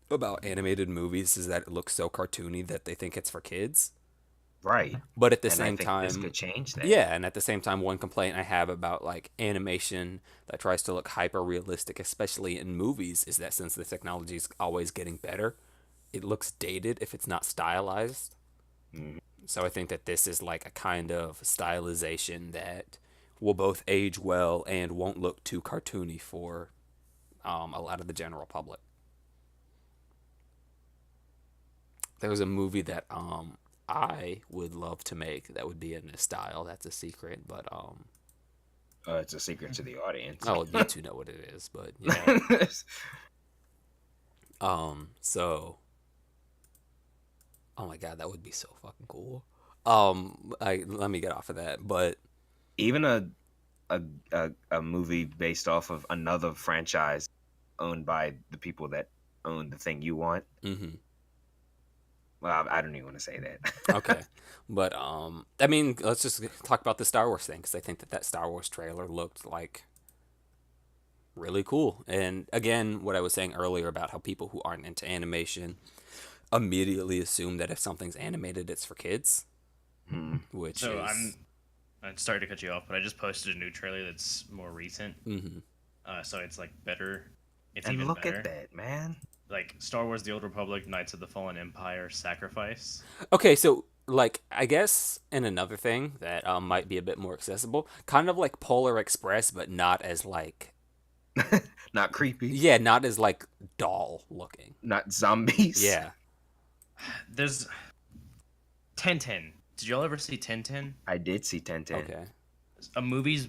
about animated movies is that it looks so cartoony that they think it's for kids. right, But at the and I same think this time, could change that. yeah, and at the same time, one complaint I have about like animation that tries to look hyper realistic, especially in movies, is that since the technology is always getting better, it looks dated if it's not stylized. Mhm. So I think that this is like a kind of stylization that will both age well and won't look too cartoony for a lot of the general public. There was a movie that I would love to make that would be in this style. That's a secret, but It's a secret to the audience. oh, you two know what it is, but yeah. So, oh my god, that would be so fucking cool. Let me get off of that, but Even a movie based off of another franchise owned by the people that own the thing you want. mhm. Well, I don't even want to say that. Okay, but I mean, let's just talk about the Star Wars thing because I think that Star Wars trailer looked like really cool. And again, what I was saying earlier about how people who aren't into animation immediately assume that if something's animated, it's for kids, Hmm. which So is I'm sorry to cut you off, but I just posted a new trailer that's more recent. mhm. So it's like better. It's And even look better. at that, man. Like Star Wars: The Old Republic, Knights of the Fallen Empire, Sacrifice. Okay, so like I guess and another thing that might be a bit more accessible, kind of like Polar Express, but not as like Not creepy. yeah, not as like doll looking. Not zombies. Yeah. There's 1010. Did y'all ever see 1010? I did see 1010. Okay.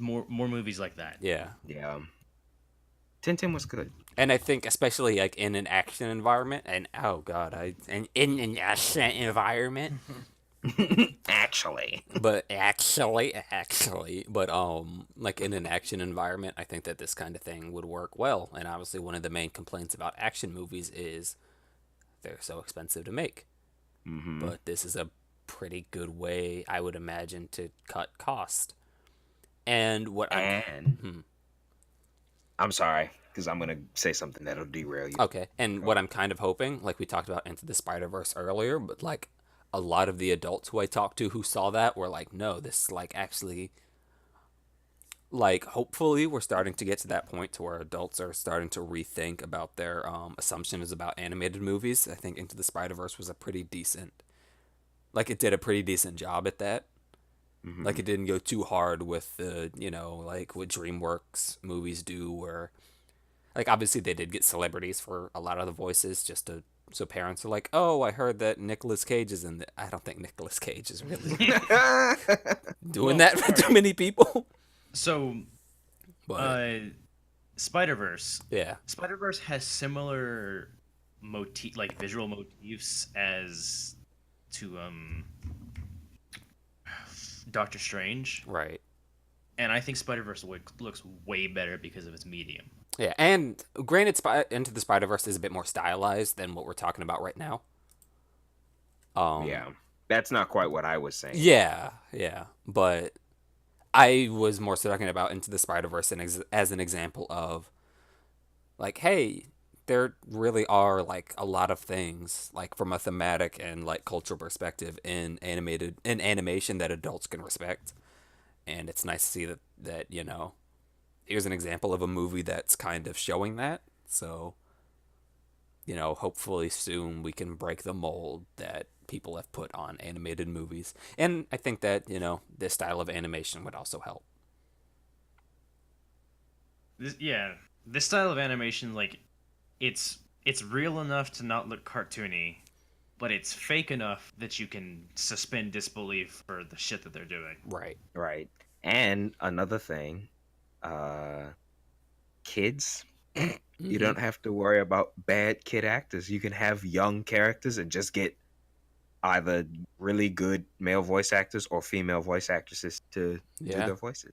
More movies like that. Yeah. Yeah. 1010 was good. And I think especially like in an action environment, and oh god, in an action environment, Actually. but actually, but like in an action environment, I think that this kind of thing would work well. And obviously, one of the main complaints about action movies is they're so expensive to make. Hmm. But this is a pretty good way, I would imagine, to cut cost. And what I And I'm sorry, because I'm gonna say something that'll derail you. okay, and what I'm kind of hoping, like we talked about Into the Spider-Verse earlier, but like a lot of the adults who I talked to who saw that were like, no, this like actually like hopefully we're starting to get to that point to where adults are starting to rethink about their assumptions about animated movies. I think Into the Spider-Verse was a pretty decent like it did a pretty decent job at that. Hmm. Like it didn't go too hard with the, like what DreamWorks movies do where like obviously they did get celebrities for a lot of the voices just to so parents are like, "Oh, I heard that Nicolas Cage is in the I don't think Nicolas Cage is really doing Well, that for too many people." So, But Spider-Verse. yeah. Spider-Verse has similar like visual motifs as to Doctor Strange, Right. and I think Spider-Verse looks way better because of its medium. Yeah, and granted Into the Spider-Verse is a bit more stylized than what we're talking about right now. Yeah. That's not quite what I was saying. Yeah, yeah. But I was more so talking about Into the Spider-Verse as an example of like, hey, there really are like a lot of things like from a thematic and like cultural perspective in animation that adults can respect. And it's nice to see that here's an example of a movie that's kind of showing that. So, hopefully soon we can break the mold that people have put on animated movies. And I think that, this style of animation would also help. This style of animation, like, it's real enough to not look cartoony, but it's fake enough that you can suspend disbelief for the shit that they're doing. Right. Right. And another thing, kids, you don't have to worry about bad kid actors. You can have young characters and just get either really good male voice actors or female voice actresses to do Yeah. their voices.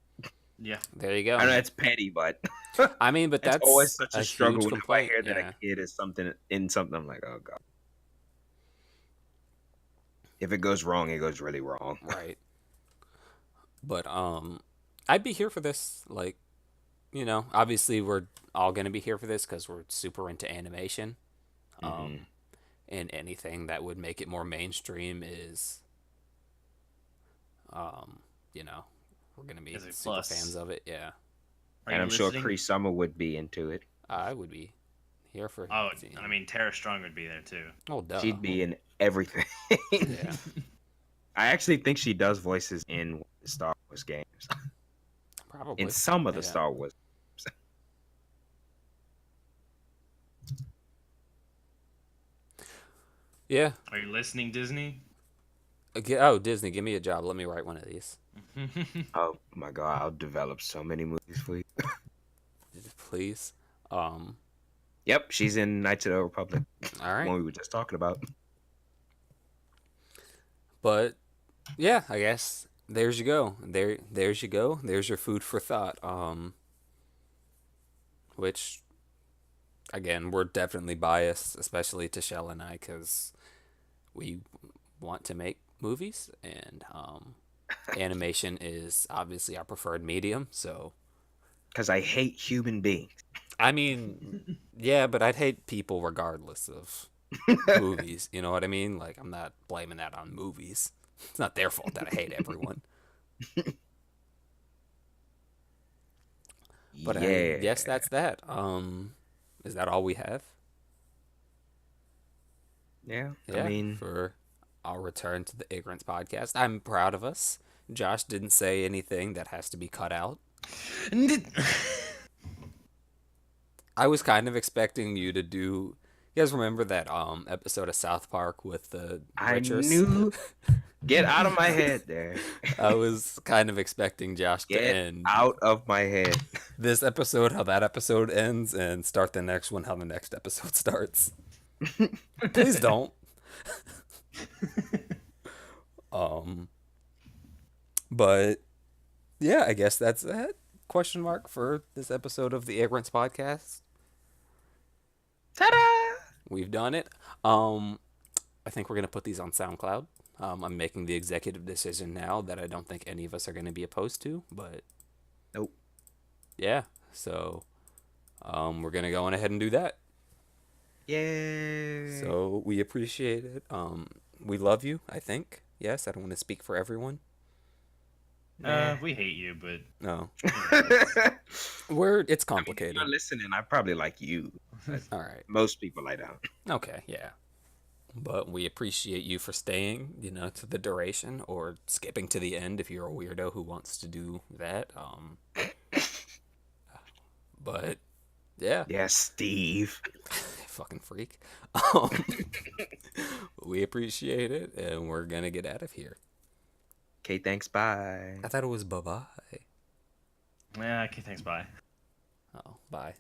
Yeah. There you go. I know it's petty, but I mean, but it's that's always such a struggle huge whenever I complaint. hear that Yeah. a kid is something in something. I'm like, oh god. If it goes wrong, it goes really wrong. Right. But I'd be here for this. Like, obviously we're all gonna be here for this because we're super into animation. Mhm. And anything that would make it more mainstream is, you know, we're gonna be Is a super plus. fans of it. Yeah, Are And you I'm sure listening? Cree Summer would be into it. I would be here for. Oh, I mean, Tara Strong would be there too. oh, duh. She'd be in everything. Yeah, I actually think she does voices in Star Wars games. probably In some of the Yeah. Star Wars. Yeah. Are you listening, Disney? Oh, Disney, give me a job. Let me write one of these. Oh my god, I'll develop so many movies for you. Please. Um, Yep, she's in Knights of the Republic, all the right. one we were just talking about. But yeah, I guess there's you go. There's you go. There's your food for thought. Which again, we're definitely biased, especially Tashel and I, because we want to make movies, and animation is obviously our preferred medium. So, Because I hate human beings. I mean, yeah, but I'd hate people regardless of movies. You know what I mean? Like, I'm not blaming that on movies. It's not their fault that I hate everyone. But I guess Yeah. that's that. Is that all we have? Yeah. I Yeah, mean, for our return to the Ig'rance podcast. I'm proud of us. Josh didn't say anything that has to be cut out. I was kind of expecting you to do. You guys remember that episode of South Park with the I Richers? knew. Get out of my head there. I was kind of expecting Josh to Get end out of my head. this episode how that episode ends and start the next one how the next episode starts. Please don't. Um, but yeah, I guess that's that. Question mark for this episode of the Ignorance Podcast. Ta-da! We've done it. I think we're gonna put these on SoundCloud. I'm making the executive decision now that I don't think any of us are gonna be opposed to, but Nope. yeah. So we're gonna go on ahead and do that. Yay. So we appreciate it. We love you. I think. Yes, I don't want to speak for everyone. Nah. We hate you, but No, If it's complicated. you're listening, I probably like you. All right. Most people I don't. Okay. Yeah. But we appreciate you for staying, to the duration or skipping to the end if you're a weirdo who wants to do that. But yeah, Yes, Steve. fucking freak. We appreciate it, and we're gonna get out of here. Okay, thanks. Bye. I thought it was bye bye. yeah, okay, thanks, bye. Oh, bye.